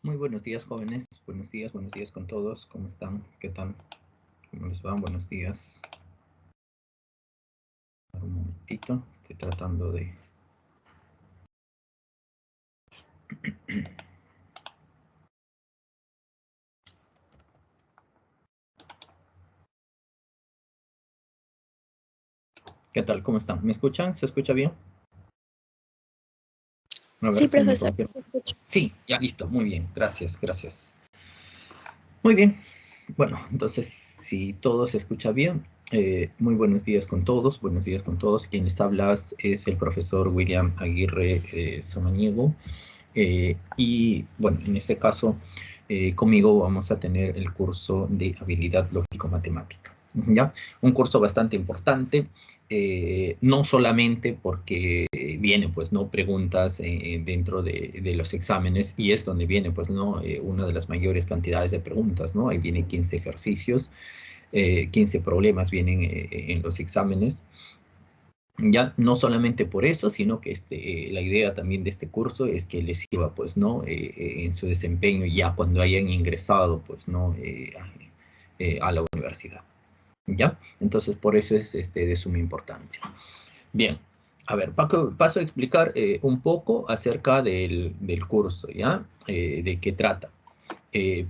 Muy buenos días, jóvenes. Buenos días con todos. ¿Cómo están? ¿Qué tal? ¿Cómo les va? Buenos días. Un momentito. Estoy tratando de... ¿Qué tal? ¿Cómo están? ¿Me escuchan? ¿Se escucha bien? A ver Sí, si me profesor, confirman. se escucha. Sí, ya listo. Muy bien. Gracias, gracias. Muy bien. Bueno, entonces, si todo se escucha bien, muy buenos días con todos. Buenos días con todos. Quien les habla es el profesor William Aguirre Samaniego. Y bueno, en este caso, conmigo vamos a tener el curso de habilidad lógico-matemática. ¿Ya? Un curso bastante importante, no solamente porque vienen, pues, ¿no? Preguntas dentro de los exámenes, y es donde viene, pues, ¿no? Una de las mayores cantidades de preguntas, ¿no? Ahí viene 15 ejercicios, 15 problemas vienen en los exámenes. Ya no solamente por eso, sino que la idea también de este curso es que les sirva, pues, ¿no? En su desempeño ya cuando hayan ingresado, pues, ¿no? A la universidad, ¿ya? Entonces, por eso es de suma importancia. Bien, a ver, paso a explicar un poco acerca del curso, ¿ya? De qué trata.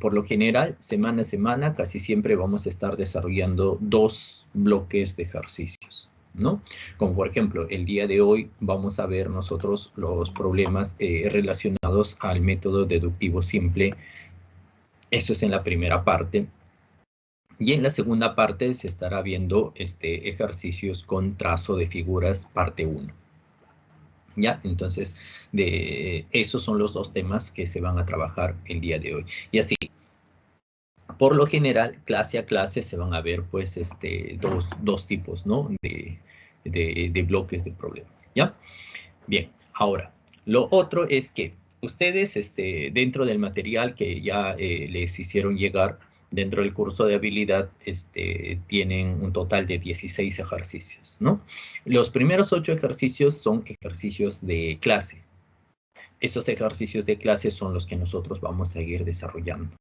Por lo general, semana a semana, casi siempre vamos a estar desarrollando 2 bloques de ejercicios, ¿no? Como por ejemplo, el día de hoy vamos a ver nosotros los problemas relacionados al método deductivo simple. Eso es en la primera parte. Y en la segunda parte se estará viendo ejercicios con trazo de figuras, parte 1. ¿Ya? Entonces, esos son los 2 temas que se van a trabajar el día de hoy. Y así, por lo general, clase a clase se van a ver, pues, dos tipos, ¿no? De bloques de problemas, ¿ya? Bien, ahora, lo otro es que ustedes, dentro del material que ya les hicieron llegar, dentro del curso de habilidad, tienen un total de 16 ejercicios, ¿no? Los primeros 8 ejercicios son ejercicios de clase. Esos ejercicios de clase son los que nosotros vamos a ir desarrollando.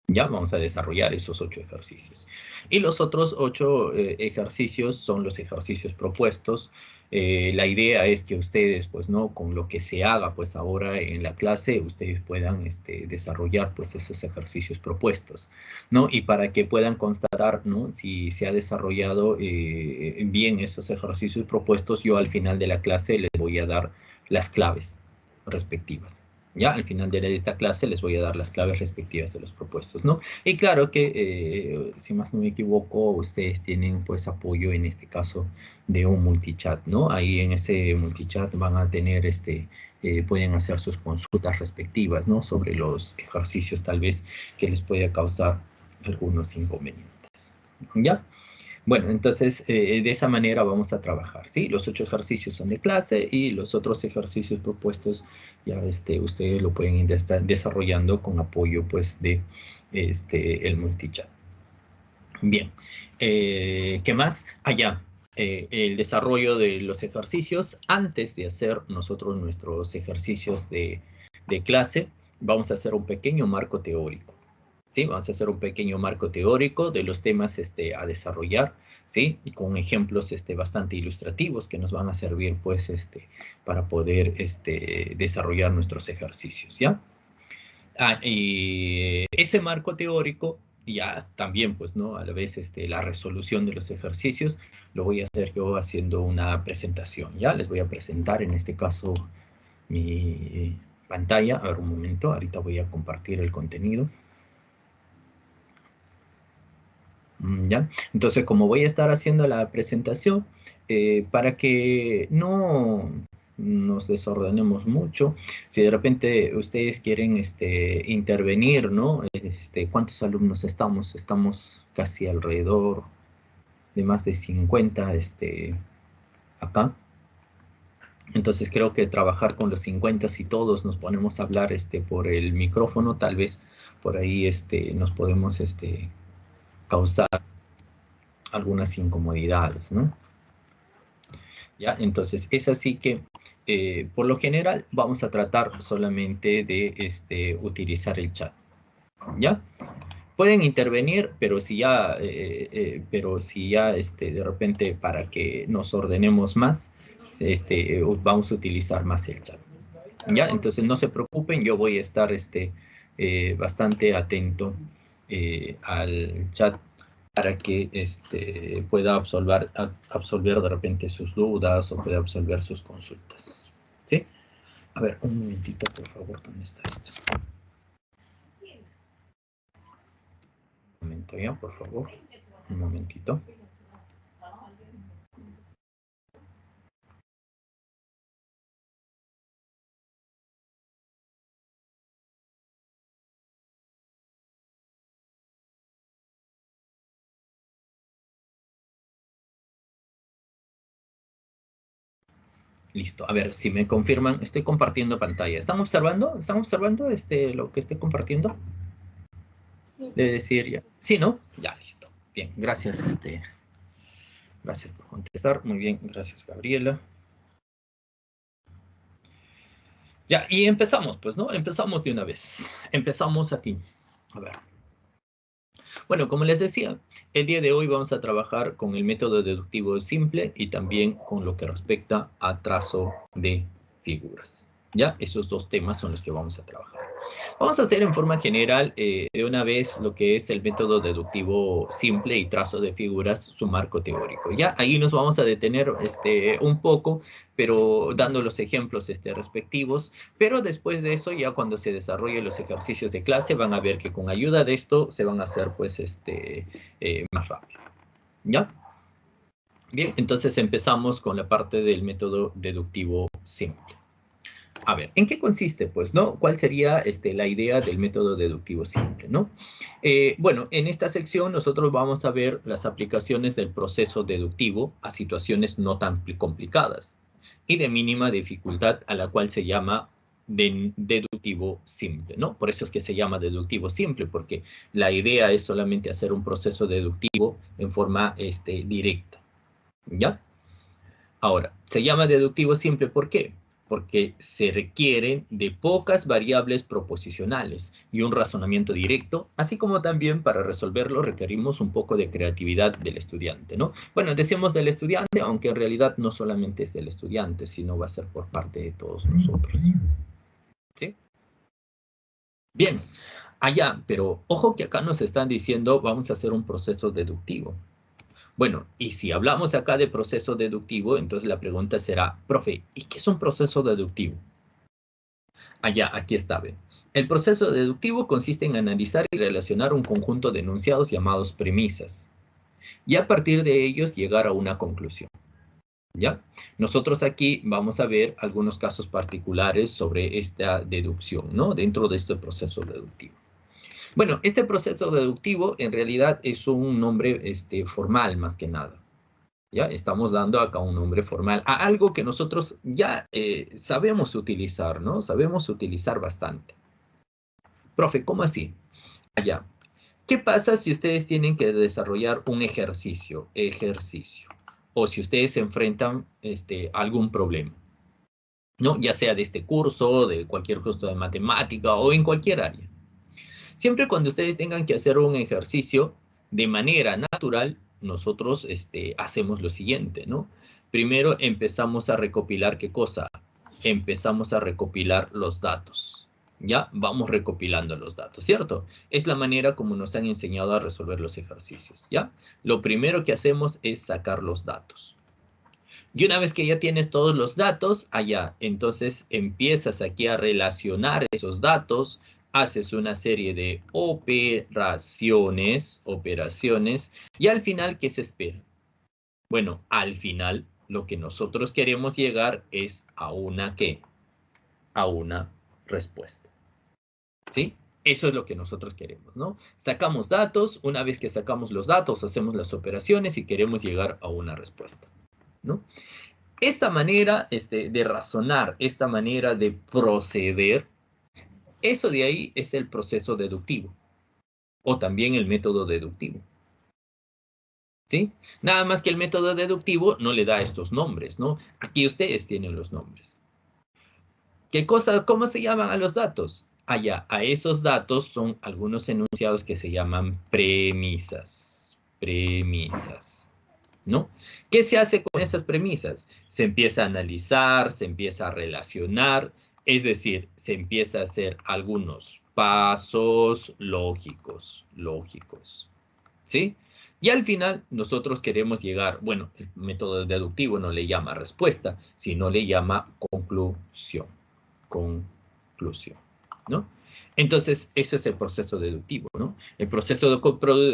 Ya vamos a desarrollar esos 8 ejercicios. Y los otros 8 ejercicios son los ejercicios propuestos. La idea es que ustedes, pues, ¿no? Con lo que se haga, pues, ahora en la clase, ustedes puedan desarrollar, pues, esos ejercicios propuestos, ¿no? Y para que puedan constatar, ¿no? Si se ha desarrollado bien esos ejercicios propuestos, yo al final de la clase les voy a dar las claves respectivas. Ya al final de esta clase les voy a dar las claves respectivas de los propuestos, ¿no? Y claro que, si más no me equivoco, ustedes tienen, pues, apoyo en este caso de un multichat, ¿no? Ahí en ese multichat van a tener, pueden hacer sus consultas respectivas, ¿no? Sobre los ejercicios tal vez que les pueda causar algunos inconvenientes, ¿ya? Bueno, entonces de esa manera vamos a trabajar, ¿sí? Los 8 ejercicios son de clase y los otros ejercicios propuestos ya ustedes lo pueden ir desarrollando con apoyo, pues, de el multichat. Bien, ¿qué más? Allá, el desarrollo de los ejercicios. Antes de hacer nosotros nuestros ejercicios de clase, vamos a hacer un pequeño marco teórico. ¿Sí? Vamos a hacer un pequeño marco teórico de los temas a desarrollar, ¿sí? Con ejemplos bastante ilustrativos que nos van a servir, pues, para poder desarrollar nuestros ejercicios, ¿ya? Y ese marco teórico, ya también, pues, ¿no? A la vez, la resolución de los ejercicios, lo voy a hacer yo haciendo una presentación, ¿ya? Les voy a presentar, en este caso, mi pantalla. A ver, un momento, ahorita voy a compartir el contenido. ¿Ya? Entonces, como voy a estar haciendo la presentación, para que no nos desordenemos mucho, si de repente ustedes quieren intervenir, ¿no? ¿Cuántos alumnos estamos? Estamos casi alrededor de más de 50 acá. Entonces creo que trabajar con los 50, si todos nos ponemos a hablar por el micrófono, tal vez por ahí nos podemos causar algunas incomodidades, ¿no? Ya, entonces es así que por lo general vamos a tratar solamente de utilizar el chat, ¿ya? Pueden intervenir, pero si ya, de repente para que nos ordenemos más, vamos a utilizar más el chat, ¿ya? Entonces no se preocupen, yo voy a estar bastante atento al chat para que pueda absolver de repente sus dudas o pueda absolver sus consultas, ¿sí? A ver, un momentito, por favor, ¿dónde está esto? Un momento ya, por favor, un momentito. Listo, a ver si me confirman, estoy compartiendo pantalla. ¿Están observando? ¿Están observando lo que estoy compartiendo? Sí. Debe decir ya. Sí, ¿no? Ya, listo. Bien, gracias, gracias por contestar. Muy bien, gracias, Gabriela. Ya, y empezamos, pues, ¿no? Empezamos de una vez. Empezamos aquí. A ver. Bueno, como les decía, el día de hoy vamos a trabajar con el método deductivo simple y también con lo que respecta a trazo de figuras. ¿Ya? Esos dos temas son los que vamos a trabajar. Vamos a hacer en forma general de una vez lo que es el método deductivo simple y trazo de figuras, su marco teórico. Ya ahí nos vamos a detener un poco, pero dando los ejemplos respectivos, pero después de eso, ya cuando se desarrollen los ejercicios de clase, van a ver que con ayuda de esto se van a hacer pues más rápido. ¿Ya? Bien, entonces empezamos con la parte del método deductivo simple. A ver, ¿en qué consiste, pues, no? ¿Cuál sería la idea del método deductivo simple, no? Bueno, en esta sección nosotros vamos a ver las aplicaciones del proceso deductivo a situaciones no tan complicadas y de mínima dificultad, a la cual se llama deductivo simple, ¿no? Por eso es que se llama deductivo simple, porque la idea es solamente hacer un proceso deductivo en forma directa, ¿ya? Ahora, se llama deductivo simple, ¿por qué? Porque se requieren de pocas variables proposicionales y un razonamiento directo, así como también para resolverlo requerimos un poco de creatividad del estudiante, ¿no? Bueno, decimos del estudiante, aunque en realidad no solamente es del estudiante, sino va a ser por parte de todos nosotros. ¿Sí? Bien, allá, pero ojo que acá nos están diciendo vamos a hacer un proceso deductivo. Bueno, y si hablamos acá de proceso deductivo, entonces la pregunta será, profe, ¿y qué es un proceso deductivo? Allá, aquí está, ¿ven? El proceso deductivo consiste en analizar y relacionar un conjunto de enunciados llamados premisas, y a partir de ellos llegar a una conclusión, ¿ya? Nosotros aquí vamos a ver algunos casos particulares sobre esta deducción, ¿no? Dentro de este proceso deductivo. Bueno, este proceso deductivo en realidad es un nombre formal más que nada. ¿Ya? Estamos dando acá un nombre formal a algo que nosotros ya sabemos utilizar, ¿no? Sabemos utilizar bastante. Profe, ¿cómo así? Allá. ¿Qué pasa si ustedes tienen que desarrollar un ejercicio? O si ustedes se enfrentan a algún problema, ¿no? Ya sea de este curso, de cualquier curso de matemática o en cualquier área. Siempre cuando ustedes tengan que hacer un ejercicio de manera natural, nosotros hacemos lo siguiente, ¿no? Primero empezamos a recopilar, ¿qué cosa? Empezamos a recopilar los datos. Ya vamos recopilando los datos, ¿cierto? Es la manera como nos han enseñado a resolver los ejercicios, ¿ya? Lo primero que hacemos es sacar los datos. Y una vez que ya tienes todos los datos, allá, entonces empiezas aquí a relacionar esos datos, haces una serie de operaciones, y al final, ¿qué se espera? Bueno, al final, lo que nosotros queremos llegar es a una, ¿qué? A una respuesta, ¿sí? Eso es lo que nosotros queremos, ¿no? Sacamos datos, una vez que sacamos los datos, hacemos las operaciones y queremos llegar a una respuesta, ¿no? Esta manera de razonar, esta manera de proceder, eso de ahí es el proceso deductivo, o también el método deductivo, ¿sí? Nada más que el método deductivo no le da estos nombres, ¿no? Aquí ustedes tienen los nombres, ¿Qué cosa? ¿Cómo se llaman a los datos? Allá, a esos datos son algunos enunciados que se llaman premisas. Premisas, ¿no? ¿Qué se hace con esas premisas? Se empieza a analizar, se empieza a relacionar, es decir, se empieza a hacer algunos pasos lógicos, ¿sí? Y al final nosotros queremos llegar, bueno, el método deductivo no le llama respuesta, sino le llama conclusión, ¿no? Entonces, eso es el proceso deductivo, ¿no? El proceso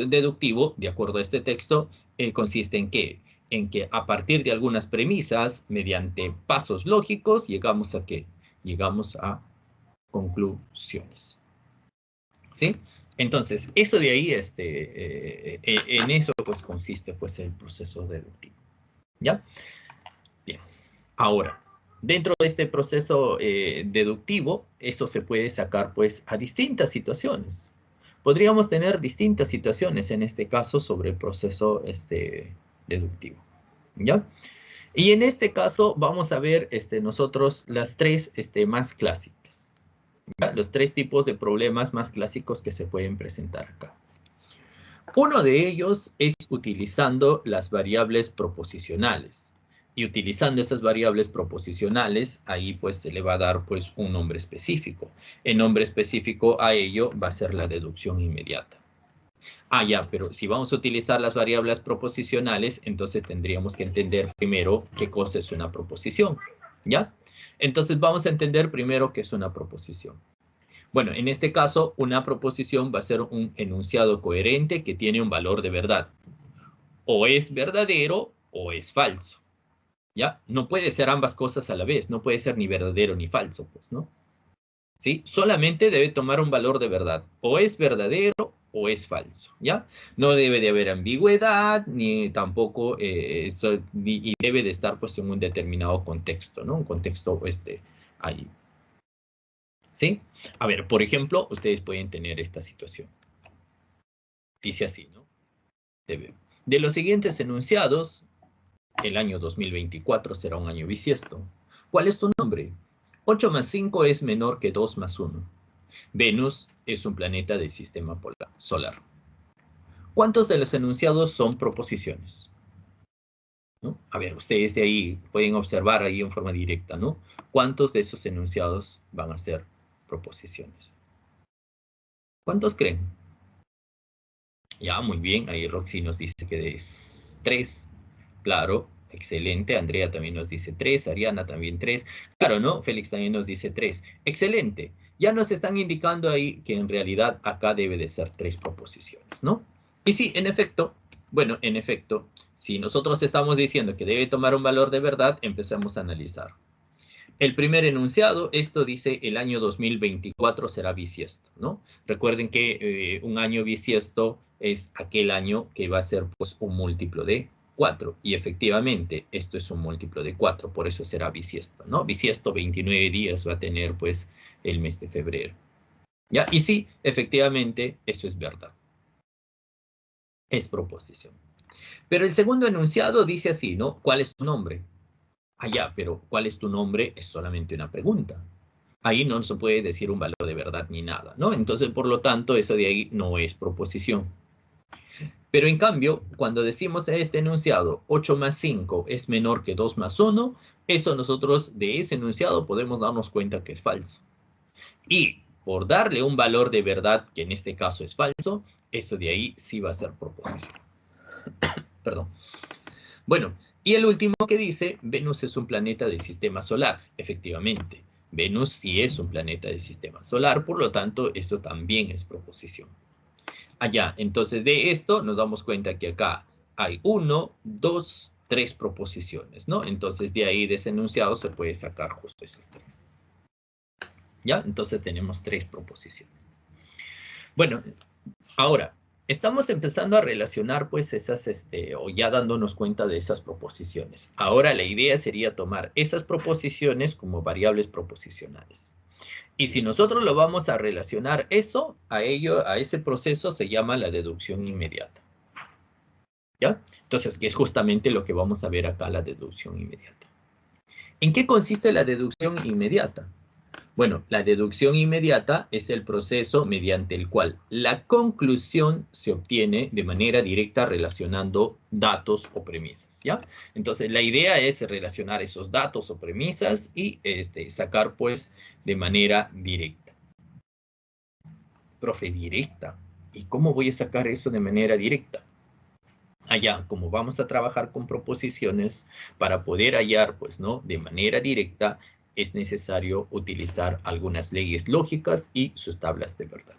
deductivo, de acuerdo a este texto, consiste en ¿qué? En que a partir de algunas premisas, mediante pasos lógicos, llegamos a ¿qué? Llegamos a conclusiones, ¿sí? Entonces, eso de ahí, en eso pues consiste pues el proceso deductivo, ¿ya? Bien, ahora, dentro de este proceso deductivo, eso se puede sacar pues a distintas situaciones. Podríamos tener distintas situaciones en este caso sobre el proceso deductivo, ¿ya? Y en este caso vamos a ver nosotros las tres más clásicas, ¿ya? Los tres tipos de problemas más clásicos que se pueden presentar acá. Uno de ellos es utilizando las variables proposicionales. Y utilizando esas variables proposicionales, ahí pues se le va a dar pues un nombre específico. El nombre específico a ello va a ser la deducción inmediata. Ah, ya, pero si vamos a utilizar las variables proposicionales, entonces tendríamos que entender primero qué cosa es una proposición, ¿ya? Entonces vamos a entender primero qué es una proposición. Bueno, en este caso, una proposición va a ser un enunciado coherente que tiene un valor de verdad. O es verdadero o es falso, ¿ya? No puede ser ambas cosas a la vez, no puede ser ni verdadero ni falso, pues, ¿no? ¿Sí? Solamente debe tomar un valor de verdad. O es verdadero o es falso, ¿ya? No debe de haber ambigüedad, ni tampoco, y debe de estar, pues, en un determinado contexto, ¿no? Un contexto, ahí. ¿Sí? A ver, por ejemplo, ustedes pueden tener esta situación. Dice así, ¿no? De los siguientes enunciados, el año 2024 será un año bisiesto. ¿Cuál es tu nombre? 8 más 5 es menor que 2 más 1. Venus es un planeta del sistema solar. ¿Cuántos de los enunciados son proposiciones? ¿No? A ver, ustedes de ahí pueden observar ahí en forma directa, ¿no? ¿Cuántos de esos enunciados van a ser proposiciones? ¿Cuántos creen? Ya, muy bien. Ahí Roxy nos dice que es 3. Claro, excelente. Andrea también nos dice 3. Ariana también 3. Claro, ¿no? Félix también nos dice 3. Excelente. Ya nos están indicando ahí que en realidad acá debe de ser 3 proposiciones, ¿no? Y sí, en efecto, bueno, en efecto, si nosotros estamos diciendo que debe tomar un valor de verdad, empecemos a analizar. El primer enunciado, esto dice el año 2024 será bisiesto, ¿no? Recuerden que un año bisiesto es aquel año que va a ser pues un múltiplo de 4. Y efectivamente, esto es un múltiplo de 4, por eso será bisiesto, ¿no? Bisiesto 29 días va a tener pues el mes de febrero. ¿Ya? Y sí, efectivamente, eso es verdad. Es proposición. Pero el segundo enunciado dice así, ¿no? ¿Cuál es tu nombre? Ah, ya, pero ¿cuál es tu nombre? Es solamente una pregunta. Ahí no se puede decir un valor de verdad ni nada, ¿no? Entonces, por lo tanto, eso de ahí no es proposición. Pero en cambio, cuando decimos este enunciado, 8 más 5 es menor que 2 más 1, eso nosotros de ese enunciado podemos darnos cuenta que es falso. Y por darle un valor de verdad, que en este caso es falso, eso de ahí sí va a ser proposición. Perdón. Bueno, y el último que dice, Venus es un planeta del sistema solar. Efectivamente, Venus sí es un planeta del sistema solar, por lo tanto, eso también es proposición. Allá, entonces de esto nos damos cuenta que acá hay 1, 2, 3 proposiciones, ¿no? Entonces de ahí, de ese enunciado, se puede sacar justo esas 3. ¿Ya? Entonces tenemos 3 proposiciones. Bueno, ahora, estamos empezando a relacionar pues esas, o ya dándonos cuenta de esas proposiciones. Ahora la idea sería tomar esas proposiciones como variables proposicionales. Y si nosotros lo vamos a relacionar eso, a ese proceso se llama la deducción inmediata. ¿Ya? Entonces, que es justamente lo que vamos a ver acá, la deducción inmediata. ¿En qué consiste la deducción inmediata? Bueno, la deducción inmediata es el proceso mediante el cual la conclusión se obtiene de manera directa relacionando datos o premisas, ¿ya? Entonces, la idea es relacionar esos datos o premisas y sacar, pues, de manera directa. Profe, directa. ¿Y cómo voy a sacar eso de manera directa? Allá, como vamos a trabajar con proposiciones, para poder hallar, pues, ¿no? De manera directa, es necesario utilizar algunas leyes lógicas y sus tablas de verdad.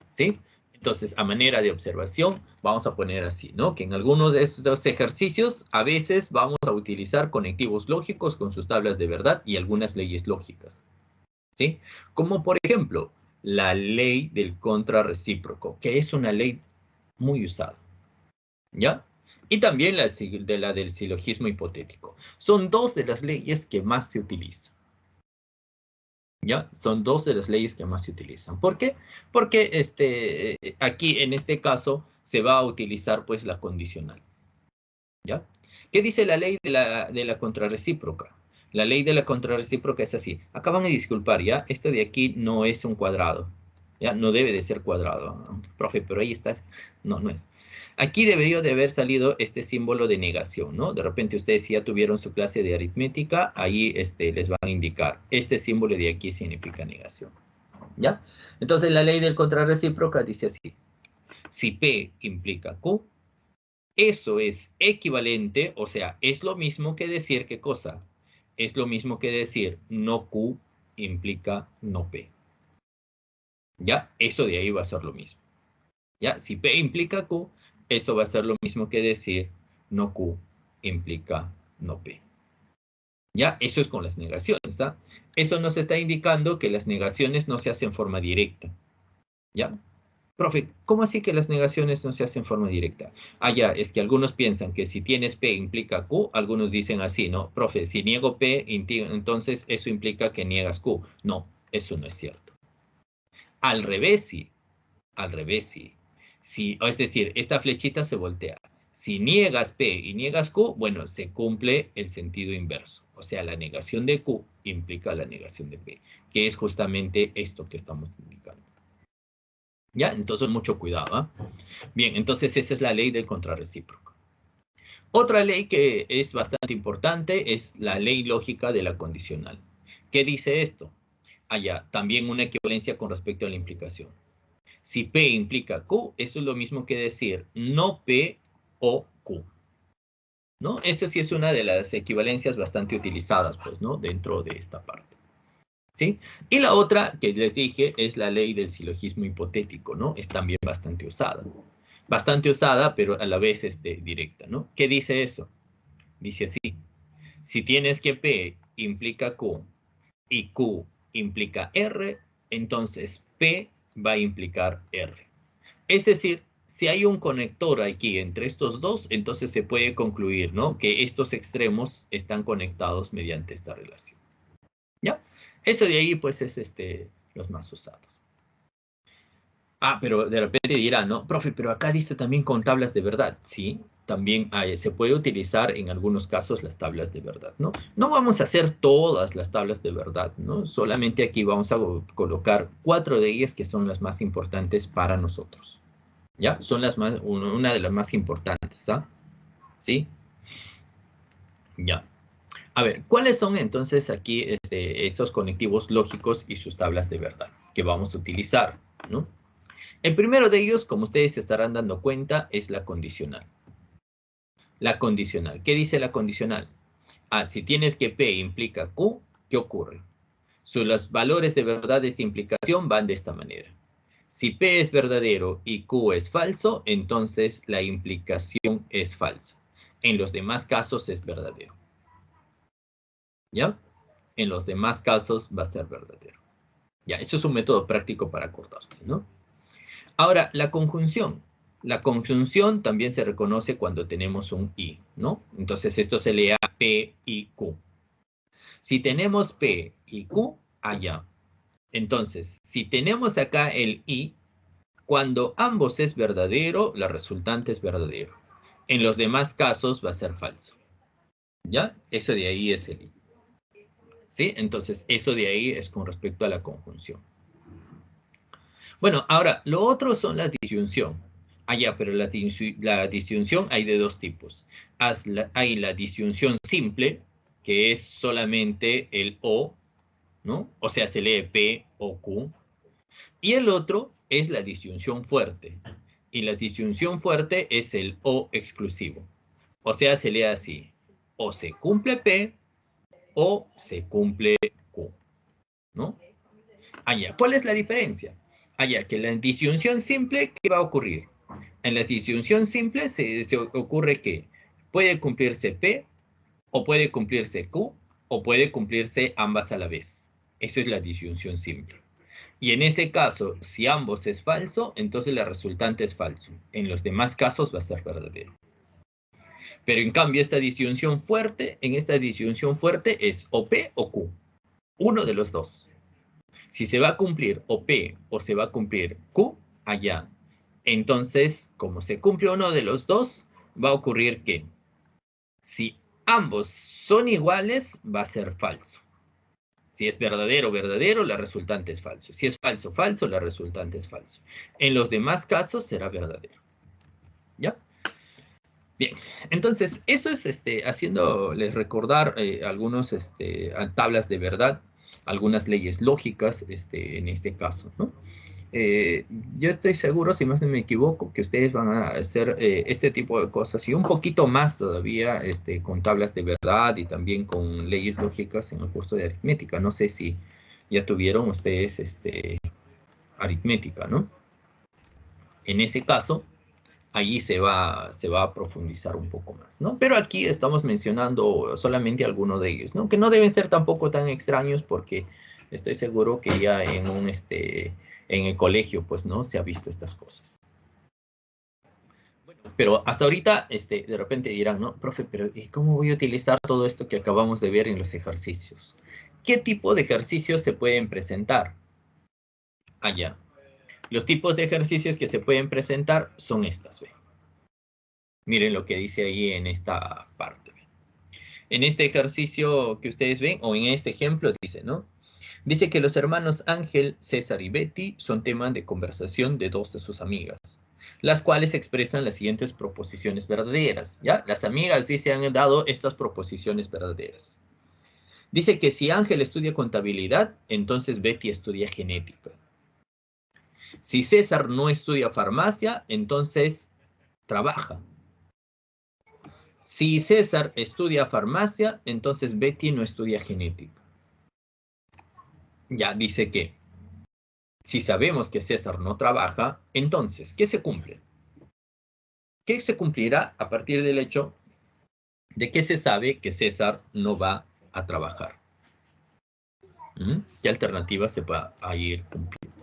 ¿Sí? Entonces, a manera de observación, vamos a poner así, ¿no? Que en algunos de estos ejercicios, a veces vamos a utilizar conectivos lógicos con sus tablas de verdad y algunas leyes lógicas. ¿Sí? Como, por ejemplo, la ley del contrarrecíproco, que es una ley muy usada. ¿Ya? Y también la del silogismo hipotético. Son dos de las leyes que más se utilizan. ¿Ya? Son dos de las leyes que más se utilizan. ¿Por qué? Porque aquí, en este caso, se va a utilizar, pues, la condicional. ¿Ya? ¿Qué dice la ley de la contrarrecíproca? La ley de la contrarrecíproca es así. Acá van a disculpar, ¿ya? Esto de aquí no es un cuadrado. ¿Ya? No debe de ser cuadrado. Profe, pero ahí está. No, no es. Aquí debería de haber salido este símbolo de negación, ¿no? De repente ustedes si ya tuvieron su clase de aritmética, ahí les van a indicar. Este símbolo de aquí significa negación, ¿ya? Entonces la ley del contrarrecíproca dice así. Si P implica Q, eso es equivalente, o sea, es lo mismo que decir, ¿qué cosa? Es lo mismo que decir no Q implica no P. ¿Ya? Eso de ahí va a ser lo mismo. ¿Ya? Si P implica Q, eso va a ser lo mismo que decir no Q implica no P. ¿Ya? Eso es con las negaciones, ¿ah? Eso nos está indicando que las negaciones no se hacen en forma directa. ¿Ya? Profe, ¿cómo así que las negaciones no se hacen en forma directa? Ah, ya, es que algunos piensan que si tienes P implica Q, algunos dicen así, ¿no? Profe, si niego P, entonces eso implica que niegas Q. No, eso no es cierto. Al revés, sí. Al revés, sí. Es decir, esta flechita se voltea. Si niegas P y niegas Q, bueno, se cumple el sentido inverso. O sea, la negación de Q implica la negación de P, que es justamente esto que estamos indicando. ¿Ya? Entonces, mucho cuidado, ¿eh? Bien, entonces esa es la ley del contrarrecíproco. Otra ley que es bastante importante es la ley lógica de la condicional. ¿Qué dice esto? Allá, también una equivalencia con respecto a la implicación. Si P implica Q, eso es lo mismo que decir no P o Q, ¿no? Esta sí es una de las equivalencias bastante utilizadas, pues, ¿no? Dentro de esta parte, ¿sí? Y la otra que les dije es la ley del silogismo hipotético, ¿no? Es también bastante usada. Bastante usada, pero a la vez directa, ¿no? ¿Qué dice eso? Dice así. Si tienes que P implica Q y Q implica R, entonces P va a implicar R. Es decir, si hay un conector aquí entre estos dos, entonces se puede concluir, ¿no? Que estos extremos están conectados mediante esta relación. ¿Ya? Eso de ahí, pues, es los más usados. Ah, pero de repente dirán, ¿no? Profe, pero acá dice también con tablas de verdad. Sí, también se puede utilizar en algunos casos las tablas de verdad, ¿no? No vamos a hacer todas las tablas de verdad, ¿no? Solamente aquí vamos a colocar 4 de ellas que son las más importantes para nosotros. ¿Ya? Son una de las más importantes, ¿ah? ¿Sí? Ya. A ver, ¿cuáles son entonces aquí esos conectivos lógicos y sus tablas de verdad que vamos a utilizar, ¿no? El primero de ellos, como ustedes se estarán dando cuenta, es la condicional. La condicional. ¿Qué dice la condicional? Ah, si tienes que P implica Q, ¿qué ocurre? Los valores de verdad de esta implicación van de esta manera. Si P es verdadero y Q es falso, entonces la implicación es falsa. En los demás casos es verdadero. ¿Ya? En los demás casos va a ser verdadero. Ya, eso es un método práctico para acordarse, ¿no? Ahora, la conjunción. La conjunción también se reconoce cuando tenemos un I, ¿no? Entonces esto se lee a P y Q. Si tenemos P y Q, allá. Entonces, si tenemos acá el I, cuando ambos es verdadero, la resultante es verdadero. En los demás casos va a ser falso. ¿Ya? Eso de ahí es el I. ¿Sí? Entonces, eso de ahí es con respecto a la conjunción. Bueno, ahora, lo otro son la disyunción. Ah, ya, pero la disyunción hay de dos tipos. Hay la disyunción simple, que es solamente el O, ¿no? O sea, se lee P o Q. Y el otro es la disyunción fuerte. Y la disyunción fuerte es el O exclusivo. O sea, se lee así. O se cumple P o se cumple Q, ¿no? Allá, ¿cuál es la diferencia? Allá, que la disyunción simple, ¿qué va a ocurrir? En la disyunción simple se ocurre que puede cumplirse P, o puede cumplirse Q, o puede cumplirse ambas a la vez. Eso es la disyunción simple. Y en ese caso, si ambos es falso, entonces la resultante es falso. En los demás casos va a ser verdadero. Pero en cambio, esta disyunción fuerte, en esta disyunción fuerte es o P o Q. Uno de los dos. Si se va a cumplir o P o se va a cumplir Q, allá. Entonces, como se cumple uno de los dos, va a ocurrir que si ambos son iguales, va a ser falso. Si es verdadero, verdadero, la resultante es falso. Si es falso, falso, la resultante es falso. En los demás casos será verdadero. ¿Ya? Bien, entonces eso es haciéndoles recordar algunas tablas de verdad, algunas leyes lógicas en este caso, ¿no? Yo estoy seguro, si más no me equivoco, que ustedes van a hacer este tipo de cosas y un poquito más todavía con tablas de verdad y también con leyes lógicas en el curso de aritmética. No sé si ya tuvieron ustedes aritmética, ¿no? En ese caso, allí se va a profundizar un poco más, ¿no? Pero aquí estamos mencionando solamente algunos de ellos, ¿no? Que no deben ser tampoco tan extraños porque estoy seguro que ya en el colegio, pues, ¿no? Se ha visto estas cosas. Bueno, pero hasta ahorita, de repente dirán, ¿no? Profe, pero ¿cómo voy a utilizar todo esto que acabamos de ver en los ejercicios? ¿Qué tipo de ejercicios se pueden presentar? Allá. Los tipos de ejercicios que se pueden presentar son estas, ¿ve? Miren lo que dice ahí en esta parte. En este ejercicio que ustedes ven, o en este ejemplo, dice, ¿no? Dice que los hermanos Ángel, César y Betty son tema de conversación de dos de sus amigas, las cuales expresan las siguientes proposiciones verdaderas, ¿ya? Las amigas, dice, han dado estas proposiciones verdaderas. Dice que si Ángel estudia contabilidad, entonces Betty estudia genética. Si César no estudia farmacia, entonces trabaja. Si César estudia farmacia, entonces Betty no estudia genética. Ya dice que si sabemos que César no trabaja, entonces, ¿qué se cumple? ¿Qué se cumplirá a partir del hecho de que se sabe que César no va a trabajar? ¿Qué alternativa se va a ir cumpliendo?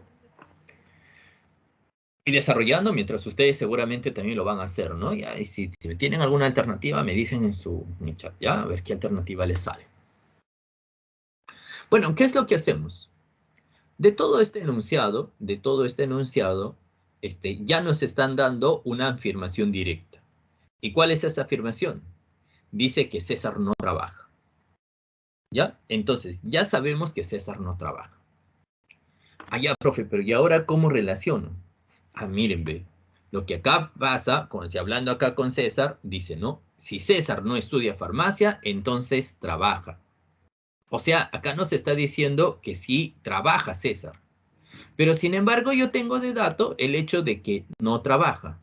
Y desarrollando, mientras ustedes seguramente también lo van a hacer, ¿no? Ya, y si tienen alguna alternativa, me dicen en el chat, ¿ya? A ver qué alternativa les sale. Bueno, ¿qué es lo que hacemos? De todo este enunciado, ya nos están dando una afirmación directa. ¿Y cuál es esa afirmación? Dice que César no trabaja. ¿Ya? Entonces, ya sabemos que César no trabaja. Ah, ya, profe, pero ¿y ahora cómo relaciono? Ah, miren, ve, lo que acá pasa, si hablando acá con César, dice, ¿no? Si César no estudia farmacia, entonces trabaja. O sea, acá nos está diciendo que sí trabaja César. Pero sin embargo, yo tengo de dato el hecho de que no trabaja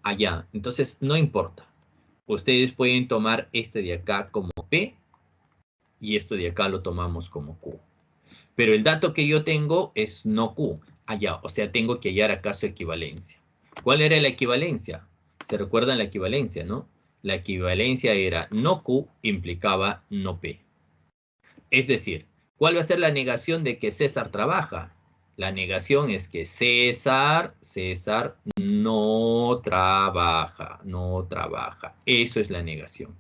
allá. Entonces, no importa. Ustedes pueden tomar este de acá como P y esto de acá lo tomamos como Q. Pero el dato que yo tengo es no Q allá. O sea, tengo que hallar acá su equivalencia. ¿Cuál era la equivalencia? ¿Se recuerdan la equivalencia, no? La equivalencia era no Q implicaba no P. Es decir, ¿cuál va a ser la negación de que César trabaja? La negación es que César no trabaja, no trabaja. Eso es la negación.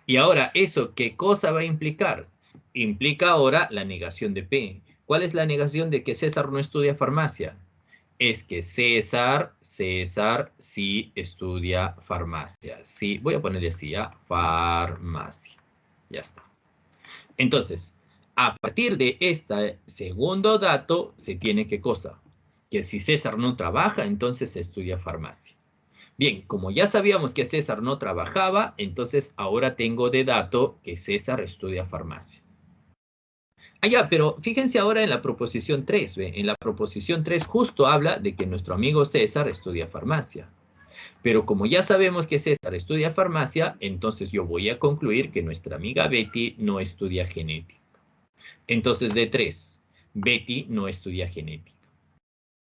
Y ahora, ¿eso qué cosa va a implicar? Implica ahora la negación de P. ¿Cuál es la negación de que César no estudia farmacia? Es que César sí estudia farmacia. Sí, voy a ponerle así, ¿ya? Farmacia. Ya está. Entonces, A partir de este segundo dato, se tiene ¿qué cosa? Que si César no trabaja, entonces se estudia farmacia. Bien, como ya sabíamos que César no trabajaba, entonces ahora tengo de dato que César estudia farmacia. Ah, ya, pero fíjense ahora en la proposición 3, ¿ve? En la proposición 3 justo habla de que nuestro amigo César estudia farmacia. Pero como ya sabemos que César estudia farmacia, entonces yo voy a concluir que nuestra amiga Betty no estudia genética. Entonces, de 3, Betty no estudia genética.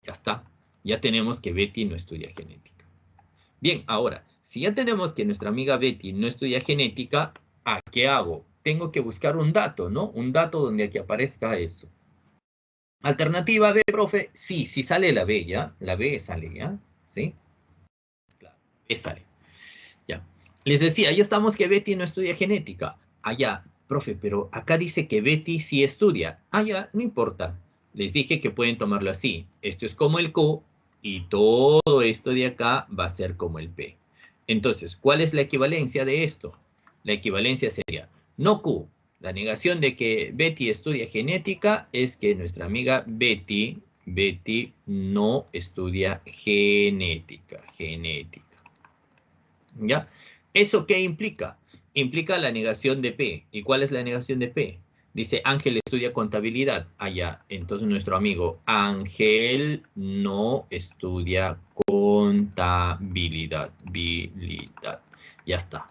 Ya está. Ya tenemos que Betty no estudia genética. Bien, ahora, si ya tenemos que nuestra amiga Betty no estudia genética, ¿a qué hago? Tengo que buscar un dato, ¿no? Un dato donde aquí aparezca eso. Alternativa B, profe, sí, sí sale la B, ¿ya? La B sale, ¿ya? ¿Sí? Claro, B sale. Ya. Les decía, ya estamos que Betty no estudia genética. Allá, profe, pero acá dice que Betty sí estudia. Ya, no importa. Les dije que pueden tomarlo así. Esto es como el Q y todo esto de acá va a ser como el P. Entonces, ¿cuál es la equivalencia de esto? La equivalencia sería, no Q. La negación de que Betty estudia genética es que nuestra amiga Betty no estudia genética. ¿Ya? ¿Eso qué implica? Implica la negación de P. ¿Y cuál es la negación de P? Dice, Ángel estudia contabilidad. Ya. Entonces nuestro amigo Ángel no estudia contabilidad. Ya está.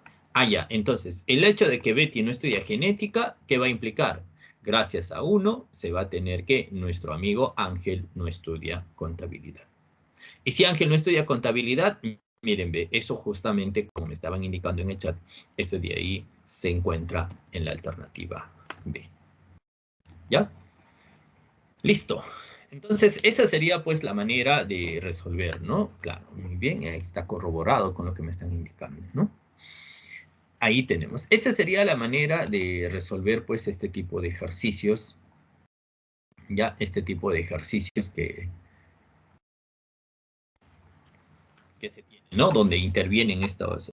Ya. Entonces, el hecho de que Betty no estudia genética, ¿qué va a implicar? Gracias a uno, se va a tener que nuestro amigo Ángel no estudia contabilidad. Y si Ángel no estudia contabilidad, miren, ve, eso justamente, como me estaban indicando en el chat, ese de ahí se encuentra en la alternativa B. ¿Ya? Listo. Entonces, esa sería pues la manera de resolver, ¿no? Claro, muy bien, ahí está corroborado con lo que me están indicando, ¿no? Ahí tenemos. Esa sería la manera de resolver pues este tipo de ejercicios, ya, este tipo de ejercicios que se tienen, ¿no? Donde intervienen estos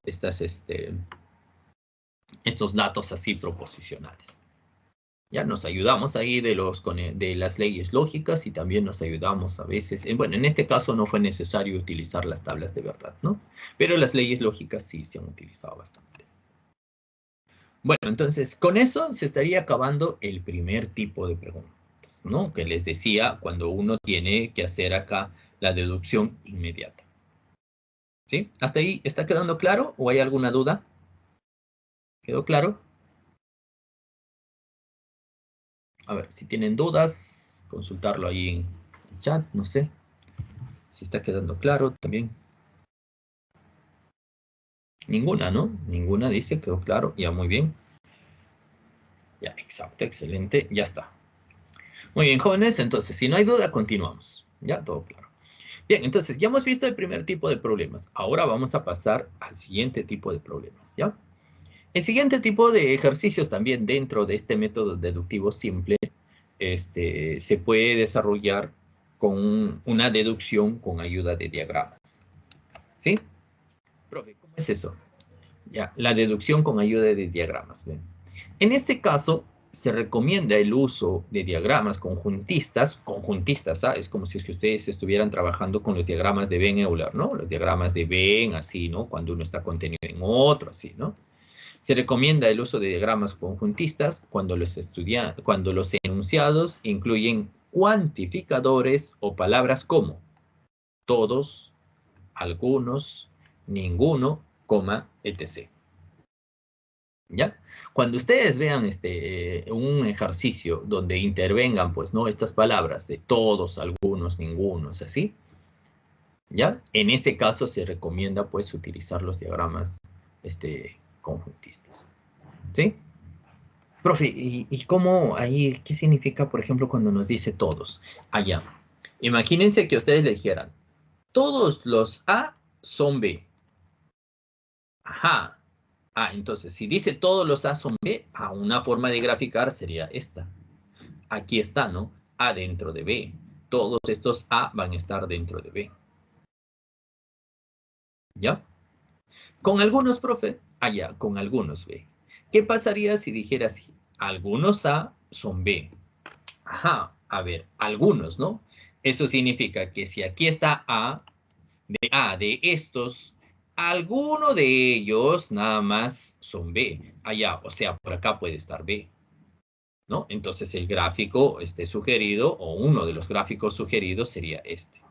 datos así proposicionales. Ya nos ayudamos ahí de las leyes lógicas y también nos ayudamos a veces, bueno, en este caso no fue necesario utilizar las tablas de verdad, ¿no? Pero las leyes lógicas sí se han utilizado bastante. Bueno, entonces, con eso se estaría acabando el primer tipo de preguntas, ¿no? Que les decía cuando uno tiene que hacer acá la deducción inmediata. ¿Sí? ¿Hasta ahí está quedando claro o hay alguna duda? ¿Quedó claro? A ver, si tienen dudas, consultarlo ahí en el chat, no sé. Si está quedando claro también. Ninguna, ¿no? Ninguna dice, quedó claro. Ya, muy bien. Ya, exacto, excelente. Ya está. Muy bien, jóvenes. Entonces, si no hay duda, continuamos. Ya, todo claro. Bien, entonces, ya hemos visto el primer tipo de problemas. Ahora vamos a pasar al siguiente tipo de problemas, ¿ya? El siguiente tipo de ejercicios también dentro de este método deductivo simple se puede desarrollar con una deducción con ayuda de diagramas. ¿Sí? Profe, ¿cómo es eso? Ya, la deducción con ayuda de diagramas. ¿Ven? En este caso, se recomienda el uso de diagramas conjuntistas, ¿ah? Es como si es que ustedes estuvieran trabajando con los diagramas de Venn Euler, ¿no? Los diagramas de Venn, así, ¿no? Cuando uno está contenido en otro, así, ¿no? Se recomienda el uso de diagramas conjuntistas cuando los enunciados incluyen cuantificadores o palabras como todos, algunos, ninguno, etc. ¿Ya? Cuando ustedes vean un ejercicio donde intervengan, pues, ¿no? Estas palabras de todos, algunos, ningunos, así, ¿ya? En ese caso se recomienda, pues, utilizar los diagramas conjuntistas. ¿Sí? Profe, ¿y cómo ahí, qué significa, por ejemplo, cuando nos dice todos? Allá. Imagínense que ustedes le dijeran, todos los A son B. Ajá. Entonces, si dice todos los A son B, una forma de graficar sería esta. Aquí está, ¿no? A dentro de B. Todos estos A van a estar dentro de B. ¿Ya? Con algunos, profe, allá, con algunos B. ¿Qué pasaría si dijera así? Algunos A son B. Ajá, a ver, algunos, ¿no? Eso significa que si aquí está A, de estos, alguno de ellos nada más son B. Allá, o sea, por acá puede estar B, ¿no? Entonces el gráfico sugerido, o uno de los gráficos sugeridos sería este.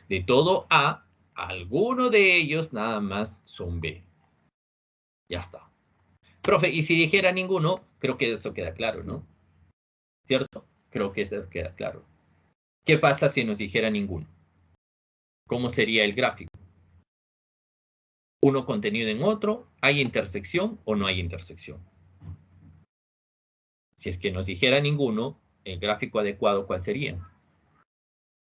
De todo A, alguno de ellos nada más son B. Ya está. Profe, y si dijera ninguno, creo que eso queda claro, ¿no? ¿Cierto? Creo que eso queda claro. ¿Qué pasa si nos dijera ninguno? ¿Cómo sería el gráfico? Uno contenido en otro, ¿hay intersección o no hay intersección? Si es que nos dijera ninguno, el gráfico adecuado, ¿cuál sería?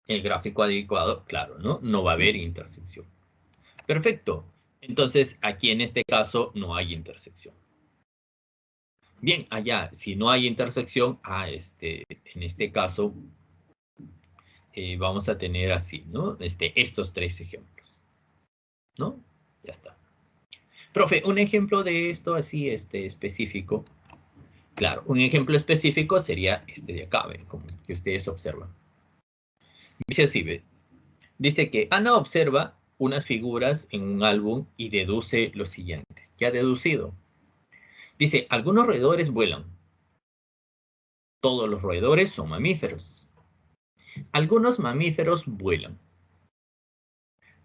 El gráfico adecuado, claro, ¿no? No va a haber intersección. Perfecto. Entonces, aquí en este caso no hay intersección. Bien, allá, si no hay intersección, en este caso, vamos a tener así, ¿no? Estos tres ejemplos, ¿no? Ya está. Profe, un ejemplo de esto así, específico. Claro, un ejemplo específico sería este de acá, ¿ven? Como que ustedes observan. Dice así, ¿ve? Dice que Ana observa unas figuras en un álbum y deduce lo siguiente. ¿Qué ha deducido? Dice, algunos roedores vuelan. Todos los roedores son mamíferos. Algunos mamíferos vuelan.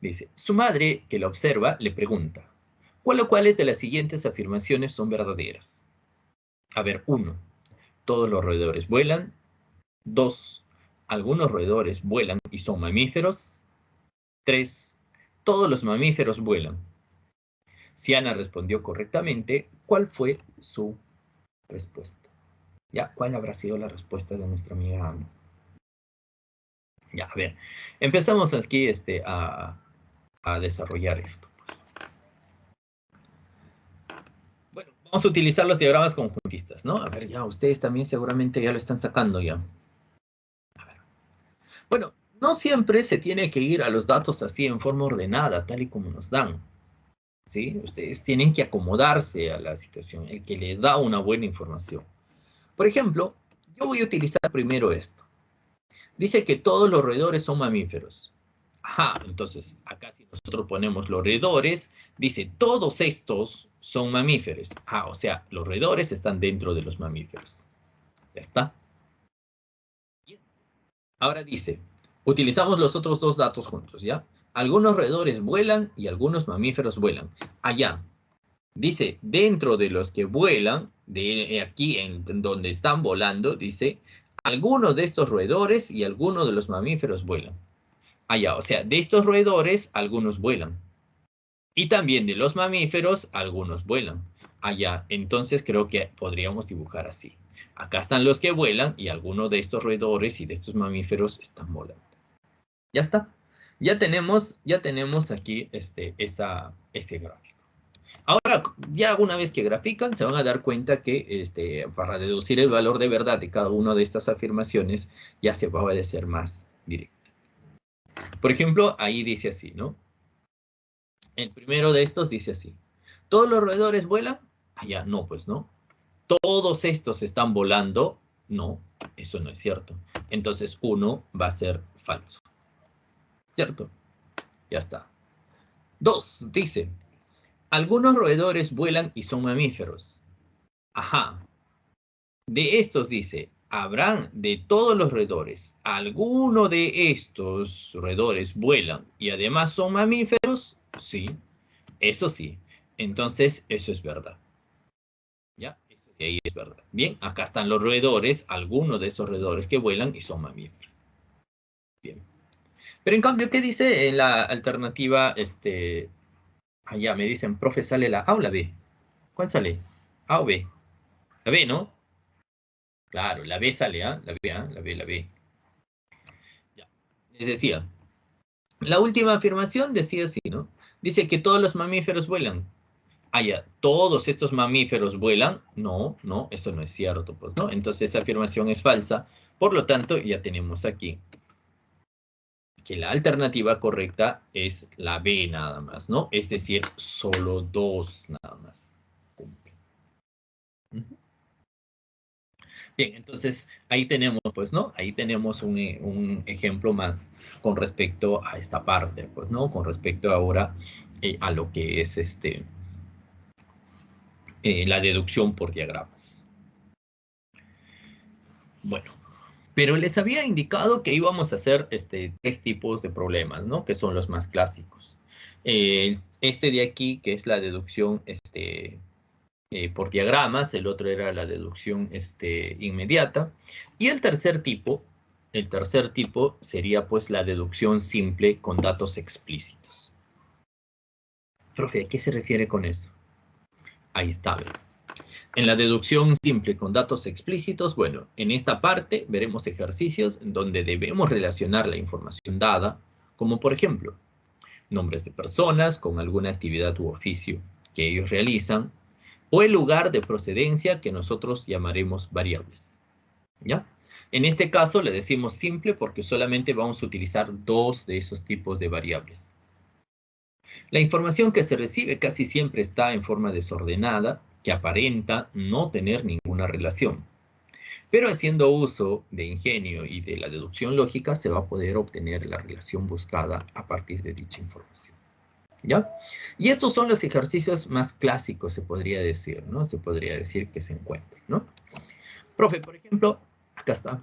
Dice, su madre, que la observa, le pregunta, ¿cuál o cuáles de las siguientes afirmaciones son verdaderas? A ver, 1. Todos los roedores vuelan. 2. Algunos roedores vuelan y son mamíferos. 3. Todos los mamíferos vuelan. Si Ana respondió correctamente, ¿cuál fue su respuesta? ¿Ya? ¿Cuál habrá sido la respuesta de nuestra amiga Ana? Ya, a ver. Empezamos aquí a desarrollar esto. Bueno, vamos a utilizar los diagramas conjuntistas, ¿no? A ver, ya ustedes también seguramente ya lo están sacando ya. A ver. Bueno, no siempre se tiene que ir a los datos así en forma ordenada, tal y como nos dan. ¿Sí? Ustedes tienen que acomodarse a la situación, el que les da una buena información. Por ejemplo, yo voy a utilizar primero esto. Dice que todos los roedores son mamíferos. Ajá, entonces acá si nosotros ponemos los roedores, dice todos estos son mamíferos. Ah, o sea, los roedores están dentro de los mamíferos. Ya está. Bien. Ahora dice, utilizamos los otros dos datos juntos, ¿ya? Algunos roedores vuelan y algunos mamíferos vuelan. Allá, dice, dentro de los que vuelan, de aquí en donde están volando, dice, algunos de estos roedores y algunos de los mamíferos vuelan. Allá, o sea, de estos roedores, algunos vuelan. Y también de los mamíferos, algunos vuelan. Allá, entonces creo que podríamos dibujar así. Acá están los que vuelan y algunos de estos roedores y de estos mamíferos están volando. Ya está. Ya tenemos aquí ese gráfico. Ahora, ya una vez que grafican, se van a dar cuenta que para deducir el valor de verdad de cada una de estas afirmaciones, ya se va a ser más directo. Por ejemplo, ahí dice así, ¿no? El primero de estos dice así. ¿Todos los roedores vuelan? Allá, no, pues no. ¿Todos estos están volando? No, eso no es cierto. Entonces, uno va a ser falso. ¿Cierto? Ya está. 2, dice. Algunos roedores vuelan y son mamíferos. Ajá. De estos dice, habrán de todos los roedores, alguno de estos roedores vuelan y además son mamíferos, sí, eso sí. Entonces, eso es verdad. ¿Ya? Eso de ahí es verdad. Bien, acá están los roedores, algunos de esos roedores que vuelan y son mamíferos. Bien. Pero en cambio, ¿qué dice en la alternativa? Allá me dicen, profe, ¿sale la A o la B? ¿Cuál sale? ¿A o B? La B, ¿no? Claro, la B sale, ¿ah? La B, ¿ah? La B, la B. Ya. Les decía, la última afirmación decía así, ¿no? Dice que todos los mamíferos vuelan. Ah, ya, ¿todos estos mamíferos vuelan? No, no, eso no es cierto, pues, ¿no? Entonces esa afirmación es falsa. Por lo tanto, ya tenemos aquí que la alternativa correcta es la B nada más, ¿no? Es decir, solo 2 nada más. Bien, entonces ahí tenemos, pues, ¿no? Ahí tenemos un ejemplo más con respecto a esta parte, pues, ¿no? Con respecto ahora a lo que es la deducción por diagramas. Bueno, pero les había indicado que íbamos a hacer tres tipos de problemas, ¿no? Que son los más clásicos. Este de aquí, que es la deducción por diagramas, el otro era la deducción inmediata, y el tercer tipo sería pues la deducción simple con datos explícitos. Profe, ¿a qué se refiere con eso? Ahí está, ¿ve? En la deducción simple con datos explícitos, bueno, en esta parte veremos ejercicios en donde debemos relacionar la información dada, como por ejemplo, nombres de personas con alguna actividad u oficio que ellos realizan, o el lugar de procedencia que nosotros llamaremos variables. ¿Ya? En este caso le decimos simple porque solamente vamos a utilizar dos de esos tipos de variables. La información que se recibe casi siempre está en forma desordenada, que aparenta no tener ninguna relación. Pero haciendo uso de ingenio y de la deducción lógica se va a poder obtener la relación buscada a partir de dicha información. ¿Ya? Y estos son los ejercicios más clásicos, se podría decir, ¿no? Se podría decir que se encuentran, ¿no? Profe, por ejemplo, acá está.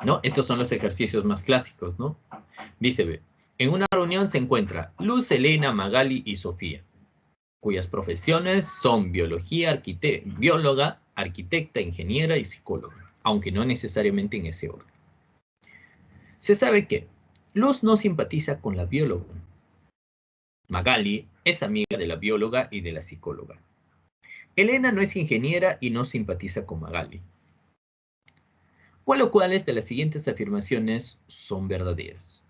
¿No? Estos son los ejercicios más clásicos, ¿no? Dice, ve, en una reunión se encuentra Luz, Elena, Magali y Sofía, cuyas profesiones son bióloga, arquitecta, ingeniera y psicóloga, aunque no necesariamente en ese orden. Se sabe que Luz no simpatiza con la bióloga. Magali es amiga de la bióloga y de la psicóloga. Elena no es ingeniera y no simpatiza con Magali. ¿Cuál o cuáles de las siguientes afirmaciones son verdaderas?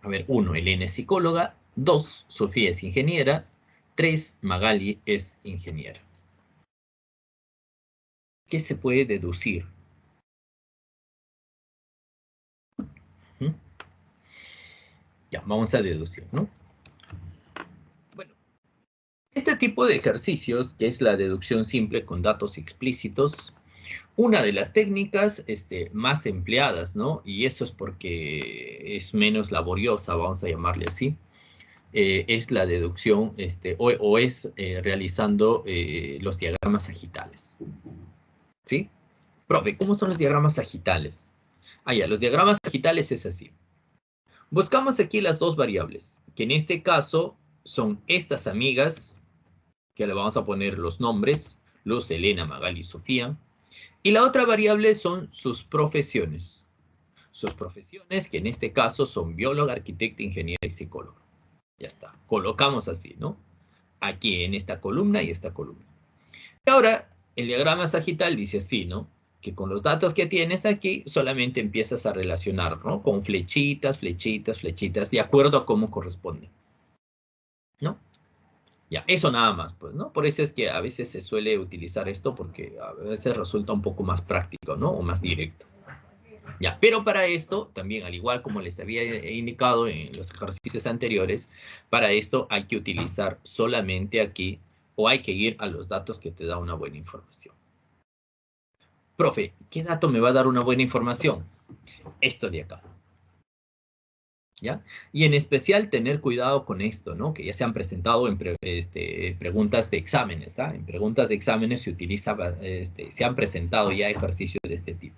A ver, 1, Elena es psicóloga. 2, Sofía es ingeniera. 3, Magali es ingeniera. ¿Qué se puede deducir? Ya, vamos a deducir, ¿no? Bueno, este tipo de ejercicios, que es la deducción simple con datos explícitos, una de las técnicas más empleadas, ¿no? Y eso es porque es menos laboriosa, vamos a llamarle así, es la deducción, o es realizando los diagramas sagitales. ¿Sí? Profe, ¿cómo son los diagramas sagitales? Ah, ya, los diagramas sagitales es así. Buscamos aquí las dos variables, que en este caso son estas amigas, que le vamos a poner los nombres, Luz, Elena, Magali y Sofía. Y la otra variable son sus profesiones. Sus profesiones, que en este caso son bióloga, arquitecta, ingeniera y psicóloga. Ya está. Colocamos así, ¿no? Aquí en esta columna y esta columna. Y ahora, el diagrama sagital dice así, ¿no? Que con los datos que tienes aquí, solamente empiezas a relacionar, ¿no? Con flechitas, flechitas, flechitas, de acuerdo a cómo corresponde. ¿No? Ya, eso nada más, pues, ¿no? Por eso es que a veces se suele utilizar esto porque a veces resulta un poco más práctico, ¿no? O más directo. Ya, pero para esto, también, al igual como les había indicado en los ejercicios anteriores, para esto hay que utilizar solamente aquí, o hay que ir a los datos que te da una buena información. Profe, ¿qué dato me va a dar una buena información? Esto de acá. ¿Ya? Y en especial tener cuidado con esto, ¿no? Que ya se han presentado en preguntas de exámenes, ¿ah? En preguntas de exámenes se utiliza, se han presentado ya ejercicios de este tipo,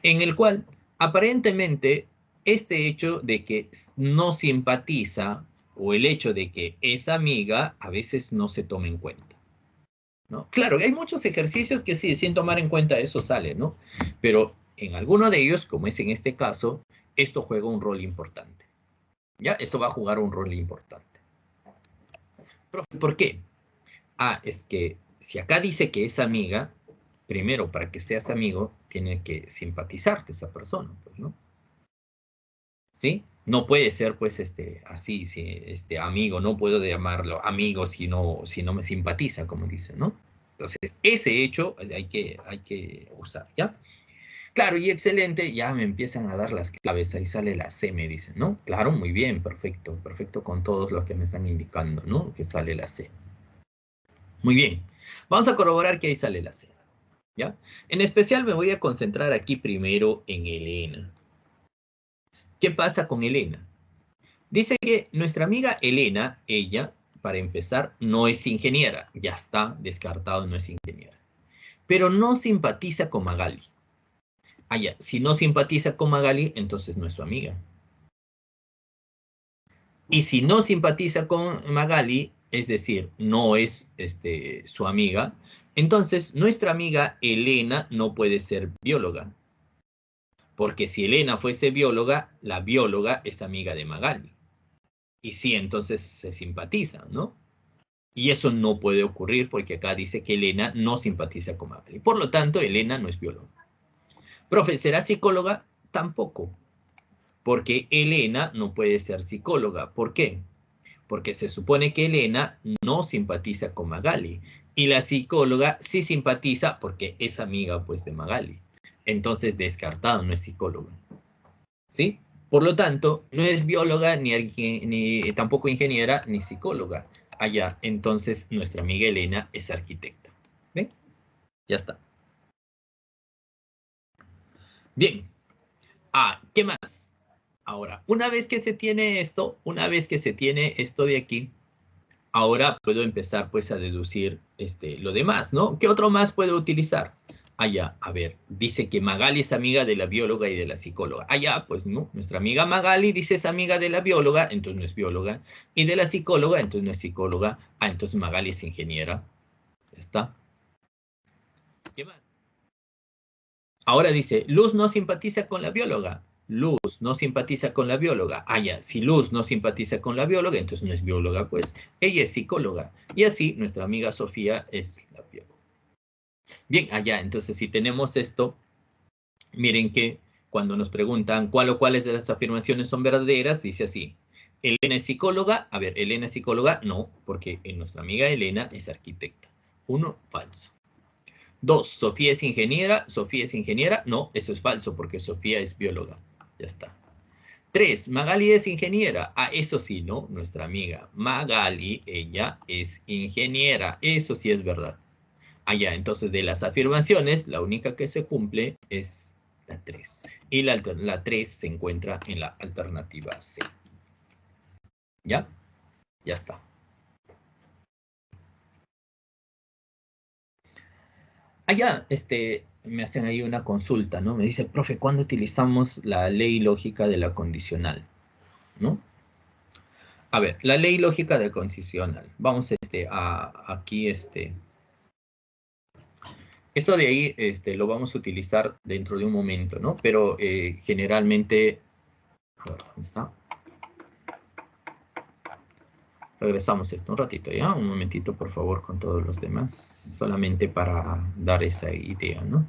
en el cual aparentemente este hecho de que no simpatiza o el hecho de que es amiga a veces no se toma en cuenta, ¿no? Claro, hay muchos ejercicios que sí, sin tomar en cuenta eso sale, ¿no? Pero en alguno de ellos, como es en este caso, esto juega un rol importante. ¿Ya? Esto va a jugar un rol importante. ¿Por qué? Ah, es que si acá dice que es amiga, primero, para que seas amigo, tiene que simpatizarte esa persona, pues, ¿no? ¿Sí? No puede ser, pues, así, amigo, no puedo llamarlo amigo si no me simpatiza, como dicen, ¿no? Entonces, ese hecho hay que usar, ¿ya? Claro, y excelente, ya me empiezan a dar las claves, ahí sale la C, me dicen, ¿no? Claro, muy bien, perfecto, perfecto con todos los que me están indicando, ¿no? Que sale la C. Muy bien, vamos a corroborar que ahí sale la C, ¿ya? En especial me voy a concentrar aquí primero en Elena. ¿Qué pasa con Elena? Dice que nuestra amiga Elena, ella, para empezar, no es ingeniera. Ya está descartado, no es ingeniera. Pero no simpatiza con Magali. Ah, ya. Si no simpatiza con Magali, entonces no es su amiga. Y si no simpatiza con Magali, es decir, no es su amiga, entonces nuestra amiga Elena no puede ser bióloga. Porque si Elena fuese bióloga, la bióloga es amiga de Magali. Y sí, entonces se simpatizan, ¿no? Y eso no puede ocurrir porque acá dice que Elena no simpatiza con Magali. Por lo tanto, Elena no es bióloga. Profe, ¿será psicóloga? Tampoco. Porque Elena no puede ser psicóloga. ¿Por qué? Porque se supone que Elena no simpatiza con Magali. Y la psicóloga sí simpatiza porque es amiga, pues, de Magali. Entonces, descartado, no es psicóloga. ¿Sí? Por lo tanto, no es bióloga, ni tampoco ingeniera, ni psicóloga. Allá, entonces, nuestra amiga Elena es arquitecta. ¿Ven? Ya está. Bien. Ah, ¿qué más? Ahora, una vez que se tiene esto, una vez que se tiene esto de aquí, ahora puedo empezar pues a deducir lo demás, ¿no? ¿Qué otro más puedo utilizar? Allá, a ver, dice que Magali es amiga de la bióloga y de la psicóloga. Allá, pues no, nuestra amiga Magali dice es amiga de la bióloga, entonces no es bióloga, y de la psicóloga, entonces no es psicóloga. Ah, entonces Magali es ingeniera. Ya está. ¿Qué más? Ahora dice, Luz no simpatiza con la bióloga. Luz no simpatiza con la bióloga. Ah, ya, si Luz no simpatiza con la bióloga, entonces no es bióloga, pues ella es psicóloga. Y así nuestra amiga Sofía es la bióloga. Bien, allá, entonces si tenemos esto, miren que cuando nos preguntan cuál o cuáles de las afirmaciones son verdaderas, dice así. Elena es psicóloga. A ver, Elena es psicóloga. No, porque nuestra amiga Elena es arquitecta. 1, falso. 2, Sofía es ingeniera. Sofía es ingeniera. No, eso es falso porque Sofía es bióloga. Ya está. 3, Magali es ingeniera. Ah, eso sí, ¿no? Nuestra amiga Magali, ella es ingeniera. Eso sí es verdad. Allá, entonces de las afirmaciones, la única que se cumple es la 3. Y la 3 se encuentra en la alternativa C. ¿Ya? Ya está. Allá, me hacen ahí una consulta, ¿no? Me dice, profe, ¿cuándo utilizamos la ley lógica de la condicional? ¿No? A ver, la ley lógica de condicional. Vamos aquí, esto de ahí lo vamos a utilizar dentro de un momento, ¿no? Pero generalmente, a ver, ¿dónde está? Regresamos esto un ratito, ¿ya? Un momentito, por favor, con todos los demás, solamente para dar esa idea, ¿no?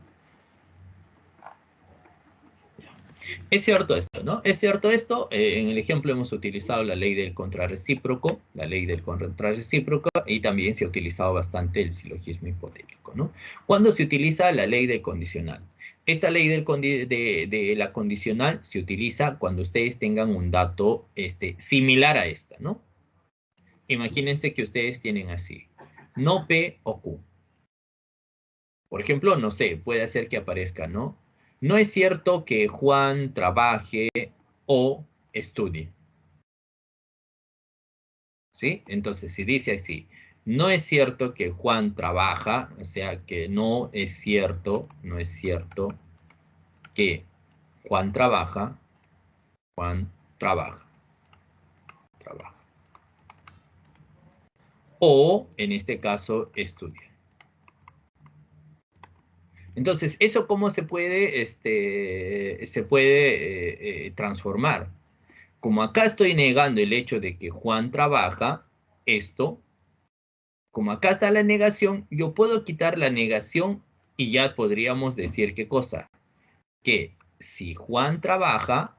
Es cierto esto, ¿no? Es cierto esto. En el ejemplo hemos utilizado la ley del contrarrecíproco, y también se ha utilizado bastante el silogismo hipotético, ¿no? ¿Cuándo se utiliza la ley del condicional? Esta ley de la condicional se utiliza cuando ustedes tengan un dato similar a esta, ¿no? Imagínense que ustedes tienen así, no P o Q. Por ejemplo, no sé, puede ser que aparezca, ¿no? No es cierto que Juan trabaje o estudie. ¿Sí? Entonces, si dice así, no es cierto que Juan trabaja, o sea, que no es cierto que Juan trabaja, trabaja. O, en este caso, estudia. Entonces, ¿eso cómo se puede, transformar? Como acá estoy negando el hecho de que Juan trabaja, esto, como acá está la negación, yo puedo quitar la negación y ya podríamos decir qué cosa. Que si Juan trabaja,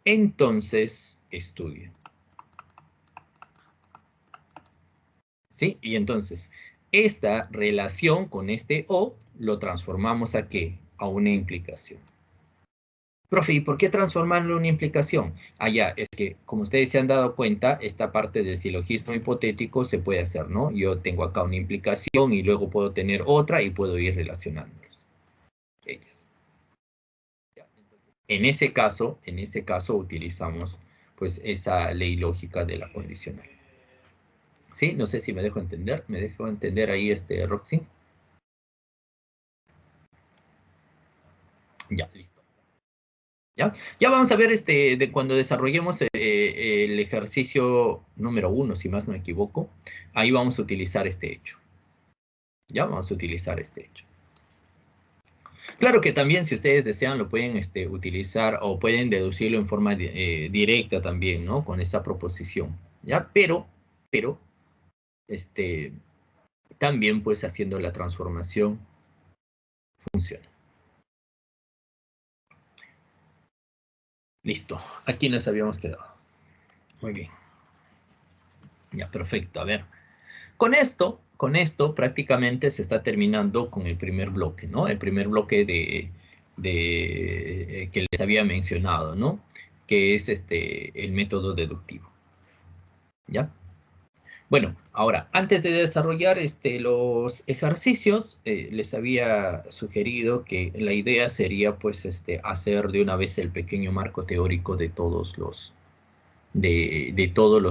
entonces estudia. ¿Sí? Y entonces, esta relación con este O lo transformamos a ¿qué? A una implicación. Profe, ¿y por qué transformarlo en una implicación? Allá, es que, como ustedes se han dado cuenta, esta parte del silogismo hipotético se puede hacer, ¿no? Yo tengo acá una implicación y luego puedo tener otra y puedo ir relacionándolos. Ellos. En ese caso utilizamos pues esa ley lógica de la condicional. ¿Sí? No sé si me dejo entender. ¿Me dejo entender ahí, Roxy? Ya, listo. ¿Ya? Ya vamos a ver de cuando desarrollemos el ejercicio número 1, si más no me equivoco. Ahí vamos a utilizar este hecho. Ya vamos a utilizar este hecho. Claro que también, si ustedes desean, lo pueden utilizar o pueden deducirlo en forma directa también, ¿no? Con esa proposición, ¿ya? Pero, también, pues, haciendo la transformación, funciona. Listo. Aquí nos habíamos quedado. Muy bien. Ya, perfecto. A ver. Con esto prácticamente se está terminando con el primer bloque, ¿no? El primer bloque que les había mencionado, ¿no? Que es el método deductivo. ¿Ya? Bueno, ahora, antes de desarrollar los ejercicios, les había sugerido que la idea sería, pues, hacer de una vez el pequeño marco teórico de todos los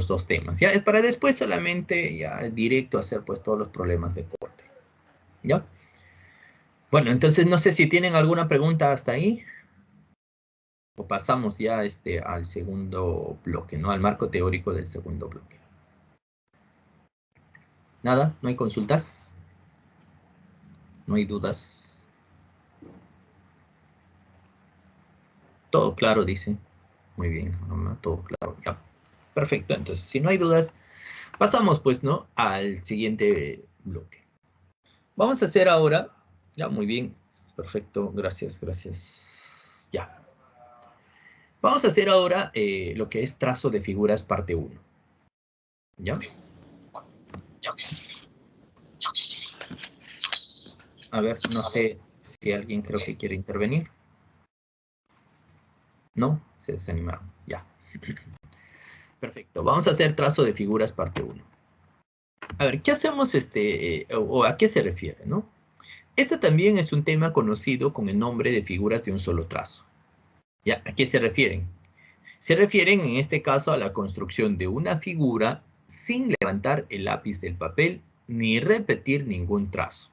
dos temas. ¿Ya? Para después solamente ya directo hacer, pues, todos los problemas de corte. ¿Ya? Bueno, entonces no sé si tienen alguna pregunta hasta ahí. O pasamos ya al segundo bloque, ¿no? Al marco teórico del segundo bloque. ¿Nada? ¿No hay consultas? ¿No hay dudas? Todo claro, dice. Muy bien, mamá, todo claro. Ya. Perfecto, entonces, si no hay dudas, pasamos, pues, ¿no? Al siguiente bloque. Vamos a hacer ahora, ya, muy bien, perfecto, gracias, gracias. Ya. Vamos a hacer ahora lo que es trazo de figuras parte 1. ¿Ya? A ver, no sé si alguien creo que quiere intervenir. ¿No? Se desanimaron. Ya. Perfecto. Vamos a hacer trazo de figuras parte 1. A ver, ¿qué hacemos o a qué se refiere, no? Este también es un tema conocido con el nombre de figuras de un solo trazo. ¿Ya? ¿A qué se refieren? Se refieren en este caso a la construcción de una figura sin levantar el lápiz del papel ni repetir ningún trazo.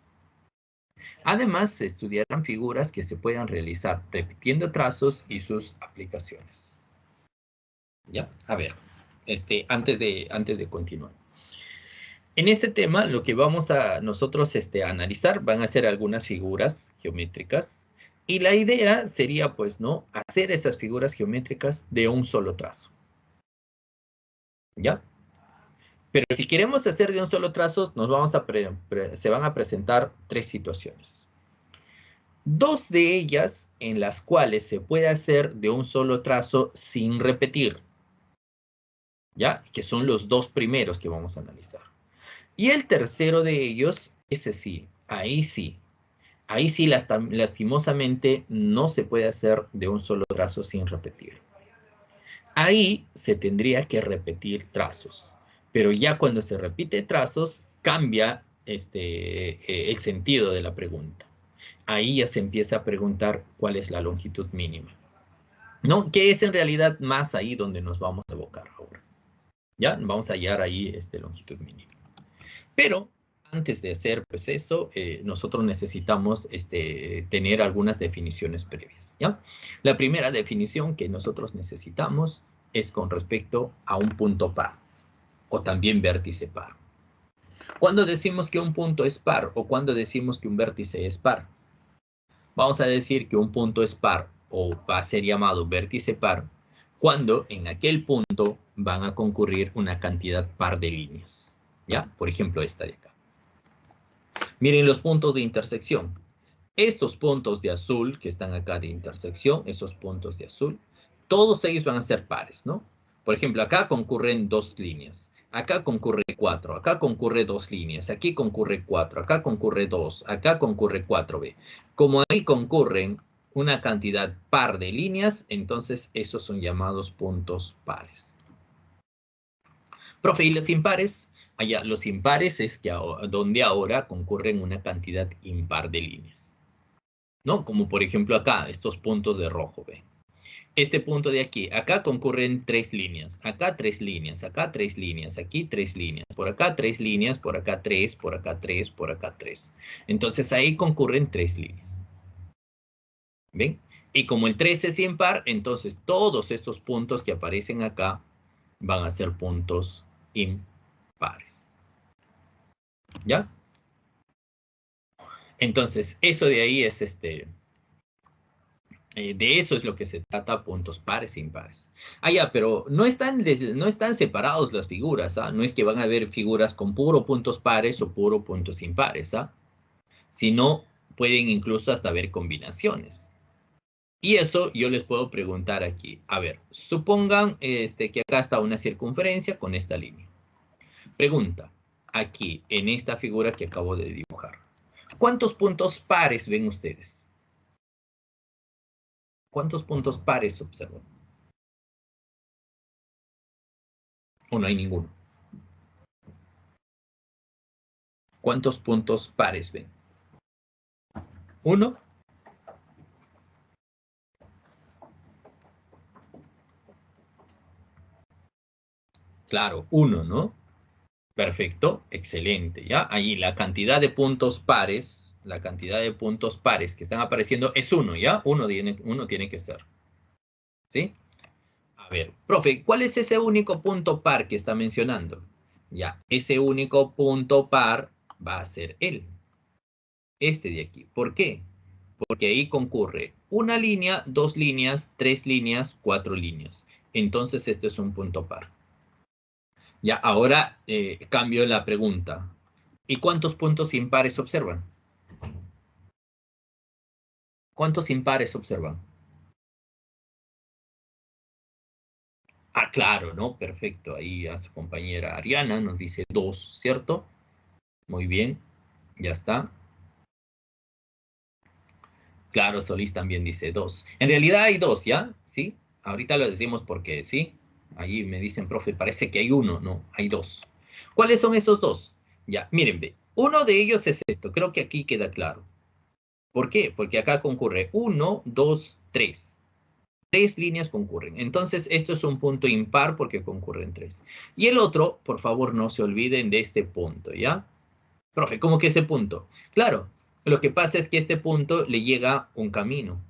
Además, se estudiarán figuras que se puedan realizar repitiendo trazos y sus aplicaciones. ¿Ya? A ver, antes de continuar. En este tema, lo que vamos a nosotros analizar van a ser algunas figuras geométricas y la idea sería, pues, ¿no? Hacer esas figuras geométricas de un solo trazo. ¿Ya? Pero si queremos hacer de un solo trazo, se van a presentar 3 situaciones. 2 de ellas en las cuales se puede hacer de un solo trazo sin repetir. ¿Ya? Que son los 2 primeros que vamos a analizar. Y el tercero de ellos, ese sí, ahí sí, lastimosamente no se puede hacer de un solo trazo sin repetir. Ahí se tendría que repetir trazos, pero ya cuando se repite trazos cambia el sentido de la pregunta. Ahí ya se empieza a preguntar cuál es la longitud mínima, ¿no? Que es en realidad más ahí donde nos vamos a abocar ahora. ¿Ya? Vamos a hallar ahí longitud mínima. Pero antes de hacer pues eso, nosotros necesitamos tener algunas definiciones previas, ¿ya? La primera definición que nosotros necesitamos es con respecto a un punto par, o también vértice par. ¿Cuándo decimos que un punto es par o cuándo decimos que un vértice es par? Vamos a decir que un punto es par o va a ser llamado vértice par cuando en aquel punto van a concurrir una cantidad par de líneas, ¿ya? Por ejemplo, esta de acá. Miren los puntos de intersección. Estos puntos de azul que están acá de intersección, esos puntos de azul, todos ellos van a ser pares, ¿no? Por ejemplo, acá concurren 2 líneas. Acá concurre 4, acá concurre 2 líneas, aquí concurre 4, acá concurre 2, acá concurre 4B. Como ahí concurren una cantidad par de líneas, entonces esos son llamados puntos pares. Profe, ¿y los impares? Allá, los impares es que donde ahora concurren una cantidad impar de líneas, ¿no? Como por ejemplo acá, estos puntos de rojo, ¿ven? Este punto de aquí, acá concurren 3 líneas, acá 3 líneas, acá 3 líneas, aquí 3 líneas, por acá 3 líneas, por acá 3, por acá 3, por acá 3. Entonces ahí concurren 3 líneas. ¿Ven? Y como el 3 es impar, entonces todos estos puntos que aparecen acá van a ser puntos impares. ¿Ya? Entonces, eso de ahí es de eso es lo que se trata, puntos pares e impares. Ah, ya, pero no están separados las figuras, ¿ah? No es que van a haber figuras con puro puntos pares o puro puntos impares, ¿ah? Sino pueden incluso hasta haber combinaciones. Y eso yo les puedo preguntar aquí. A ver, supongan que acá está una circunferencia con esta línea. Pregunta, aquí, en esta figura que acabo de dibujar. ¿Cuántos puntos pares ven ustedes? ¿Cuántos puntos pares observan? ¿O no hay ninguno? ¿Cuántos puntos pares ven? ¿Uno? Claro, uno, ¿no? Perfecto, excelente, ¿ya? Ahí la cantidad de puntos pares, que están apareciendo es uno, ¿ya? Uno tiene que ser, ¿sí? A ver, profe, ¿cuál es ese único punto par que está mencionando? Ya, ese único punto par va a ser él. Este de aquí. ¿Por qué? Porque ahí concurre una línea, 2 líneas, 3 líneas, 4 líneas. Entonces esto es un punto par. Ya, ahora cambio la pregunta. ¿Y cuántos puntos impares observan? ¿Cuántos impares observan? Ah, claro, ¿no? Perfecto. Ahí a su compañera Ariana nos dice 2, ¿cierto? Muy bien, ya está. Claro, Solís también dice 2. En realidad hay 2, ¿ya? ¿Sí? Ahorita lo decimos porque sí. Ahí me dicen, profe, parece que hay uno. No, hay 2. ¿Cuáles son esos 2? Ya, miren, ve. Uno de ellos es esto. Creo que aquí queda claro. ¿Por qué? Porque acá concurre 1, 2, 3. 3 líneas concurren. Entonces, esto es un punto impar porque concurren 3. Y el otro, por favor, no se olviden de este punto, ¿ya? Profe, ¿cómo que ese punto? Claro, lo que pasa es que este punto le llega un camino.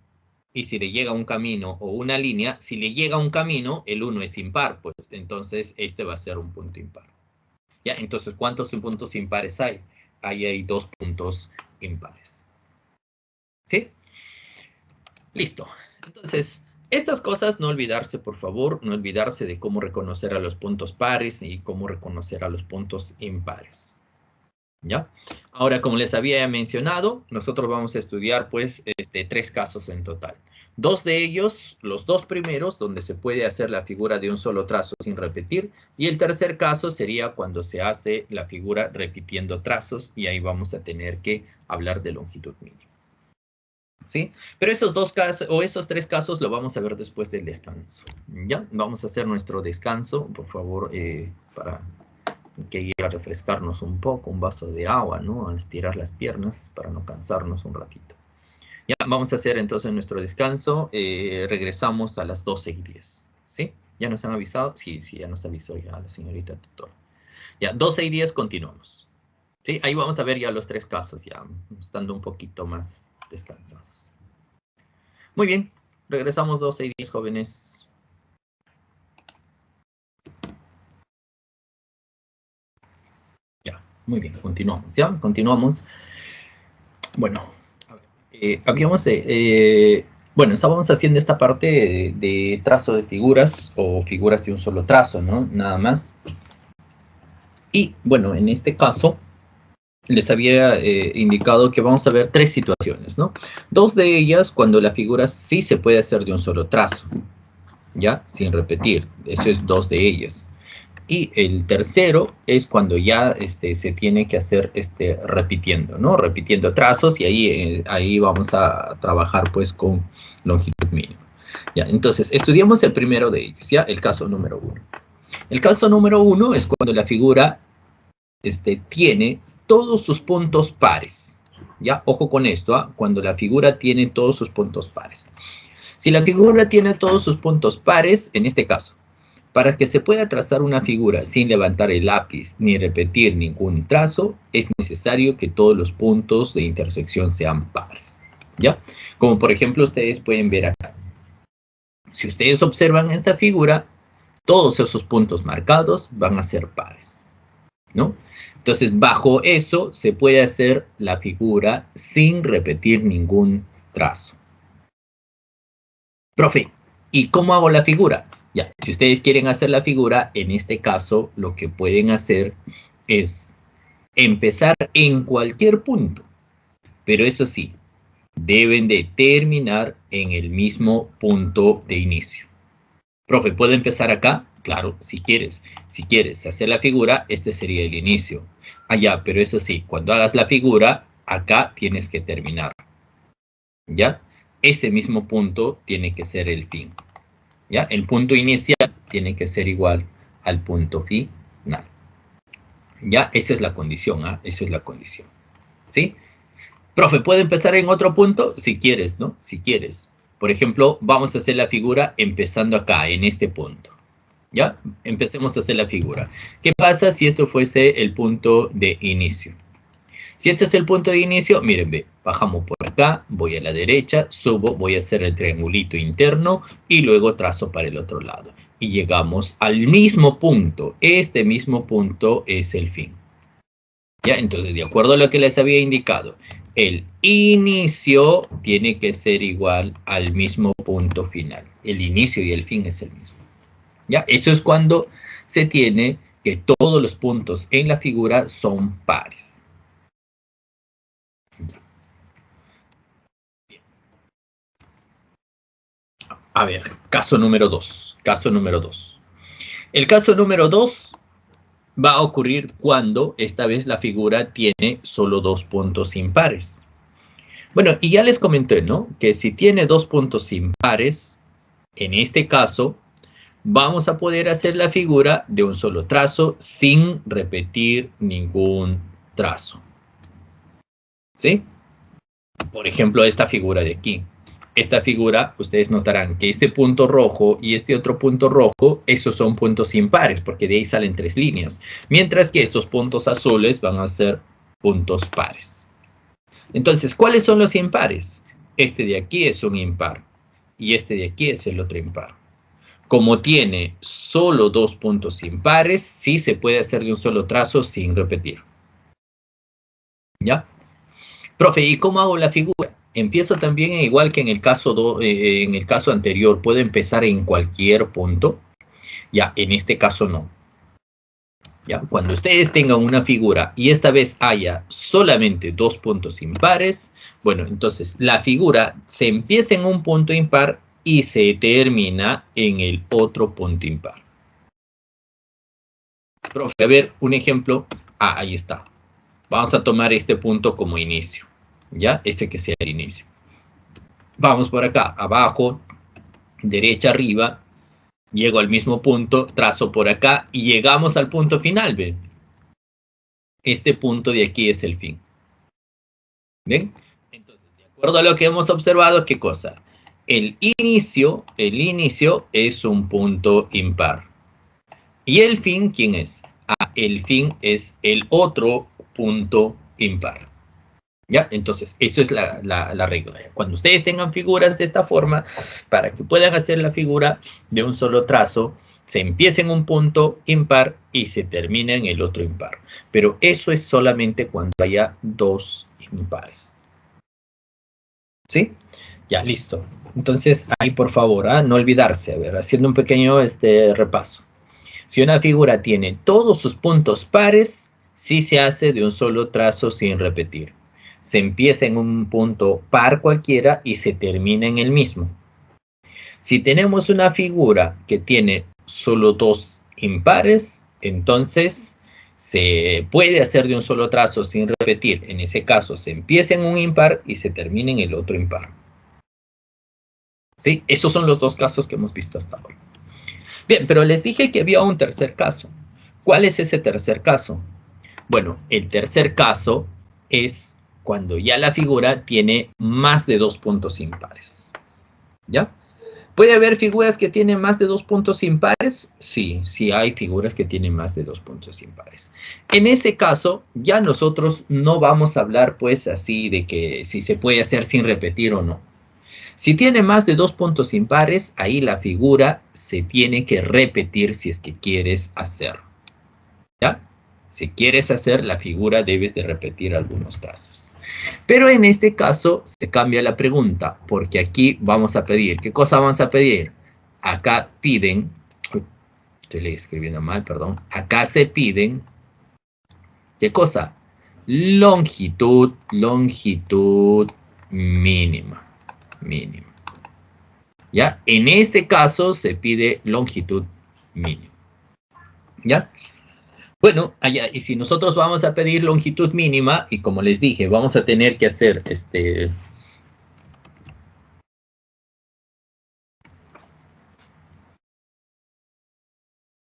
Y si le llega un camino o una línea, si le llega un camino, el 1 es impar, pues entonces este va a ser un punto impar. Ya, entonces, ¿cuántos puntos impares hay? Ahí hay 2 puntos impares. ¿Sí? Listo. Entonces, estas cosas no olvidarse, por favor, no olvidarse de cómo reconocer a los puntos pares y cómo reconocer a los puntos impares. ¿Ya? Ahora, como les había mencionado, nosotros vamos a estudiar, pues, 3 casos en total. 2 de ellos, los 2 primeros, donde se puede hacer la figura de un solo trazo sin repetir, y el tercer caso sería cuando se hace la figura repitiendo trazos, y ahí vamos a tener que hablar de longitud mínima. ¿Sí? Pero esos 2 casos, o esos 3 casos, lo vamos a ver después del descanso. ¿Ya? Vamos a hacer nuestro descanso, por favor, para que ir a refrescarnos un poco, un vaso de agua, ¿no? A estirar las piernas para no cansarnos un ratito. Ya, vamos a hacer entonces nuestro descanso. Regresamos a las 12:10, ¿sí? ¿Ya nos han avisado? Sí, ya nos avisó ya la señorita tutora. Ya, 12:10 continuamos. ¿Sí? Ahí vamos a ver ya los 3 casos, ya estando un poquito más descansados. Muy bien, regresamos 12:10, jóvenes. Ya, muy bien, continuamos, ¿ya? Continuamos. Bueno, bueno, estábamos haciendo esta parte de trazo de figuras o figuras de un solo trazo, ¿no? Nada más. Y, bueno, en este caso, les había indicado que vamos a ver 3 situaciones, ¿no? 2 de ellas cuando la figura sí se puede hacer de un solo trazo, ¿ya? Sin repetir. Eso es 2 de ellas. Y el tercero es cuando ya se tiene que hacer repitiendo, ¿no? Repitiendo trazos, y ahí vamos a trabajar pues con longitud mínima. Ya, entonces, estudiamos el primero de ellos, ¿ya? El caso número 1. El caso número 1 es cuando la figura tiene todos sus puntos pares. ¿Ya? Ojo con esto, ¿ah? Cuando la figura tiene todos sus puntos pares. Si la figura tiene todos sus puntos pares, en este caso, para que se pueda trazar una figura sin levantar el lápiz ni repetir ningún trazo, es necesario que todos los puntos de intersección sean pares. ¿Ya? Como por ejemplo ustedes pueden ver acá. Si ustedes observan esta figura, todos esos puntos marcados van a ser pares, ¿no? Entonces, bajo eso se puede hacer la figura sin repetir ningún trazo. Profe, ¿y cómo hago la figura? Ya, si ustedes quieren hacer la figura, en este caso, lo que pueden hacer es empezar en cualquier punto. Pero eso sí, deben de terminar en el mismo punto de inicio. Profe, ¿puedo empezar acá? Claro, si quieres. Si quieres hacer la figura, este sería el inicio. Allá, pero eso sí, cuando hagas la figura, acá tienes que terminar. ¿Ya? Ese mismo punto tiene que ser el fin. ¿Ya? El punto inicial tiene que ser igual al punto final. ¿Ya? Esa es la condición, ¿ah? Esa es la condición. ¿Sí? Profe, ¿puedo empezar en otro punto? Si quieres, ¿no? Si quieres. Por ejemplo, vamos a hacer la figura empezando acá, en este punto. ¿Ya? Empecemos a hacer la figura. ¿Qué pasa si esto fuese el punto de inicio? Si este es el punto de inicio, miren, ve, bajamos por acá, voy a la derecha, subo, voy a hacer el triangulito interno y luego trazo para el otro lado. Y llegamos al mismo punto. Este mismo punto es el fin. ¿Ya? Entonces, de acuerdo a lo que les había indicado, el inicio tiene que ser igual al mismo punto final. El inicio y el fin es el mismo. ¿Ya? Eso es cuando se tiene que todos los puntos en la figura son pares. A ver, caso número 2. Caso número 2. El caso número 2 va a ocurrir cuando esta vez la figura tiene solo dos puntos impares. Bueno, y ya les comenté, ¿no? Que si tiene dos puntos impares, en este caso, vamos a poder hacer la figura de un solo trazo sin repetir ningún trazo. ¿Sí? Por ejemplo, esta figura de aquí. Esta figura, ustedes notarán que este punto rojo y este otro punto rojo, esos son puntos impares, porque de ahí salen tres líneas. Mientras que estos puntos azules van a ser puntos pares. Entonces, ¿cuáles son los impares? Este de aquí es un impar y este de aquí es el otro impar. Como tiene solo dos puntos impares, sí se puede hacer de un solo trazo sin repetir. ¿Ya? Profe, ¿y cómo hago la figura? Empiezo también igual que en el caso anterior. ¿Puedo empezar en cualquier punto? Ya, en este caso no. Ya, cuando ustedes tengan una figura y esta vez haya solamente dos puntos impares, bueno, entonces la figura se empieza en un punto impar y se termina en el otro punto impar. Profe, a ver, un ejemplo. Ah, ahí está. Vamos a tomar este punto como inicio. ¿Ya? Este que sea el inicio. Vamos por acá, abajo, derecha arriba, llego al mismo punto, trazo por acá y llegamos al punto final, ¿ven? Este punto de aquí es el fin. ¿Ven? Entonces, de acuerdo a lo que hemos observado, ¿qué cosa? El inicio es un punto impar. ¿Y el fin quién es? Ah, el fin es el otro punto impar. ¿Ya? Entonces, eso es la regla. Cuando ustedes tengan figuras de esta forma, para que puedan hacer la figura de un solo trazo, se empieza en un punto impar y se termina en el otro impar. Pero eso es solamente cuando haya dos impares. ¿Sí? Ya, listo. Entonces, ahí por favor, no olvidarse, a ver, haciendo un pequeño repaso. Si una figura tiene todos sus puntos pares, sí se hace de un solo trazo sin repetir. Se empieza en un punto par cualquiera y se termina en el mismo. Si tenemos una figura que tiene solo dos impares, Entonces, se puede hacer de un solo trazo sin repetir. En ese caso, se empieza en un impar y se termina en el otro impar. ¿Sí? Esos son los dos casos que hemos visto hasta ahora. Bien, pero les dije que había un tercer caso. ¿Cuál es ese tercer caso? Bueno, el tercer caso es cuando ya la figura tiene más de 2 puntos impares. ¿Ya? ¿Puede haber figuras que tienen más de 2 puntos impares? Sí, sí hay figuras que tienen más de 2 puntos impares. En ese caso, ya nosotros no vamos a hablar pues así de que si se puede hacer sin repetir o no. Si tiene más de 2 puntos impares, ahí la figura se tiene que repetir si es que quieres hacer. ¿Ya? Si quieres hacer la figura, debes de repetir algunos trazos. Pero en este caso se cambia la pregunta, porque aquí vamos a pedir. ¿Qué cosa vamos a pedir? Acá piden, estoy escribiendo mal, perdón. Acá se piden, ¿qué cosa? Longitud mínima. ¿Ya? En este caso se pide longitud mínima. ¿Ya? Bueno, allá, y si nosotros vamos a pedir longitud mínima, y como les dije, vamos a tener que hacer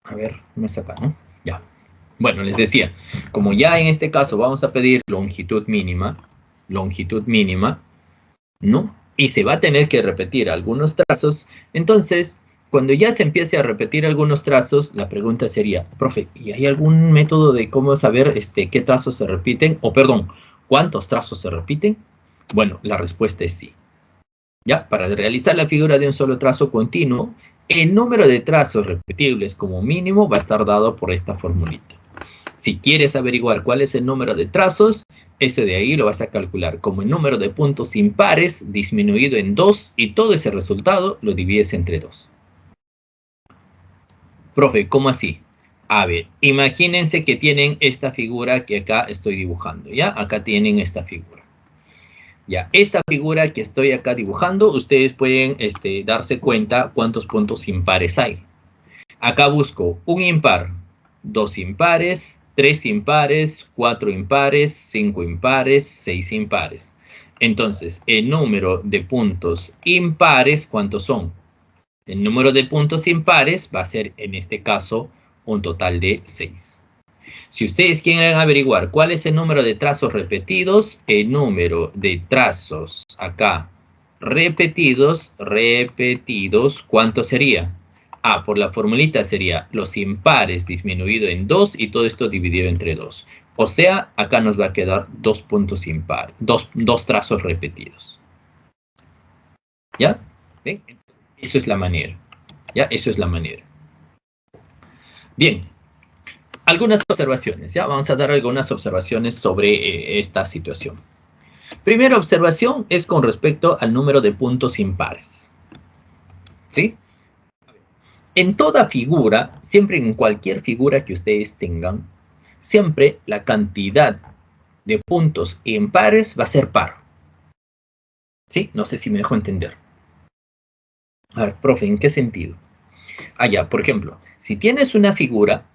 a ver, no está acá, ¿no? Ya. Bueno, les decía, como ya en este caso vamos a pedir longitud mínima, ¿no? Y se va a tener que repetir algunos trazos, entonces, cuando ya se empiece a repetir algunos trazos, la pregunta sería, profe, ¿y hay algún método de cómo saber qué trazos se repiten? O perdón, ¿cuántos trazos se repiten? Bueno, la respuesta es sí. ¿Ya? Para realizar la figura de un solo trazo continuo, el número de trazos repetibles como mínimo va a estar dado por esta formulita. Si quieres averiguar cuál es el número de trazos, eso de ahí lo vas a calcular como el número de puntos impares disminuido en 2 y todo ese resultado lo divides entre 2. Profe, ¿cómo así? A ver, imagínense que tienen esta figura que acá estoy dibujando, ¿ya? Acá tienen esta figura. Ya, esta figura que estoy acá dibujando, ustedes pueden darse cuenta cuántos puntos impares hay. Acá busco un impar, 2 impares, 3 impares, 4 impares, 5 impares, 6 impares. Entonces, el número de puntos impares, ¿cuántos son? El número de puntos impares va a ser, en este caso, un total de 6. Si ustedes quieren averiguar cuál es el número de trazos repetidos, el número de trazos acá repetidos, ¿cuánto sería? Ah, por la formulita sería los impares disminuido en 2 y todo esto dividido entre 2. O sea, acá nos va a quedar 2 puntos impares, dos trazos repetidos. ¿Ya? ¿Ven? Eso es la manera. ¿Ya? Eso es la manera. Bien. Algunas observaciones. ¿Ya? Vamos a dar algunas observaciones sobre esta situación. Primera observación es con respecto al número de puntos impares. ¿Sí? En toda figura, siempre en cualquier figura que ustedes tengan, siempre la cantidad de puntos impares va a ser par. ¿Sí? No sé si me dejo entender. A ver, profe, ¿en qué sentido? Allá, por ejemplo, si tienes una figura,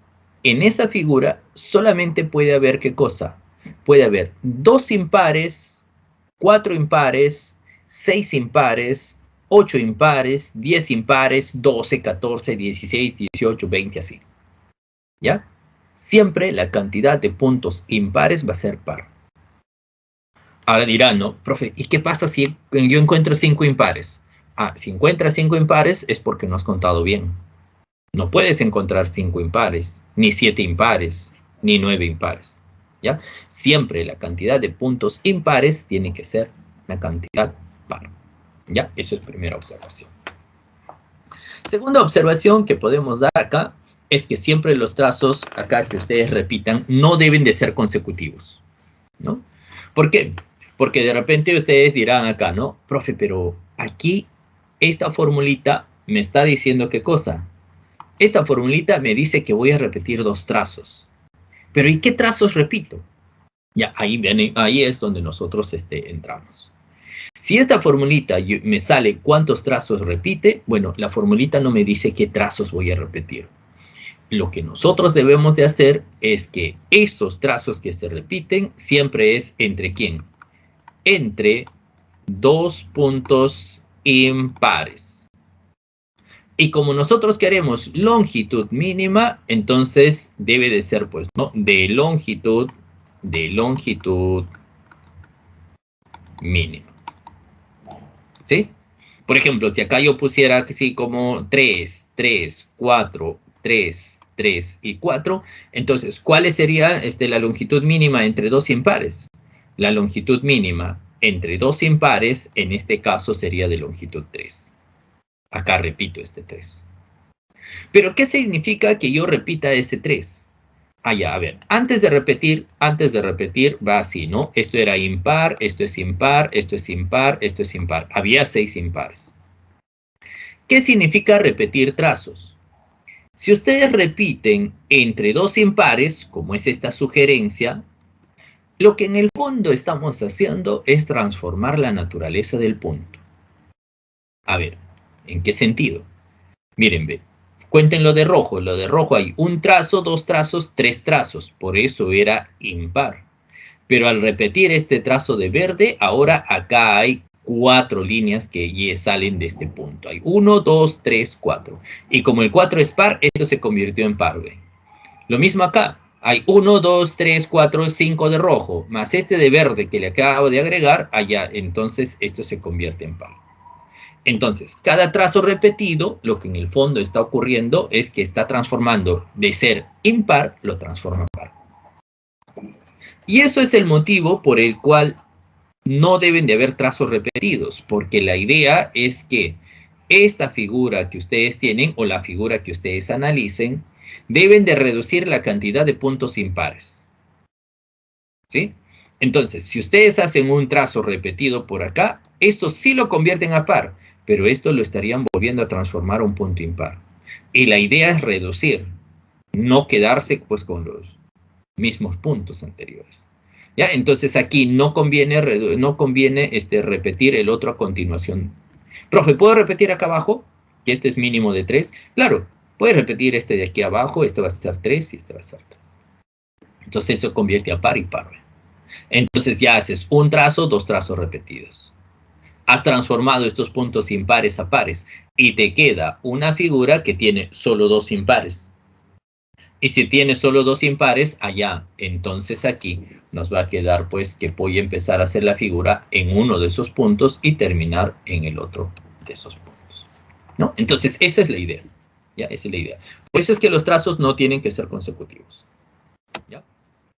en esa figura solamente puede haber, ¿qué cosa? Puede haber 2 impares, 4 impares, 6 impares, 8 impares, 10 impares, 12, 14, 16, 18, 20, así. ¿Ya? Siempre la cantidad de puntos impares va a ser par. Ahora dirán, ¿no? Profe, ¿y qué pasa si yo encuentro 5 impares? Ah, si encuentras 5 impares es porque no has contado bien. No puedes encontrar 5 impares, ni 7 impares, ni 9 impares. ¿Ya? Siempre la cantidad de puntos impares tiene que ser la cantidad par. ¿Ya? Eso es primera observación. Segunda observación que podemos dar acá es que siempre los trazos acá que ustedes repitan no deben de ser consecutivos, ¿no? ¿Por qué? Porque de repente ustedes dirán acá, ¿no? Profe, pero aquí esta formulita me está diciendo ¿qué cosa? Esta formulita me dice que voy a repetir 2 trazos. Pero ¿y qué trazos repito? Ya, ahí es donde nosotros entramos. Si esta formulita me sale cuántos trazos repite, bueno, la formulita no me dice qué trazos voy a repetir. lo que nosotros debemos de hacer es que estos trazos que se repiten siempre es ¿entre quién? Entre dos puntos impares. Y como nosotros queremos longitud mínima, entonces debe de ser, pues, ¿no? De longitud mínima. ¿Sí? Por ejemplo, si acá yo pusiera así como 3, 3, 4, 3, 3 y 4, entonces, ¿cuál sería la longitud mínima entre dos impares? La longitud mínima entre dos impares, en este caso, sería de longitud 3. Acá repito este 3. Pero, ¿qué significa que yo repita ese 3? Ah, ya, a ver, antes de repetir, va así, ¿no? Esto era impar, esto es impar, esto es impar, esto es impar. Había 6 impares. ¿Qué significa repetir trazos? Si ustedes repiten entre dos impares, como es esta sugerencia, lo que en el fondo estamos haciendo es transformar la naturaleza del punto. A ver, ¿en qué sentido? Miren, ve. Cuenten lo de rojo. Lo de rojo hay un trazo, dos trazos, tres trazos. Por eso era impar. Pero al repetir este trazo de verde, ahora acá hay 4 líneas que ya salen de este punto. Hay 1, 2, 3, 4. Y como el 4 es par, esto se convirtió en par, ¿ve? Lo mismo acá. Hay 1, 2, 3, 4, 5 de rojo. Más este de verde que le acabo de agregar, allá. Entonces esto se convierte en par. Entonces, cada trazo repetido, lo que en el fondo está ocurriendo es que está transformando de ser impar, lo transforma en par. Y eso es el motivo por el cual no deben de haber trazos repetidos, porque la idea es que esta figura que ustedes tienen, o la figura que ustedes analicen, deben de reducir la cantidad de puntos impares. ¿Sí? Entonces, si ustedes hacen un trazo repetido por acá, esto sí lo convierten a par, pero esto lo estarían volviendo a transformar a un punto impar. Y la idea es reducir, no quedarse pues con los mismos puntos anteriores. ¿Ya? Entonces aquí no conviene repetir el otro a continuación. Profe, ¿puedo repetir acá abajo? Que este es mínimo de 3. Claro, puedes repetir este de aquí abajo, este va a ser 3 y este va a ser 3. Entonces eso convierte a par y par. Entonces ya haces un trazo, dos trazos repetidos. Has transformado estos puntos impares a pares y te queda una figura que tiene solo dos impares. Y si tiene solo dos impares, allá, entonces aquí nos va a quedar pues que voy a empezar a hacer la figura en uno de esos puntos y terminar en el otro de esos puntos, ¿no? Entonces esa es la idea, ¿ya? Esa es la idea. Por eso es que los trazos no tienen que ser consecutivos, ¿ya?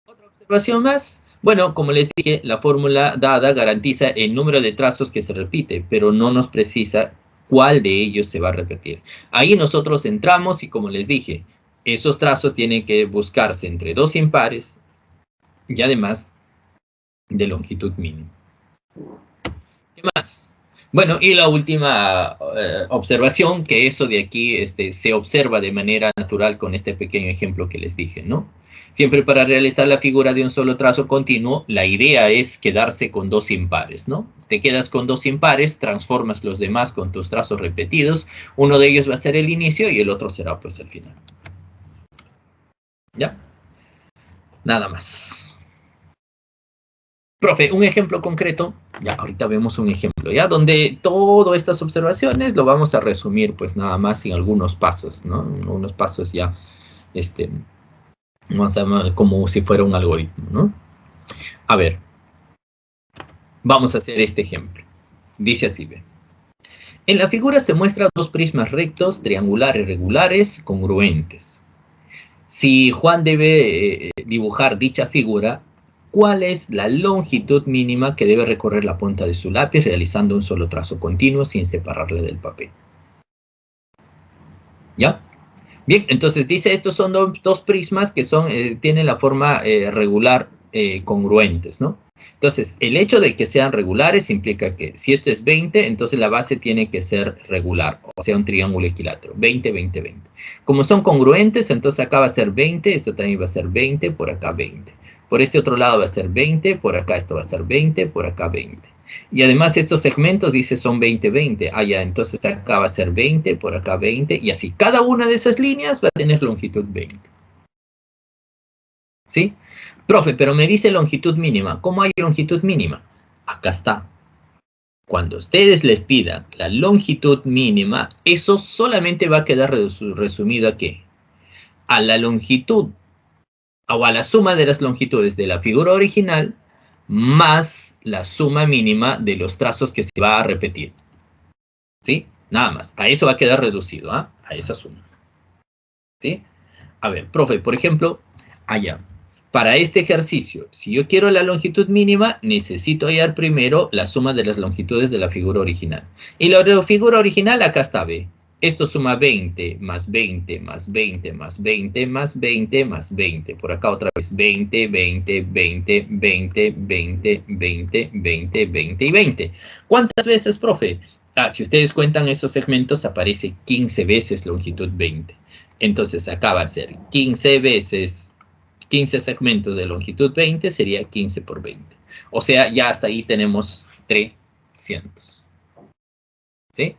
Otra observación más. Bueno, como les dije, la fórmula dada garantiza el número de trazos que se repite, pero no nos precisa cuál de ellos se va a repetir. Ahí nosotros entramos y como les dije, esos trazos tienen que buscarse entre dos impares y además de longitud mínima. ¿Qué más? Bueno, y la última observación, que eso de aquí se observa de manera natural con este pequeño ejemplo que les dije, ¿no? Siempre para realizar la figura de un solo trazo continuo, la idea es quedarse con dos impares, ¿no? Te quedas con dos impares, transformas los demás con tus trazos repetidos. Uno de ellos va a ser el inicio y el otro será pues el final. ¿Ya? Nada más. Profe, un ejemplo concreto. Ya, ahorita vemos un ejemplo, ¿ya? Donde todas estas observaciones lo vamos a resumir pues nada más en algunos pasos, ¿no? Unos pasos ya, como si fuera un algoritmo, ¿no? A ver, vamos a hacer este ejemplo. Dice así, ve. En la figura se muestran dos prismas rectos, triangulares, regulares, congruentes. Si Juan debe dibujar dicha figura, ¿cuál es la longitud mínima que debe recorrer la punta de su lápiz realizando un solo trazo continuo sin separarle del papel? ¿Ya? Bien, entonces dice, estos son dos prismas que tienen la forma regular congruentes, ¿no? Entonces, el hecho de que sean regulares implica que si esto es 20, entonces la base tiene que ser regular, o sea, un triángulo equilátero, 20, 20, 20. Como son congruentes, entonces acá va a ser 20, esto también va a ser 20, por acá 20. Por este otro lado va a ser 20, por acá esto va a ser 20, por acá 20. Y además estos segmentos, dice, son 20, 20. Ah, ya, entonces acá va a ser 20, por acá 20, y así. Cada una de esas líneas va a tener longitud 20. ¿Sí? Profe, pero me dice longitud mínima. ¿Cómo hay longitud mínima? Acá está. Cuando ustedes les pidan la longitud mínima, eso solamente va a quedar resumido a ¿qué? A la longitud o a la suma de las longitudes de la figura original más la suma mínima de los trazos que se va a repetir. ¿Sí? Nada más. A eso va a quedar reducido, ¿ah? A esa suma. ¿Sí? A ver, profe, por ejemplo, allá. Para este ejercicio, si yo quiero la longitud mínima, necesito hallar primero la suma de las longitudes de la figura original. Y la figura original acá está, ¿ve? Esto suma 20, más 20, más 20, más 20, más 20, más 20. Por acá otra vez 20, 20, 20, 20, 20, 20, 20, 20 y 20. ¿Cuántas veces, profe? Ah, si ustedes cuentan esos segmentos, aparece 15 veces longitud 20. Entonces acá va a ser 15 veces, 15 segmentos de longitud 20 sería 15 por 20. O sea, ya hasta ahí tenemos 300. ¿Sí?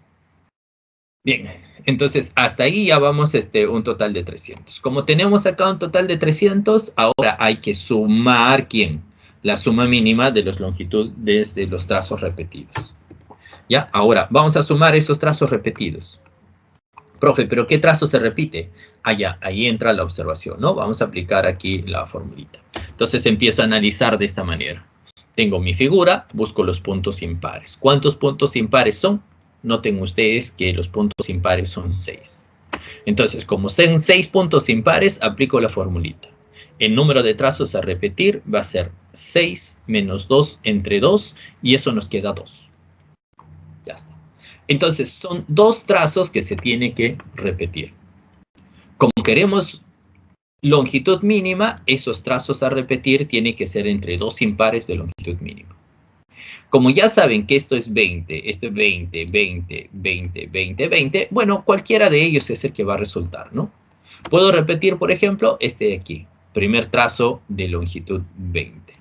Bien, entonces hasta ahí ya vamos un total de 300. Como tenemos acá un total de 300, ahora hay que sumar, ¿quién? La suma mínima de las longitudes de los trazos repetidos. ¿Ya? Ahora, vamos a sumar esos trazos repetidos. Profe, ¿pero qué trazo se repite? Allá, ahí entra la observación, ¿no? Vamos a aplicar aquí la formulita. Entonces empiezo a analizar de esta manera. Tengo mi figura, busco los puntos impares. ¿Cuántos puntos impares son? Noten ustedes que los puntos impares son 6. Entonces, como son 6 puntos impares, aplico la formulita. El número de trazos a repetir va a ser 6 menos 2 entre 2, y eso nos queda 2. Ya está. Entonces, son 2 trazos que se tiene que repetir. Como queremos longitud mínima, esos trazos a repetir tienen que ser entre 2 impares de longitud mínima. Como ya saben que esto es 20, esto es 20, 20, 20, 20, 20, bueno, cualquiera de ellos es el que va a resultar, ¿no? Puedo repetir, por ejemplo, este de aquí, primer trazo de longitud 20.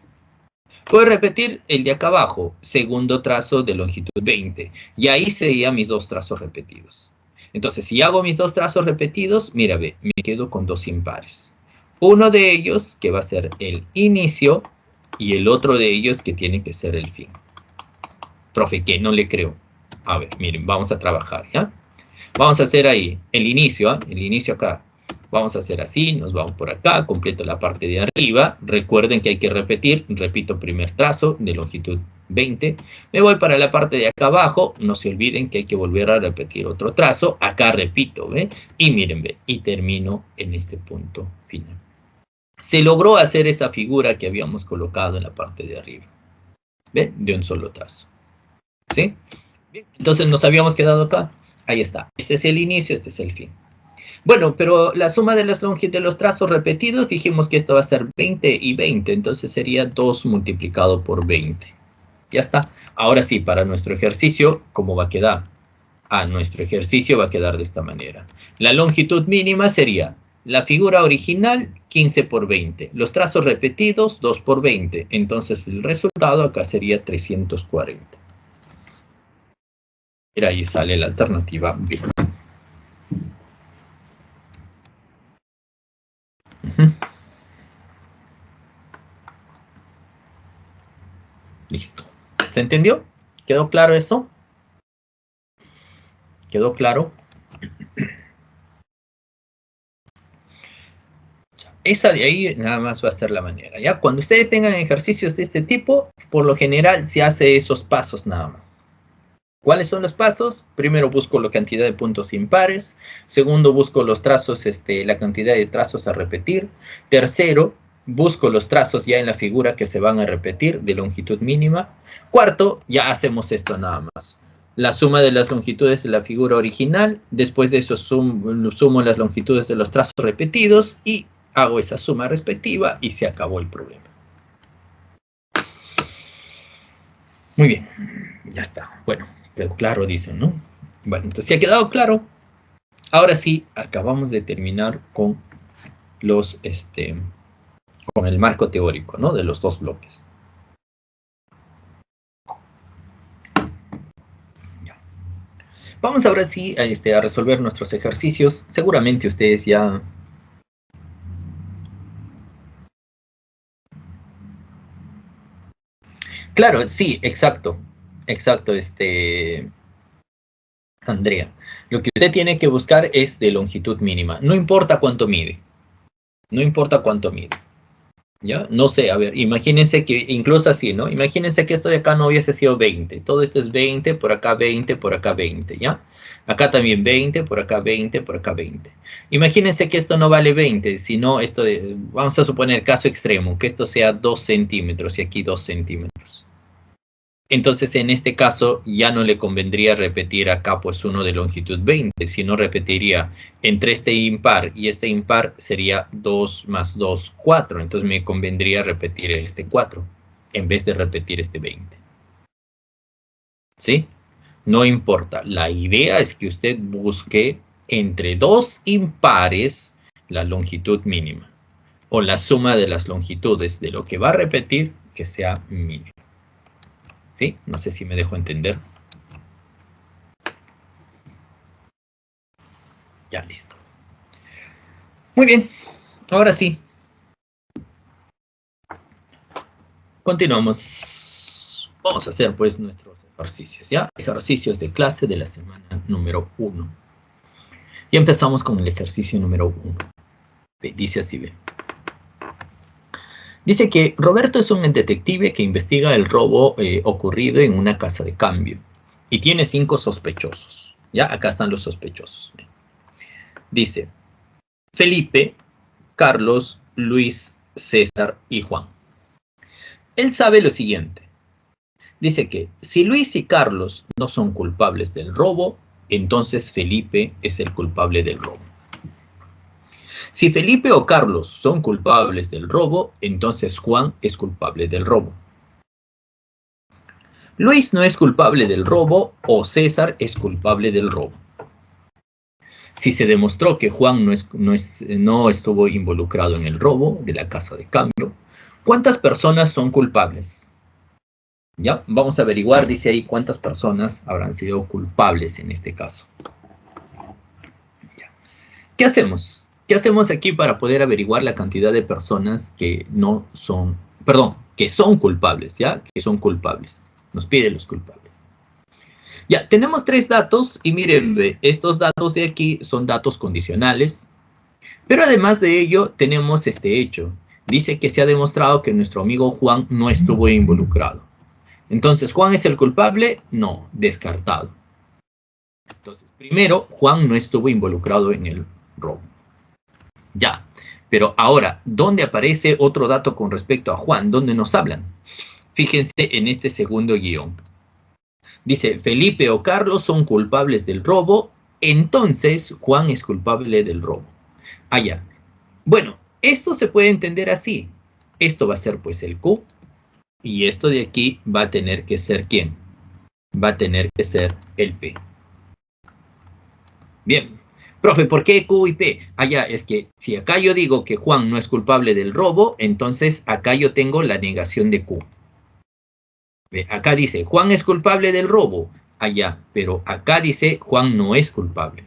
Puedo repetir el de acá abajo, segundo trazo de longitud 20. Y ahí serían mis 2 trazos repetidos. Entonces, si hago mis 2 trazos repetidos, mira, ve, me quedo con 2 impares. Uno de ellos que va a ser el inicio y el otro de ellos que tiene que ser el fin. Profe, que no le creo. A ver, miren, vamos a trabajar, ¿ya? Vamos a hacer ahí el inicio, ¿eh? El inicio acá. Vamos a hacer así, nos vamos por acá, completo la parte de arriba. Recuerden que hay que repetir, repito, primer trazo de longitud 20. Me voy para la parte de acá abajo, no se olviden que hay que volver a repetir otro trazo. Acá repito, ¿ve? Y miren, ¿ve? Y termino en este punto final. Se logró hacer esa figura que habíamos colocado en la parte de arriba, ¿ve? De un solo trazo. ¿Sí? Bien, entonces nos habíamos quedado acá. Ahí está. Este es el inicio, este es el fin. Bueno, pero la suma de las longitudes de los trazos repetidos, dijimos que esto va a ser 20 y 20, entonces sería 2 multiplicado por 20. Ya está. Ahora sí, para nuestro ejercicio, ¿cómo va a quedar? Nuestro ejercicio va a quedar de esta manera. La longitud mínima sería la figura original, 15 por 20. Los trazos repetidos, 2 por 20. Entonces el resultado acá sería 340. Y ahí sale la alternativa B. Listo. ¿Se entendió? ¿Quedó claro eso? ¿Quedó claro? Esa de ahí nada más va a ser la manera, ¿ya? Cuando ustedes tengan ejercicios de este tipo, por lo general se hace esos pasos nada más. ¿Cuáles son los pasos? Primero busco la cantidad de puntos impares. Segundo, busco los trazos, la cantidad de trazos a repetir. Tercero, busco los trazos ya en la figura que se van a repetir de longitud mínima. Cuarto, ya hacemos esto nada más. La suma de las longitudes de la figura original. Después de eso sumo las longitudes de los trazos repetidos y hago esa suma respectiva y se acabó el problema. Muy bien, ya está. Bueno, quedó claro, dicen, ¿no? Bueno, entonces si ha quedado claro, ahora sí, acabamos de terminar con los, con el marco teórico, ¿no? De los 2 bloques. Vamos ahora sí a resolver nuestros ejercicios. Seguramente ustedes ya... Claro, sí, exacto. Exacto, Andrea. Lo que usted tiene que buscar es de longitud mínima. No importa cuánto mide. No importa cuánto mide. ¿Ya? No sé, a ver, imagínense que, incluso así, ¿no? Imagínense que esto de acá no hubiese sido 20. Todo esto es 20, por acá 20, por acá 20, ¿ya? Acá también 20, por acá 20, por acá 20. Imagínense que esto no vale 20, sino esto de, vamos a suponer caso extremo, que esto sea 2 centímetros y aquí 2 centímetros. Entonces, en este caso, ya no le convendría repetir acá pues uno de longitud 20, sino repetiría entre este impar y este impar sería 2 más 2, 4. Entonces me convendría repetir este 4 en vez de repetir este 20. ¿Sí? No importa. La idea es que usted busque entre dos impares la longitud mínima o la suma de las longitudes de lo que va a repetir que sea mínima. ¿Sí? No sé si me dejo entender. Ya, listo. Muy bien. Ahora sí. Continuamos. Vamos a hacer pues nuestros ejercicios, ¿ya? Ejercicios de clase de la semana número 1. Y empezamos con el ejercicio número 1. Dice así, ve. Dice que Roberto es un detective que investiga el robo ocurrido en una casa de cambio. Y tiene 5 sospechosos. Ya, acá están los sospechosos. Dice, Felipe, Carlos, Luis, César y Juan. Él sabe lo siguiente. Dice que si Luis y Carlos no son culpables del robo, entonces Felipe es el culpable del robo. Si Felipe o Carlos son culpables del robo, entonces Juan es culpable del robo. Luis no es culpable del robo o César es culpable del robo. Si se demostró que Juan no estuvo involucrado en el robo de la casa de cambio, ¿cuántas personas son culpables? Ya, vamos a averiguar, dice ahí, cuántas personas habrán sido culpables en este caso. Ya. ¿Qué hacemos? ¿Qué hacemos aquí para poder averiguar la cantidad de personas que no son, perdón, que son culpables, ¿ya? Que son culpables. Nos pide los culpables. Ya, tenemos 3 datos y miren, estos datos de aquí son datos condicionales. Pero además de ello, tenemos este hecho. Dice que se ha demostrado que nuestro amigo Juan no estuvo involucrado. Entonces, ¿Juan es el culpable? No, descartado. Entonces, primero, Juan no estuvo involucrado en el robo. Ya, pero ahora, ¿dónde aparece otro dato con respecto a Juan? ¿Dónde nos hablan? Fíjense en este segundo guión. Dice, Felipe o Carlos son culpables del robo, entonces Juan es culpable del robo. Ya. Bueno, esto se puede entender así. Esto va a ser pues el Q, y esto de aquí va a tener que ser ¿quién? Va a tener que ser el P. Bien. Profe, ¿por qué Q y P? Es que si acá yo digo que Juan no es culpable del robo, entonces acá yo tengo la negación de Q. Acá dice, Juan es culpable del robo. Pero acá dice, Juan no es culpable.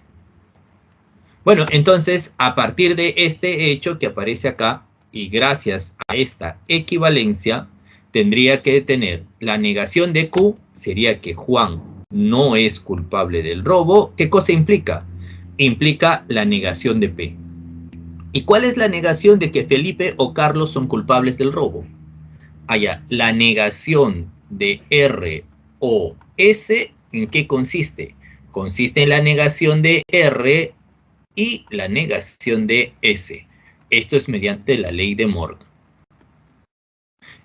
Bueno, entonces, a partir de este hecho que aparece acá, y gracias a esta equivalencia, tendría que tener la negación de Q, sería que Juan no es culpable del robo. ¿Qué cosa implica? Implica la negación de P. ¿Y cuál es la negación de que Felipe o Carlos son culpables del robo? La negación de R o S, ¿en qué consiste? Consiste en la negación de R y la negación de S. Esto es mediante la ley de Morgan.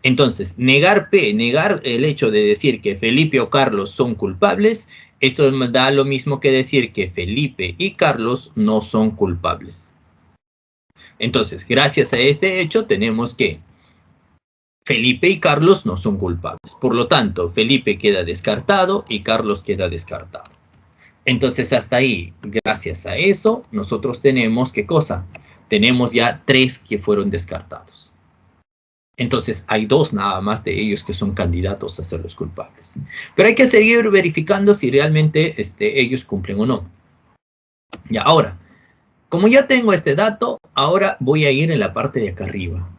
Entonces, negar P, negar el hecho de decir que Felipe o Carlos son culpables, esto da lo mismo que decir que Felipe y Carlos no son culpables. Entonces, gracias a este hecho, tenemos que Felipe y Carlos no son culpables. Por lo tanto, Felipe queda descartado y Carlos queda descartado. Entonces, hasta ahí, gracias a eso, nosotros tenemos, ¿qué cosa? Tenemos ya 3 que fueron descartados. Entonces hay dos nada más de ellos que son candidatos a ser los culpables. Pero hay que seguir verificando si realmente ellos cumplen o no. Y ahora, como ya tengo este dato, ahora voy a ir en la parte de acá arriba.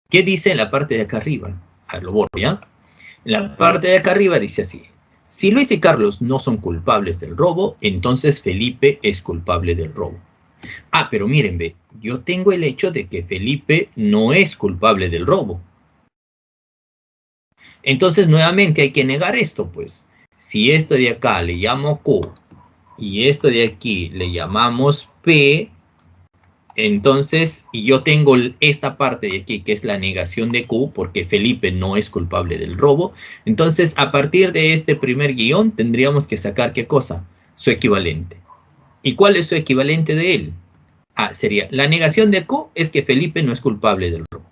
¿Qué dice en la parte de acá arriba? A ver, lo borro, ¿ya? En la parte de acá arriba dice así. Si Luis y Carlos no son culpables del robo, entonces Felipe es culpable del robo. Ah, pero miren, ve, yo tengo el hecho de que Felipe no es culpable del robo. Entonces, nuevamente hay que negar esto, pues. Si esto de acá le llamo Q y esto de aquí le llamamos P, entonces, y yo tengo esta parte de aquí que es la negación de Q, porque Felipe no es culpable del robo, entonces a partir de este primer guión tendríamos que sacar ¿qué cosa? Su equivalente. ¿Y cuál es su equivalente de él? Ah, sería, la negación de Q es que Felipe no es culpable del robo.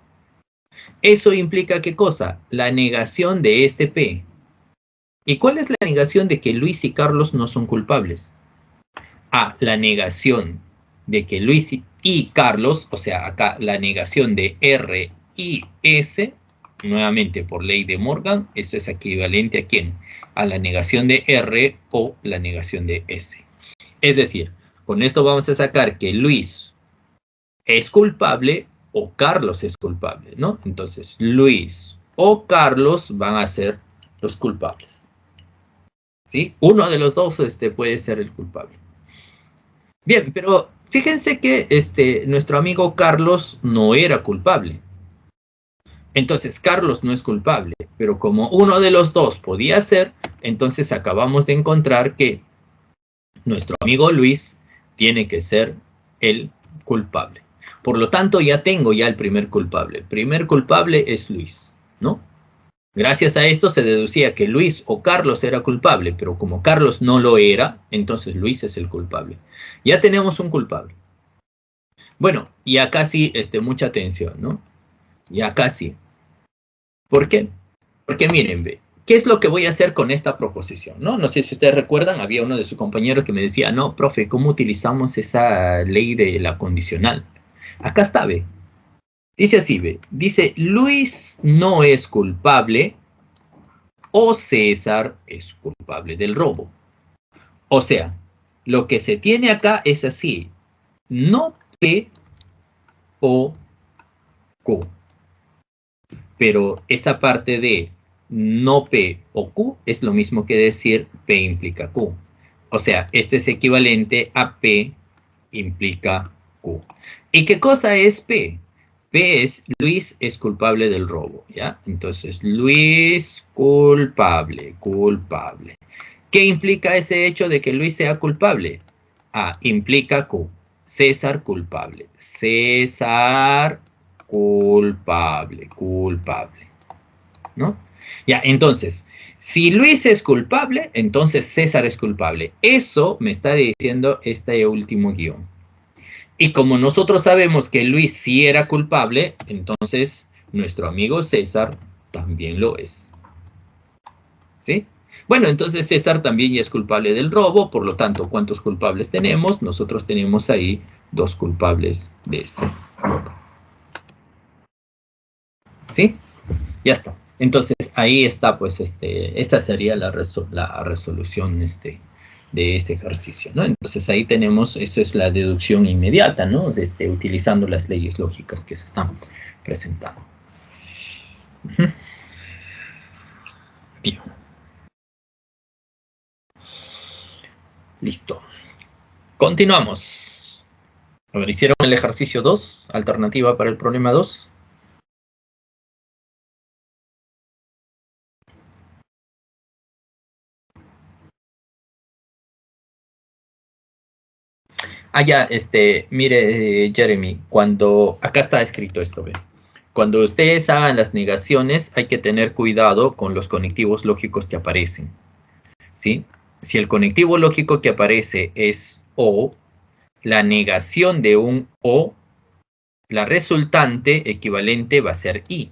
Eso implica ¿qué cosa? La negación de este P. ¿Y cuál es la negación de que Luis y Carlos no son culpables? Ah, la negación de que Luis y Carlos, o sea, acá la negación de R y S, nuevamente por ley de Morgan, eso es equivalente a ¿quién? A la negación de R o la negación de S. Es decir, con esto vamos a sacar que Luis es culpable o Carlos es culpable, ¿no? Entonces, Luis o Carlos van a ser los culpables. ¿Sí? Uno de los dos puede ser el culpable. Bien, pero fíjense que nuestro amigo Carlos no era culpable. Entonces, Carlos no es culpable, pero como uno de los dos podía ser, entonces acabamos de encontrar que nuestro amigo Luis tiene que ser el culpable. Por lo tanto, ya tengo el primer culpable. El primer culpable es Luis, ¿no? Gracias a esto se deducía que Luis o Carlos era culpable, pero como Carlos no lo era, entonces Luis es el culpable. Ya tenemos un culpable. Bueno, y acá sí, mucha atención, ¿no? Y acá sí. ¿Por qué? Porque miren, ve, ¿qué es lo que voy a hacer con esta proposición? No sé si ustedes recuerdan, había uno de sus compañeros que me decía, no, profe, ¿cómo utilizamos esa ley de la condicional? Acá está, ve. Dice así, ve. Dice, Luis no es culpable o César es culpable del robo. O sea, lo que se tiene acá es así. No P o Q. Pero esa parte de no P o Q es lo mismo que decir P implica Q. O sea, esto es equivalente a P implica Q. ¿Y qué cosa es P? P es Luis es culpable del robo, ¿ya? Entonces, Luis culpable. ¿Qué implica ese hecho de que Luis sea culpable? Ah, implica Q. César culpable. César culpable. ¿No? Ya, entonces, si Luis es culpable, entonces César es culpable. Eso me está diciendo este último guión. Y como nosotros sabemos que Luis sí era culpable, entonces nuestro amigo César también lo es. ¿Sí? Bueno, entonces César también ya es culpable del robo, por lo tanto, ¿cuántos culpables tenemos? Nosotros tenemos ahí 2 culpables de este robo. ¿Sí? Ya está. Entonces, ahí está, pues, esta sería la resolución de ese ejercicio, ¿no? Entonces, ahí tenemos, eso es la deducción inmediata, ¿no? Utilizando las leyes lógicas que se están presentando. Bien. Listo. Continuamos. A ver, ¿hicieron el ejercicio 2? Alternativa para el problema 2. Ah, ya, mire, Jeremy, cuando, acá está escrito esto, ¿ve? Cuando ustedes hagan las negaciones, hay que tener cuidado con los conectivos lógicos que aparecen, ¿sí? Si el conectivo lógico que aparece es O, la negación de un O, la resultante equivalente va a ser I.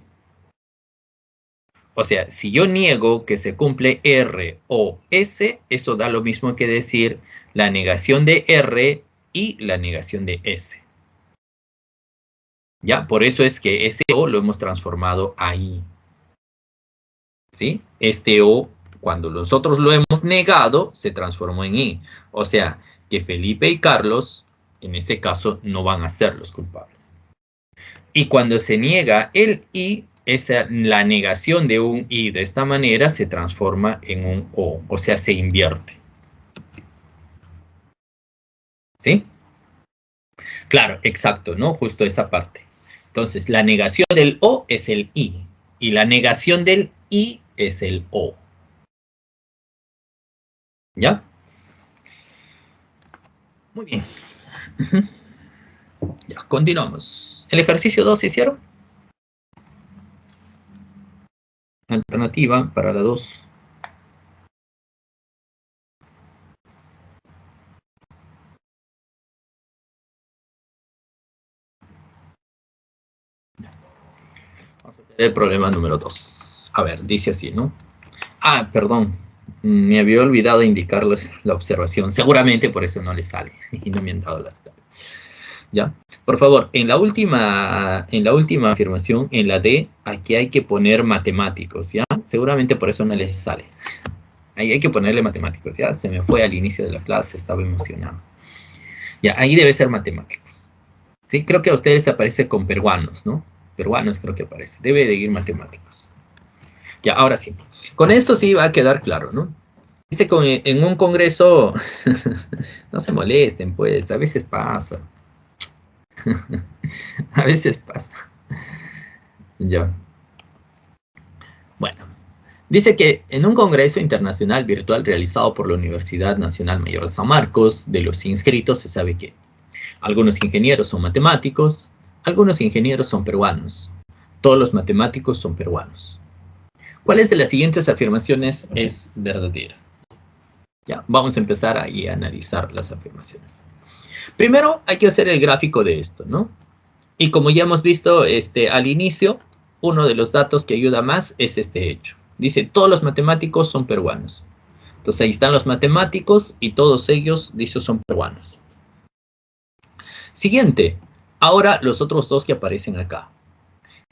O sea, si yo niego que se cumple R o S, eso da lo mismo que decir la negación de R y la negación de S. Ya, por eso es que ese O lo hemos transformado a I. ¿Sí? Este O, cuando nosotros lo hemos negado, se transformó en I. O sea, que Felipe y Carlos, en este caso, no van a ser los culpables. Y cuando se niega el I, la negación de un I de esta manera se transforma en un O sea, se invierte. ¿Sí? Claro, exacto, ¿no? Justo esa parte. Entonces, la negación del O es el I, y la negación del I es el O. ¿Ya? Muy bien. Ya, continuamos. ¿El ejercicio 2 se hicieron? Alternativa para la 2. Vamos a hacer el problema número 2. A ver, dice así, ¿no? Ah, perdón. Me había olvidado indicarles la observación. Seguramente por eso no les sale. Y no me han dado las claves. ¿Ya? Por favor, en la última afirmación, en la D, aquí hay que poner matemáticos, ¿ya? Seguramente por eso no les sale. Ahí hay que ponerle matemáticos, ¿ya? Se me fue al inicio de la clase, estaba emocionado. Ya, ahí debe ser matemáticos. Sí, creo que a ustedes aparece con peruanos, ¿no? Peruanos creo que aparece. Debe de ir matemáticos. Ya, ahora sí. Con esto sí va a quedar claro, ¿no? Dice en un congreso, no se molesten, pues, a veces pasa. A veces pasa. Ya. Bueno. Dice que en un congreso internacional virtual realizado por la Universidad Nacional Mayor de San Marcos, de los inscritos se sabe que algunos ingenieros son matemáticos, algunos ingenieros son peruanos, todos los matemáticos son peruanos. ¿Cuáles de las siguientes afirmaciones es verdadera? Ya, vamos a empezar ahí a analizar las afirmaciones. Primero hay que hacer el gráfico de esto, ¿no? Y como ya hemos visto al inicio, uno de los datos que ayuda más es este hecho. Dice, todos los matemáticos son peruanos. Entonces ahí están los matemáticos y todos ellos, dice, son peruanos. Siguiente, ahora los otros dos que aparecen acá.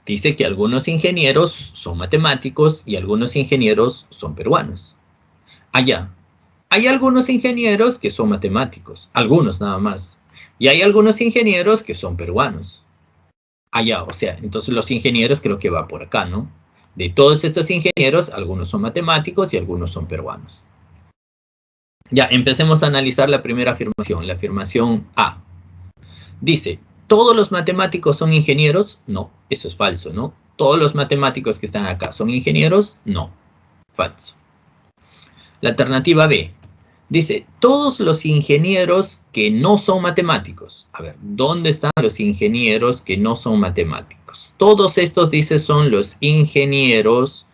Dice que algunos ingenieros son matemáticos y algunos ingenieros son peruanos. Allá, hay algunos ingenieros que son matemáticos, algunos nada más. Y hay algunos ingenieros que son peruanos. Allá, o sea, entonces los ingenieros creo que va por acá, ¿no? De todos estos ingenieros, algunos son matemáticos y algunos son peruanos. Ya, empecemos a analizar la primera afirmación, la afirmación A. Dice, ¿todos los matemáticos son ingenieros? No, eso es falso, ¿no? ¿Todos los matemáticos que están acá son ingenieros? No, falso. La alternativa B. Dice, todos los ingenieros que no son matemáticos. A ver, ¿dónde están los ingenieros que no son matemáticos? Todos estos, dice, son los ingenieros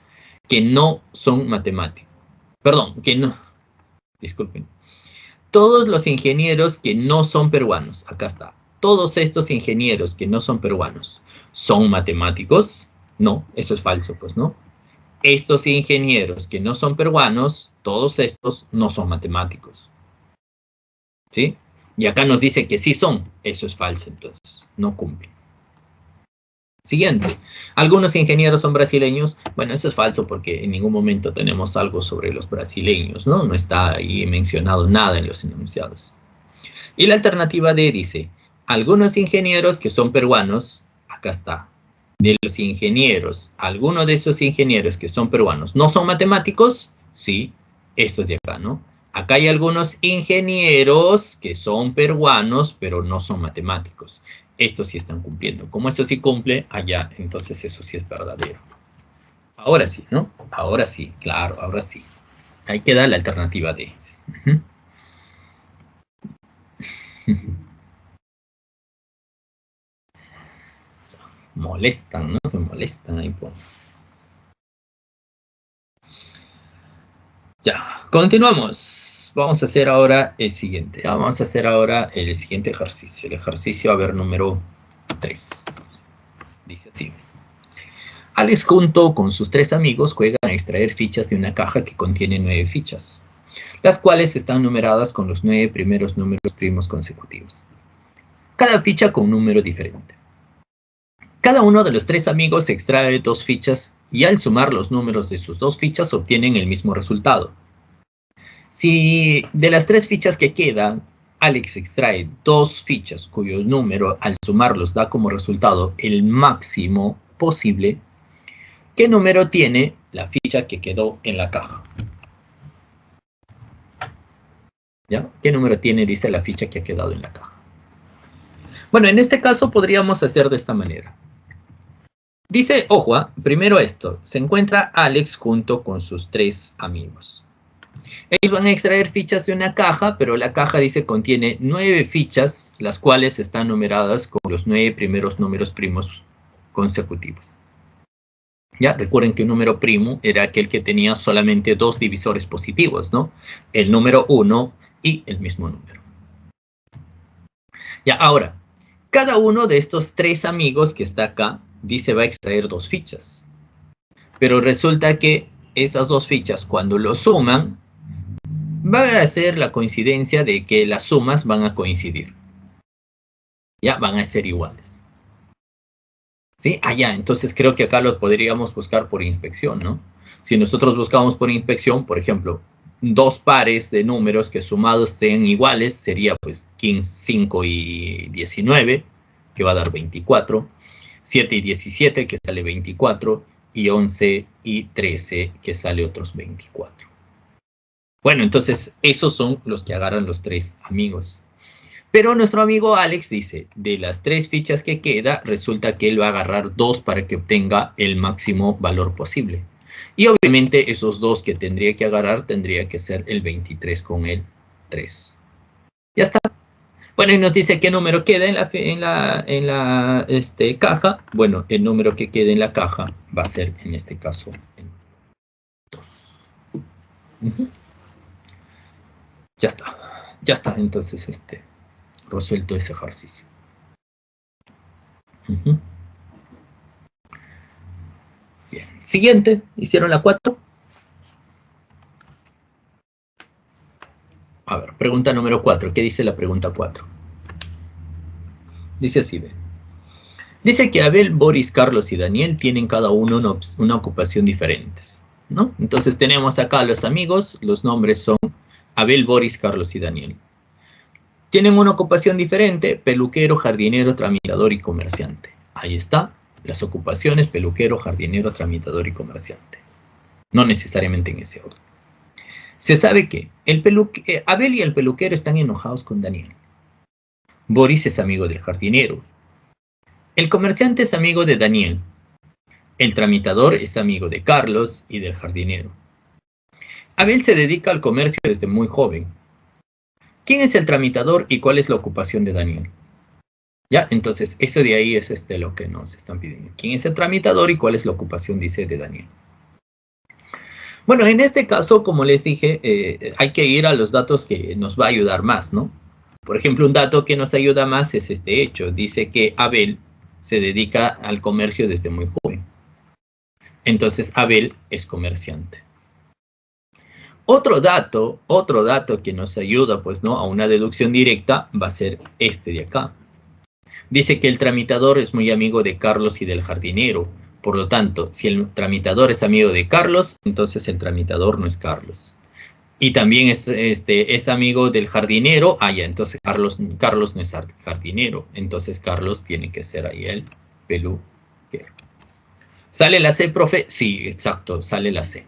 que no son matemáticos. Perdón, que no. Disculpen. Todos los ingenieros que no son peruanos. Acá está. Todos estos ingenieros que no son peruanos, ¿son matemáticos? No, eso es falso, pues, ¿no? Estos ingenieros que no son peruanos, todos estos no son matemáticos. ¿Sí? Y acá nos dice que sí son. Eso es falso, entonces. No cumple. Siguiente. ¿Algunos ingenieros son brasileños? Bueno, eso es falso porque en ningún momento tenemos algo sobre los brasileños, ¿no? No está ahí mencionado nada en los enunciados. Y la alternativa D dice, algunos ingenieros que son peruanos, acá está, de los ingenieros, algunos de esos ingenieros que son peruanos, ¿no son matemáticos? Sí, estos de acá, ¿no? Acá hay algunos ingenieros que son peruanos, pero no son matemáticos. Estos sí están cumpliendo. Como eso sí cumple, allá, entonces eso sí es verdadero. Ahora sí, ¿no? Ahora sí, claro, ahora sí. Ahí queda la alternativa D. Molestan, ¿no? Se molestan ahí por... Ya, continuamos. Vamos a hacer ahora el siguiente. Vamos a hacer ahora el siguiente ejercicio. El ejercicio, a ver, número 3. Dice así. Alex junto con sus 3 amigos juegan a extraer fichas de una caja que contiene 9 fichas, las cuales están numeradas con los 9 primeros números primos consecutivos. Cada ficha con un número diferente. Cada uno de los tres amigos extrae dos fichas y al sumar los números de sus dos fichas obtienen el mismo resultado. Si de las tres fichas que quedan, Alex extrae dos fichas cuyo número al sumarlos da como resultado el máximo posible, ¿qué número tiene la ficha que quedó en la caja? ¿Ya? ¿Qué número tiene, dice, la ficha que ha quedado en la caja? Bueno, en este caso podríamos hacer de esta manera. Dice, ojo, primero esto, se encuentra Alex junto con sus tres amigos. Ellos van a extraer fichas de una caja, pero la caja, dice, contiene 9 fichas, las cuales están numeradas con los 9 primeros números primos consecutivos. Ya, recuerden que un número primo era aquel que tenía solamente dos divisores positivos, ¿no? El número 1 y el mismo número. Ya, ahora, cada uno de estos tres amigos que está acá, dice, va a extraer dos fichas. Pero resulta que esas dos fichas, cuando lo suman, va a ser la coincidencia de que las sumas van a coincidir. Ya, van a ser iguales. ¿Sí? Ya, entonces creo que acá lo podríamos buscar por inspección, ¿no? Si nosotros buscamos por inspección, por ejemplo, dos pares de números que sumados sean iguales, sería pues 5 y 19, que va a dar 24, 7 y 17, que sale 24, y 11 y 13, que sale otros 24. Bueno, entonces esos son los que agarran los tres amigos. Pero nuestro amigo Alex dice, de las tres fichas que queda, resulta que él va a agarrar dos para que obtenga el máximo valor posible. Y obviamente esos dos que tendría que agarrar tendría que ser el 23 con el 3. Ya está. Bueno, y nos dice qué número queda en la caja. Bueno, el número que quede en la caja va a ser, en este caso, el 2. Ya está. Ya está, entonces, resuelto ese ejercicio. Bien. Siguiente, hicieron la 4. A ver, pregunta número 4. ¿Qué dice la pregunta 4? Dice así, ve. Dice que Abel, Boris, Carlos y Daniel tienen cada uno una ocupación diferente, ¿no? Entonces tenemos acá los amigos, los nombres son Abel, Boris, Carlos y Daniel. Tienen una ocupación diferente, peluquero, jardinero, tramitador y comerciante. Ahí está, las ocupaciones, peluquero, jardinero, tramitador y comerciante. No necesariamente en ese orden. Se sabe que Abel y el peluquero están enojados con Daniel. Boris es amigo del jardinero. El comerciante es amigo de Daniel. El tramitador es amigo de Carlos y del jardinero. Abel se dedica al comercio desde muy joven. ¿Quién es el tramitador y cuál es la ocupación de Daniel? Ya, entonces, eso de ahí es lo que nos están pidiendo. ¿Quién es el tramitador y cuál es la ocupación, dice, de Daniel? Bueno, en este caso, como les dije, hay que ir a los datos que nos va a ayudar más, ¿no? Por ejemplo, un dato que nos ayuda más es este hecho. Dice que Abel se dedica al comercio desde muy joven. Entonces, Abel es comerciante. Otro dato que nos ayuda, pues, ¿no?, a una deducción directa va a ser este de acá. Dice que el tramitador es muy amigo de Carlos y del jardinero. Por lo tanto, si el tramitador es amigo de Carlos, entonces el tramitador no es Carlos. Y también es amigo del jardinero. Ya, entonces Carlos no es jardinero. Entonces Carlos tiene que ser ahí el peluquero. ¿Sale la C, profe? Sí, exacto, sale la C.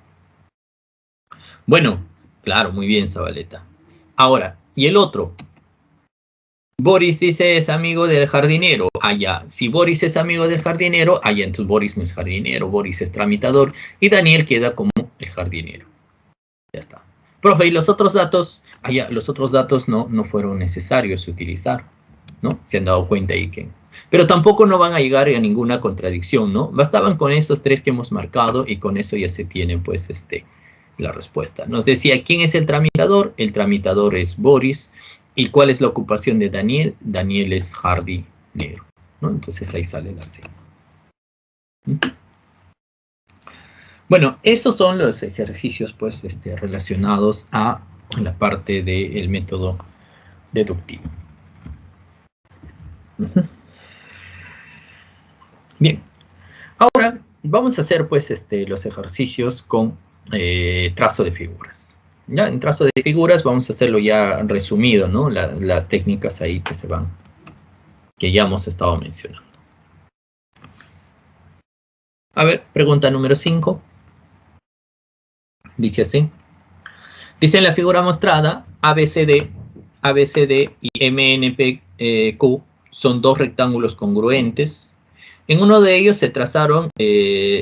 Bueno, claro, muy bien, Zabaleta. Ahora, ¿y el otro? Boris dice es amigo del jardinero. Ya. Si Boris es amigo del jardinero, ya, entonces Boris no es jardinero, Boris es tramitador y Daniel queda como el jardinero. Ya está. Profe, ¿y los otros datos? Ya, los otros datos no fueron necesarios utilizar, ¿no? Se han dado cuenta ahí que... Pero tampoco no van a llegar a ninguna contradicción, ¿no? Bastaban con esos tres que hemos marcado y con eso ya se tiene, pues, la respuesta. Nos decía, ¿quién es el tramitador? El tramitador es Boris. ¿Y cuál es la ocupación de Daniel? Daniel es jardinero, ¿no? Entonces ahí sale la C. Bueno, esos son los ejercicios, pues, relacionados a la parte del método deductivo. Bien, ahora vamos a hacer pues los ejercicios con trazo de figuras. Ya, en trazo de figuras vamos a hacerlo ya resumido, ¿no? Las técnicas ahí que ya hemos estado mencionando. A ver, pregunta número 5. Dice así. Dice en la figura mostrada, ABCD y MNPQ son dos rectángulos congruentes. En uno de ellos se trazaron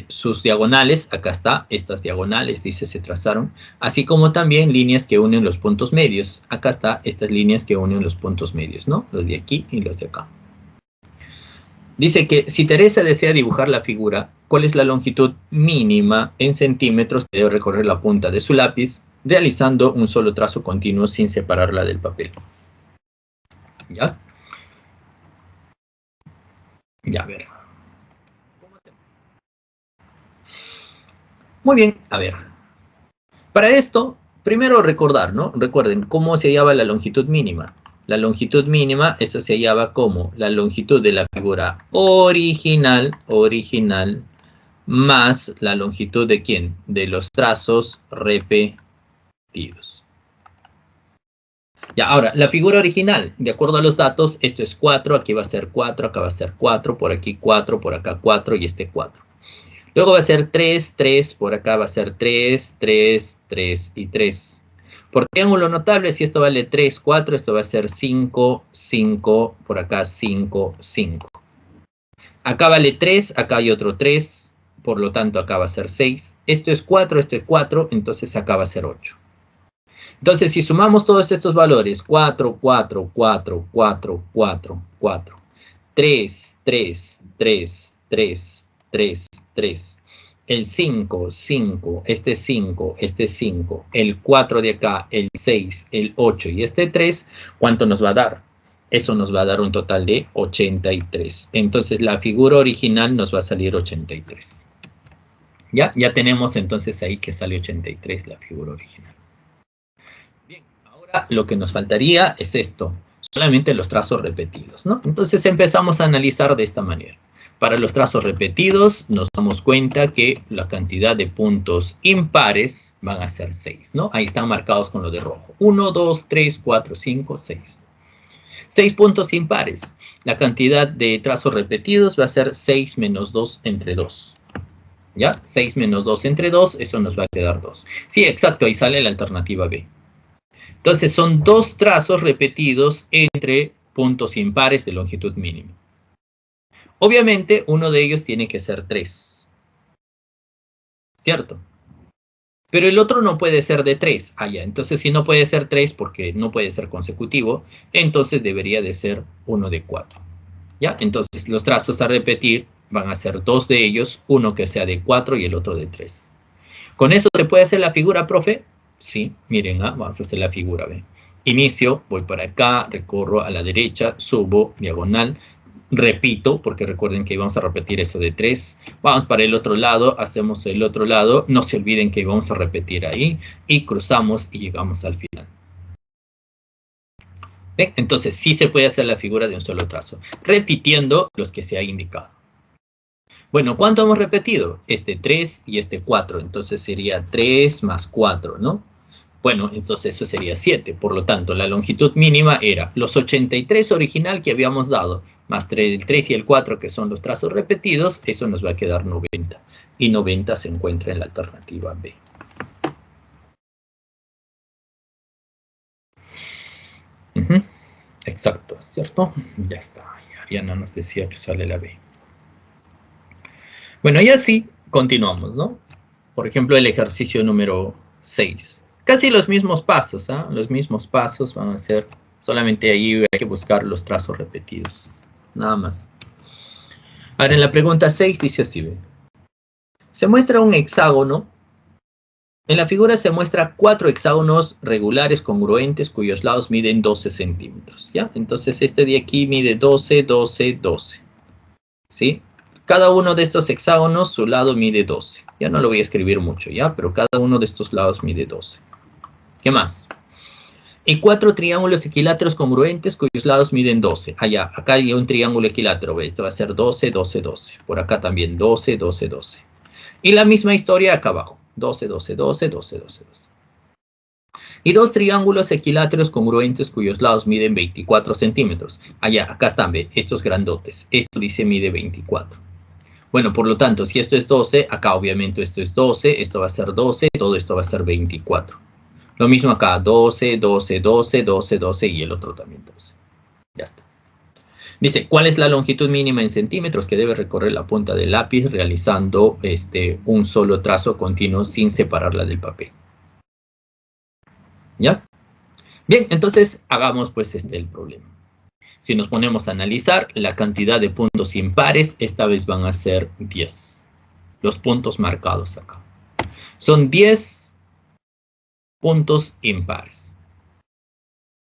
sus diagonales, acá está, estas diagonales, dice, se trazaron, así como también líneas que unen los puntos medios. Acá está, estas líneas que unen los puntos medios, ¿no? Los de aquí y los de acá. Dice que si Teresa desea dibujar la figura, ¿cuál es la longitud mínima en centímetros que debe recorrer la punta de su lápiz, realizando un solo trazo continuo sin separarla del papel? ¿Ya? Ya, a ver. Muy bien, a ver. Para esto, primero recordar, ¿no? Recuerden, ¿cómo se hallaba la longitud mínima? La longitud mínima, eso se hallaba como la longitud de la figura original, más la longitud de ¿quién? De los trazos repetidos. Ya, ahora, la figura original, de acuerdo a los datos, esto es 4, aquí va a ser 4, acá va a ser 4, por aquí 4, por acá 4 y este 4. Luego va a ser 3, 3, por acá va a ser 3, 3, 3 y 3. Por triángulo notable, si esto vale 3, 4, esto va a ser 5, 5, por acá 5, 5. Acá vale 3, acá hay otro 3, por lo tanto acá va a ser 6. Esto es 4, esto es 4, entonces acá va a ser 8. Entonces, si sumamos todos estos valores, 4, 4, 4, 4, 4, 4, 3, 3, 3, 3, 3, 3, el 5, 5, este 5, este 5, el 4 de acá, el 6, el 8 y este 3, ¿cuánto nos va a dar? Eso nos va a dar un total de 83. Entonces, la figura original nos va a salir 83. ¿Ya? Ya tenemos entonces ahí que sale 83 la figura original. Bien, ahora lo que nos faltaría es esto, solamente los trazos repetidos, ¿no? Entonces empezamos a analizar de esta manera. Para los trazos repetidos nos damos cuenta que la cantidad de puntos impares van a ser 6, ¿no? Ahí están marcados con lo de rojo. 1, 2, 3, 4, 5, 6. 6 puntos impares. La cantidad de trazos repetidos va a ser 6 menos 2 entre 2. ¿Ya? 6 menos 2 entre 2, eso nos va a quedar 2. Sí, exacto, ahí sale la alternativa B. Entonces son dos trazos repetidos entre puntos impares de longitud mínima. Obviamente, uno de ellos tiene que ser 3. ¿Cierto? Pero el otro no puede ser de 3. Ya. Entonces, si no puede ser 3 porque no puede ser consecutivo, entonces debería de ser uno de 4. ¿Ya? Entonces, los trazos a repetir van a ser dos de ellos, uno que sea de 4 y el otro de 3. ¿Con eso se puede hacer la figura, profe? Sí, miren, vamos a hacer la figura. ¿Ve? Inicio, voy para acá, recorro a la derecha, subo, diagonal, repito, porque recuerden que vamos a repetir eso de 3. Vamos para el otro lado, hacemos el otro lado, no se olviden que vamos a repetir ahí, y cruzamos y llegamos al final. ¿Ven? Entonces sí se puede hacer la figura de un solo trazo, repitiendo los que se ha indicado. Bueno, ¿cuánto hemos repetido? Este 3 y este 4, entonces sería 3 más 4, ¿no? Bueno, entonces eso sería 7, por lo tanto, la longitud mínima era los 83 original que habíamos dado, más el 3 y el 4, que son los trazos repetidos, eso nos va a quedar 90. Y 90 se encuentra en la alternativa B. Exacto, ¿cierto? Ya está, Ariana nos decía que sale la B. Bueno, y así continuamos, ¿no? Por ejemplo, el ejercicio número 6. Casi los mismos pasos, ¿ah? Los mismos pasos van a ser, solamente ahí hay que buscar los trazos repetidos. Nada más. Ahora, en la pregunta 6 dice así, ¿ve? Se muestra un hexágono. En la figura se muestra 4 hexágonos regulares congruentes cuyos lados miden 12 centímetros, ¿ya? Entonces, este de aquí mide 12, 12, 12, ¿sí? Cada uno de estos hexágonos, su lado mide 12. Ya no lo voy a escribir mucho, ¿ya? Pero cada uno de estos lados mide 12. ¿Qué más? Y 4 triángulos equiláteros congruentes cuyos lados miden 12. Allá, acá hay un triángulo equilátero, ¿ve? Esto va a ser 12, 12, 12. Por acá también 12, 12, 12. Y la misma historia acá abajo. 12, 12, 12, 12, 12, 12. Y 2 triángulos equiláteros congruentes cuyos lados miden 24 centímetros. Allá, acá están, ¿ve? Estos grandotes. Esto dice mide 24. Bueno, por lo tanto, si esto es 12, acá obviamente esto es 12, esto va a ser 12, todo esto va a ser 24. Lo mismo acá, 12, 12, 12, 12, 12 y el otro también 12. Ya está. Dice, ¿cuál es la longitud mínima en centímetros que debe recorrer la punta del lápiz realizando un solo trazo continuo sin separarla del papel? ¿Ya? Bien, entonces hagamos pues el problema. Si nos ponemos a analizar, la cantidad de puntos impares esta vez van a ser 10. Los puntos marcados acá. Son 10 puntos impares.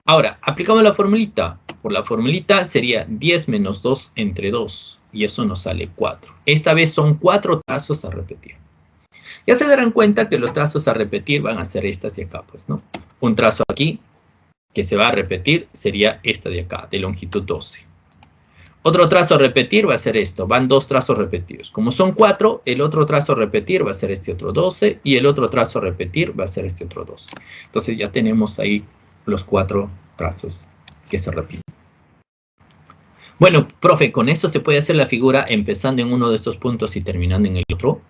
Ahora, aplicamos la formulita. Por la formulita sería 10 menos 2 entre 2. Y eso nos sale 4. Esta vez son 4 trazos a repetir. Ya se darán cuenta que los trazos a repetir van a ser estas de acá, pues, ¿no? Un trazo aquí que se va a repetir sería esta de acá, de longitud 12. Otro trazo a repetir va a ser esto. Van 2 trazos repetidos. Como son 4, el otro trazo a repetir va a ser este otro 12. Y el otro trazo a repetir va a ser este otro 12. Entonces ya tenemos ahí los 4 trazos que se repiten. Bueno, profe, ¿con eso se puede hacer la figura empezando en uno de estos puntos y terminando en el otro?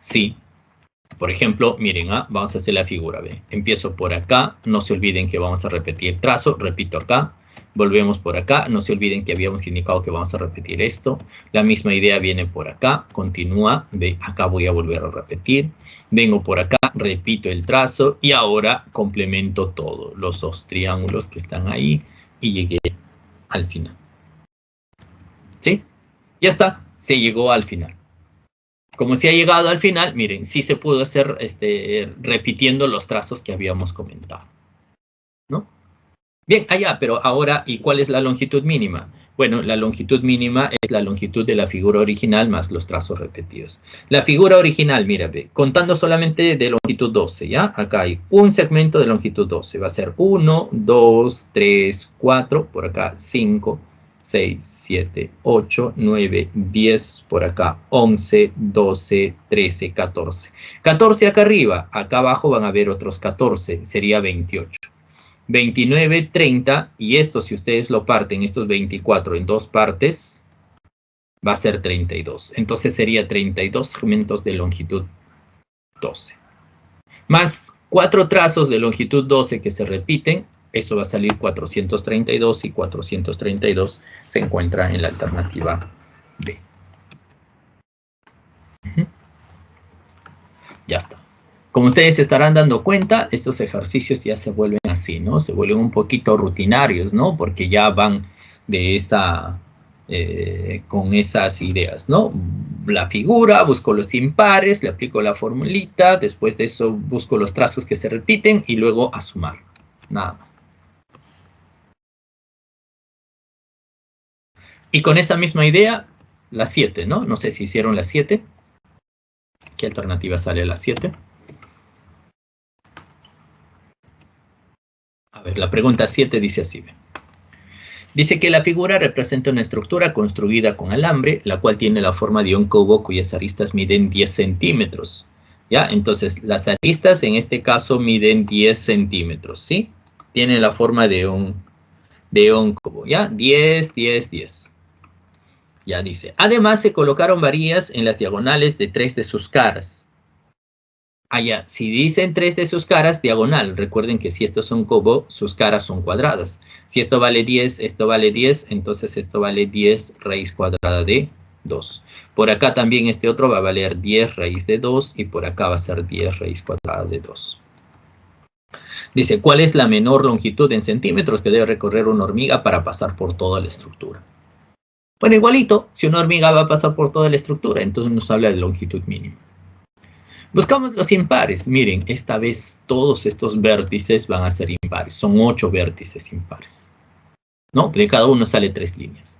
Sí. Por ejemplo, miren, vamos a hacer la figura. ¿Ve? Empiezo por acá. No se olviden que vamos a repetir trazo. Repito acá. Volvemos por acá, no se olviden que habíamos indicado que vamos a repetir esto. La misma idea viene por acá, continúa, ve, acá voy a volver a repetir. Vengo por acá, repito el trazo y ahora complemento todo, los 2 triángulos que están ahí y llegué al final. ¿Sí? Ya está, se llegó al final. Como se ha llegado al final, miren, sí se pudo hacer repitiendo los trazos que habíamos comentado, ¿no? Bien, allá, pero ahora, ¿y cuál es la longitud mínima? Bueno, la longitud mínima es la longitud de la figura original más los trazos repetidos. La figura original, mira, ve, contando solamente de longitud 12, ¿ya? Acá hay un segmento de longitud 12. Va a ser 1, 2, 3, 4, por acá 5, 6, 7, 8, 9, 10, por acá 11, 12, 13, 14. 14 acá arriba, acá abajo van a haber otros 14, sería 28. 29, 30, y esto si ustedes lo parten, estos 24 en 2 partes, va a ser 32. Entonces sería 32 segmentos de longitud 12. Más 4 trazos de longitud 12 que se repiten, eso va a salir 432 y 432 se encuentra en la alternativa B. Ya está. Como ustedes se estarán dando cuenta, estos ejercicios ya se vuelven así, ¿no? Se vuelven un poquito rutinarios, ¿no? Porque ya van de con esas ideas, ¿no? La figura, busco los impares, le aplico la formulita, después de eso busco los trazos que se repiten y luego a sumar. Nada más. Y con esa misma idea, la 7, ¿no? No sé si hicieron la 7. ¿Qué alternativa sale a la 7? A ver, la pregunta 7 dice así. Dice que la figura representa una estructura construida con alambre, la cual tiene la forma de un cubo cuyas aristas miden 10 centímetros. ¿Ya? Entonces, las aristas en este caso miden 10 centímetros, ¿sí? Tienen la forma de un cubo, ¿ya? 10, 10, 10. Ya dice. Además, se colocaron varillas en las diagonales de 3 de sus caras. Allá, si dicen 3 de sus caras, diagonal. Recuerden que si estos son cubo, sus caras son cuadradas. Si esto vale 10, esto vale 10, entonces esto vale 10 raíz cuadrada de 2. Por acá también este otro va a valer 10 raíz de 2 y por acá va a ser 10 raíz cuadrada de 2. Dice, ¿cuál es la menor longitud en centímetros que debe recorrer una hormiga para pasar por toda la estructura? Bueno, igualito, si una hormiga va a pasar por toda la estructura, entonces nos habla de longitud mínima. Buscamos los impares. Miren, esta vez todos estos vértices van a ser impares. Son 8 vértices impares, ¿no? De cada uno sale 3 líneas.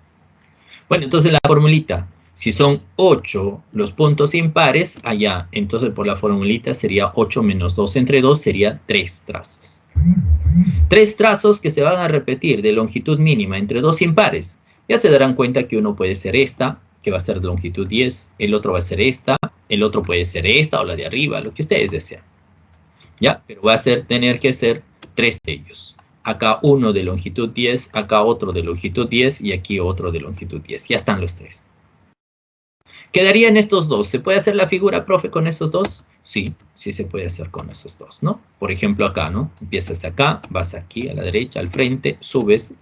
Bueno, entonces la formulita. Si son 8 los puntos impares, allá, entonces por la formulita sería 8 menos 2 entre 2 sería 3 trazos. Tres trazos que se van a repetir de longitud mínima entre dos impares. Ya se darán cuenta que uno puede ser esta, que va a ser de longitud 10, el otro va a ser esta, el otro puede ser esta o la de arriba, lo que ustedes desean. ¿Ya? Pero va a tener que ser tres de ellos. Acá uno de longitud 10, acá otro de longitud 10 y aquí otro de longitud 10. Ya están los tres. Quedarían estos dos. ¿Se puede hacer la figura, profe, con esos dos? Sí, sí se puede hacer con esos dos, ¿no? Por ejemplo, acá, ¿no? Empiezas acá, vas aquí a la derecha, al frente, subes,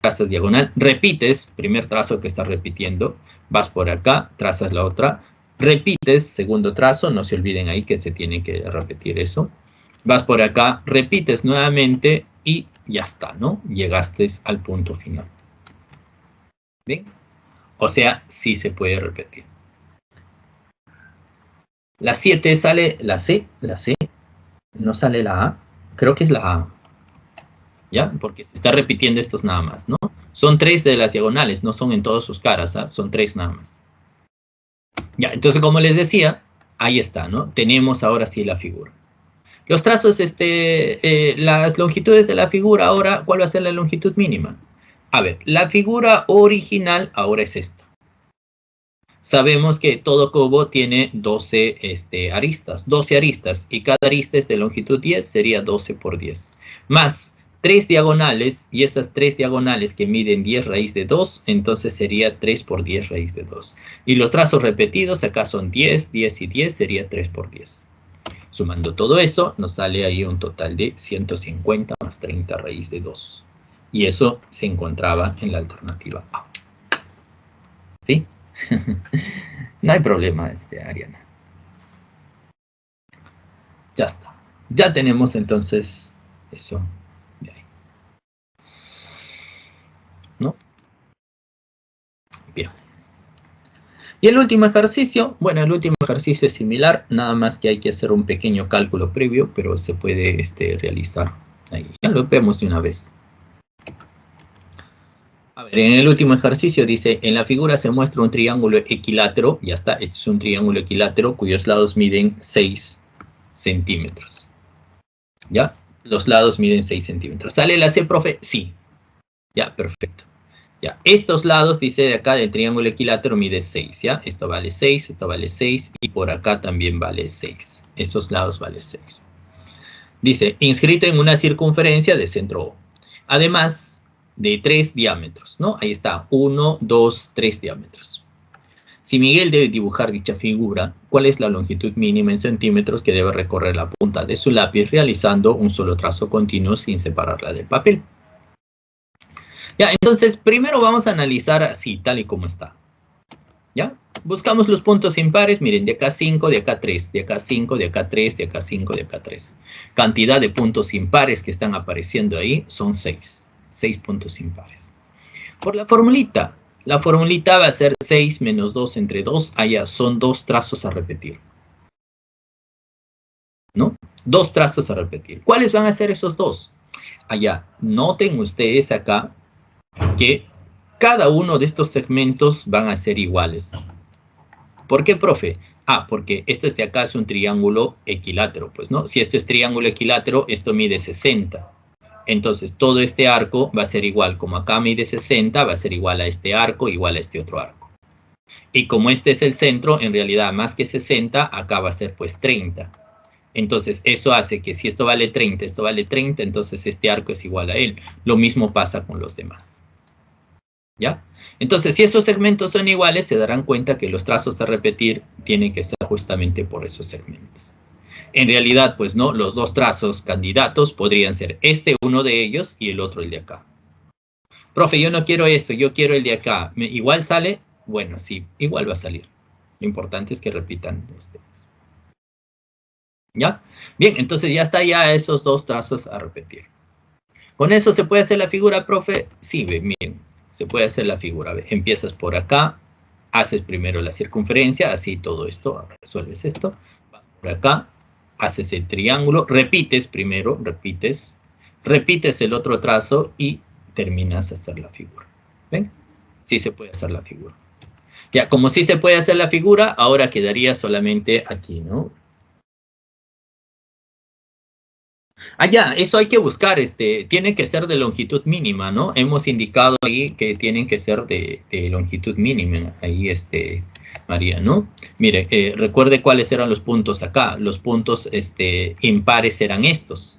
trazas diagonal, repites, primer trazo que estás repitiendo, vas por acá, trazas la otra, repites, segundo trazo, no se olviden ahí que se tiene que repetir eso. Vas por acá, repites nuevamente y ya está, ¿no? Llegaste al punto final. ¿Bien? O sea, sí se puede repetir. La 7 sale la C, no sale la A, creo que es la A, ¿ya? Porque se está repitiendo estos nada más, ¿no? Son tres de las diagonales, no son en todas sus caras, ¿eh? Son tres nada más. Ya, entonces como les decía, ahí está, ¿no? Tenemos ahora sí la figura. Los trazos, las longitudes de la figura ahora, ¿cuál va a ser la longitud mínima? A ver, la figura original ahora es esta. Sabemos que todo cubo tiene 12 aristas, y cada arista es de longitud 10, sería 12 por 10. Más 3 diagonales, y esas 3 diagonales que miden 10 raíz de 2, entonces sería 3 por 10 raíz de 2. Y los trazos repetidos acá son 10, 10 y 10, sería 3 por 10. Sumando todo eso, nos sale ahí un total de 150 más 30 raíz de 2. Y eso se encontraba en la alternativa A. ¿Sí? No hay problema, Ariana. Ya está. Ya tenemos entonces eso de ahí. ¿No? Bien. Y el último ejercicio, bueno, el último ejercicio es similar, nada más que hay que hacer un pequeño cálculo previo, pero se puede realizar ahí. Ya lo vemos de una vez. A ver, en el último ejercicio dice, en la figura se muestra un triángulo equilátero, ya está, este es un triángulo equilátero cuyos lados miden 6 centímetros. ¿Ya? Los lados miden 6 centímetros. ¿Sale la C, profe? Sí. Ya, perfecto. Ya, estos lados, dice de acá, del triángulo equilátero mide 6, ¿ya? Esto vale 6, esto vale 6, y por acá también vale 6. Estos lados vale 6. Dice, inscrito en una circunferencia de centro O. Además de 3 diámetros, ¿no? Ahí está, 1, 2, 3 diámetros. Si Miguel debe dibujar dicha figura, ¿cuál es la longitud mínima en centímetros que debe recorrer la punta de su lápiz realizando un solo trazo continuo sin separarla del papel? Ya, entonces, primero vamos a analizar así, tal y como está. ¿Ya? Buscamos los puntos impares, miren, de acá 5, de acá 3, de acá 5, de acá 3, de acá 5, de acá 3. Cantidad de puntos impares que están apareciendo ahí son 6. 6 puntos impares. Por la formulita va a ser 6 menos 2 entre 2, allá son 2 trazos a repetir. ¿No? 2 trazos a repetir. ¿Cuáles van a ser esos 2? Allá, noten ustedes acá que cada uno de estos segmentos van a ser iguales. ¿Por qué, profe? Ah, porque esto de acá es un triángulo equilátero, pues, ¿no? Si esto es triángulo equilátero, esto mide 60. Entonces, todo este arco va a ser igual. Como acá mide 60, va a ser igual a este arco, igual a este otro arco. Y como este es el centro, en realidad, más que 60, acá va a ser, pues, 30. Entonces, eso hace que si esto vale 30, esto vale 30, entonces este arco es igual a él. Lo mismo pasa con los demás. ¿Ya? Entonces, si esos segmentos son iguales, se darán cuenta que los trazos a repetir tienen que estar justamente por esos segmentos. En realidad, pues no, los dos trazos candidatos podrían ser uno de ellos y el otro el de acá. Profe, yo no quiero esto, yo quiero el de acá. ¿Igual sale? Bueno, sí, igual va a salir. Lo importante es que repitan ustedes. ¿Ya? Bien, entonces ya está ya esos dos trazos a repetir. ¿Con eso se puede hacer la figura, profe? Sí, bien, se puede hacer la figura. Empiezas por acá, haces primero la circunferencia, así todo esto, resuelves esto. Vas por acá, haces el triángulo, repites primero, repites el otro trazo y terminas de hacer la figura. ¿Ven? Sí se puede hacer la figura. Ya, como sí se puede hacer la figura, ahora quedaría solamente aquí, ¿no? Ya, eso hay que buscar, tiene que ser de longitud mínima, ¿no? Hemos indicado ahí que tienen que ser de longitud mínima, ahí, María, ¿no? Mire, recuerde cuáles eran los puntos acá. Los puntos, impares eran estos.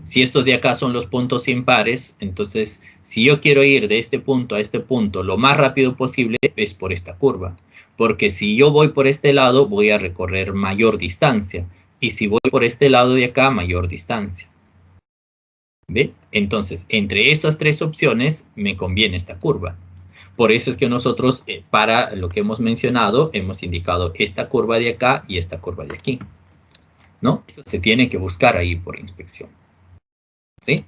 Si estos de acá son los puntos impares, entonces, si yo quiero ir de este punto a este punto lo más rápido posible, es por esta curva. Porque si yo voy por este lado, voy a recorrer mayor distancia. Y si voy por este lado de acá, mayor distancia. ¿Ve? Entonces, entre esas tres opciones, me conviene esta curva. Por eso es que nosotros, para lo que hemos mencionado, hemos indicado esta curva de acá y esta curva de aquí, ¿no? Eso se tiene que buscar ahí por inspección. ¿Sí?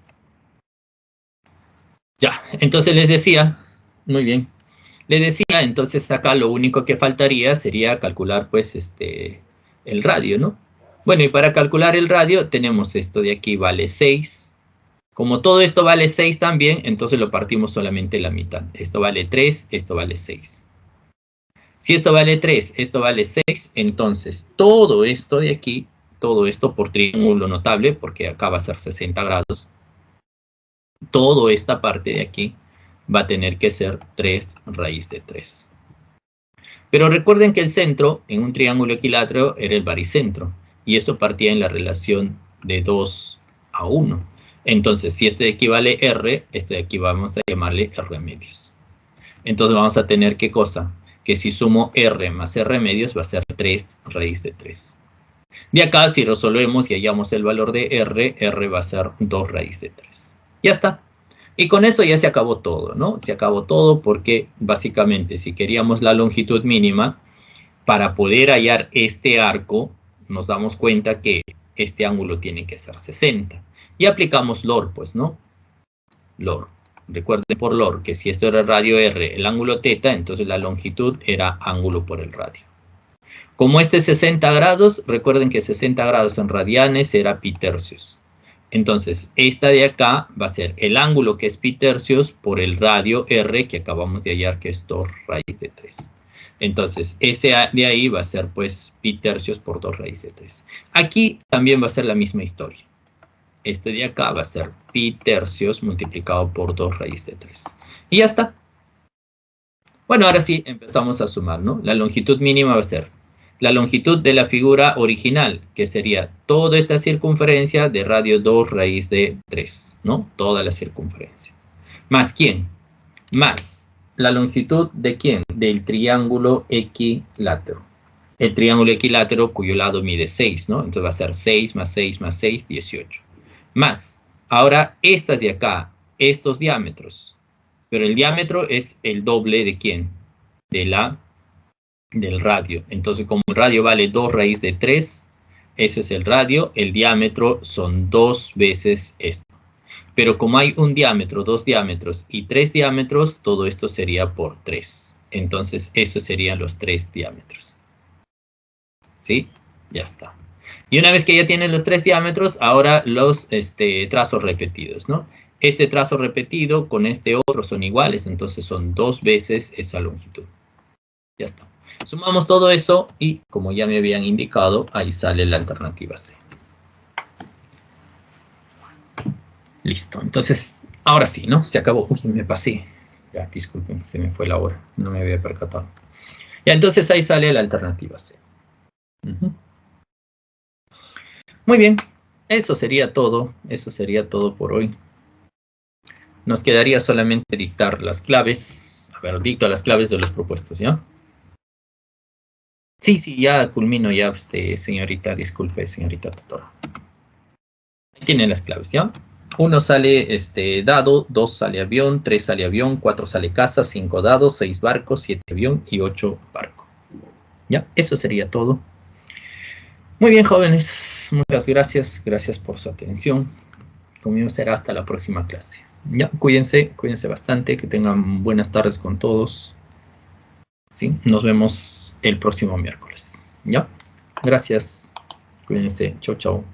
Ya, entonces les decía, muy bien, les decía, entonces acá lo único que faltaría sería calcular, pues, el radio, ¿no? Bueno, y para calcular el radio tenemos esto de aquí vale 6. Como todo esto vale 6 también, entonces lo partimos solamente la mitad. Esto vale 3, esto vale 6. Si esto vale 3, esto vale 6, entonces todo esto de aquí, todo esto por triángulo notable, porque acá va a ser 60 grados, toda esta parte de aquí va a tener que ser 3 raíz de 3. Pero recuerden que el centro en un triángulo equilátero era el baricentro, y eso partía en la relación de 2 a 1. Entonces, si esto de aquí vale R, esto de aquí vamos a llamarle R medios. Entonces vamos a tener, ¿qué cosa? Que si sumo R más R medios va a ser 3 raíz de 3. De acá, si resolvemos y hallamos el valor de R, R va a ser 2 raíz de 3. Ya está. Y con eso ya se acabó todo, ¿no? Se acabó todo porque básicamente si queríamos la longitud mínima, para poder hallar este arco, nos damos cuenta que este ángulo tiene que ser 60. Y aplicamos LOR, pues, ¿no? LOR. Recuerden por LOR que si esto era radio R, el ángulo teta, entonces la longitud era ángulo por el radio. Como este es 60 grados, recuerden que 60 grados en radianes era pi tercios. Entonces, esta de acá va a ser el ángulo que es pi tercios por el radio R que acabamos de hallar que es 2 raíz de 3. Entonces, ese de ahí va a ser pues pi tercios por 2 raíz de 3. Aquí también va a ser la misma historia. Este de acá va a ser pi tercios multiplicado por 2 raíz de 3. Y ya está. Bueno, ahora sí empezamos a sumar, ¿no? La longitud mínima va a ser la longitud de la figura original, que sería toda esta circunferencia de radio 2 raíz de 3, ¿no? Toda la circunferencia. ¿Más quién? Más la longitud de quién? Del triángulo equilátero. El triángulo equilátero cuyo lado mide 6, ¿no? Entonces va a ser 6 más 6 más 6, 18. Más, ahora estas de acá, estos diámetros. Pero el diámetro es el doble de quién? Del radio. Entonces, como el radio vale 2 raíz de 3, eso es el radio, el diámetro son 2 veces esto. Pero como hay un diámetro, 2 diámetros y 3 diámetros, todo esto sería por 3. Entonces, esos serían los 3 diámetros. ¿Sí? Ya está. Y una vez que ya tienen los 3 diámetros, ahora los trazos repetidos, ¿no? Este trazo repetido con este otro son iguales, entonces son 2 veces esa longitud. Ya está. Sumamos todo eso y, como ya me habían indicado, ahí sale la alternativa C. Listo. Entonces, ahora sí, ¿no? Se acabó. Uy, me pasé. Ya, disculpen, se me fue la hora. No me había percatado. Ya, entonces ahí sale la alternativa C. Muy bien. Eso sería todo. Eso sería todo por hoy. Nos quedaría solamente dictar las claves. A ver, dicto las claves de los propuestos, ¿ya? Sí, ya culmino ya, señorita, disculpe, señorita tutora. Ahí tienen las claves, ¿ya? 1 sale dado, 2 sale avión, 3 sale avión, 4 sale casa, 5 dados, 6 barcos, 7 avión y 8 barco. ¿Ya? Eso sería todo. Muy bien, jóvenes. Muchas gracias. Gracias por su atención. Conmigo será hasta la próxima clase. Ya, cuídense bastante. Que tengan buenas tardes con todos. ¿Sí? Nos vemos el próximo miércoles. ¿Ya? Gracias. Cuídense. Chau, chau.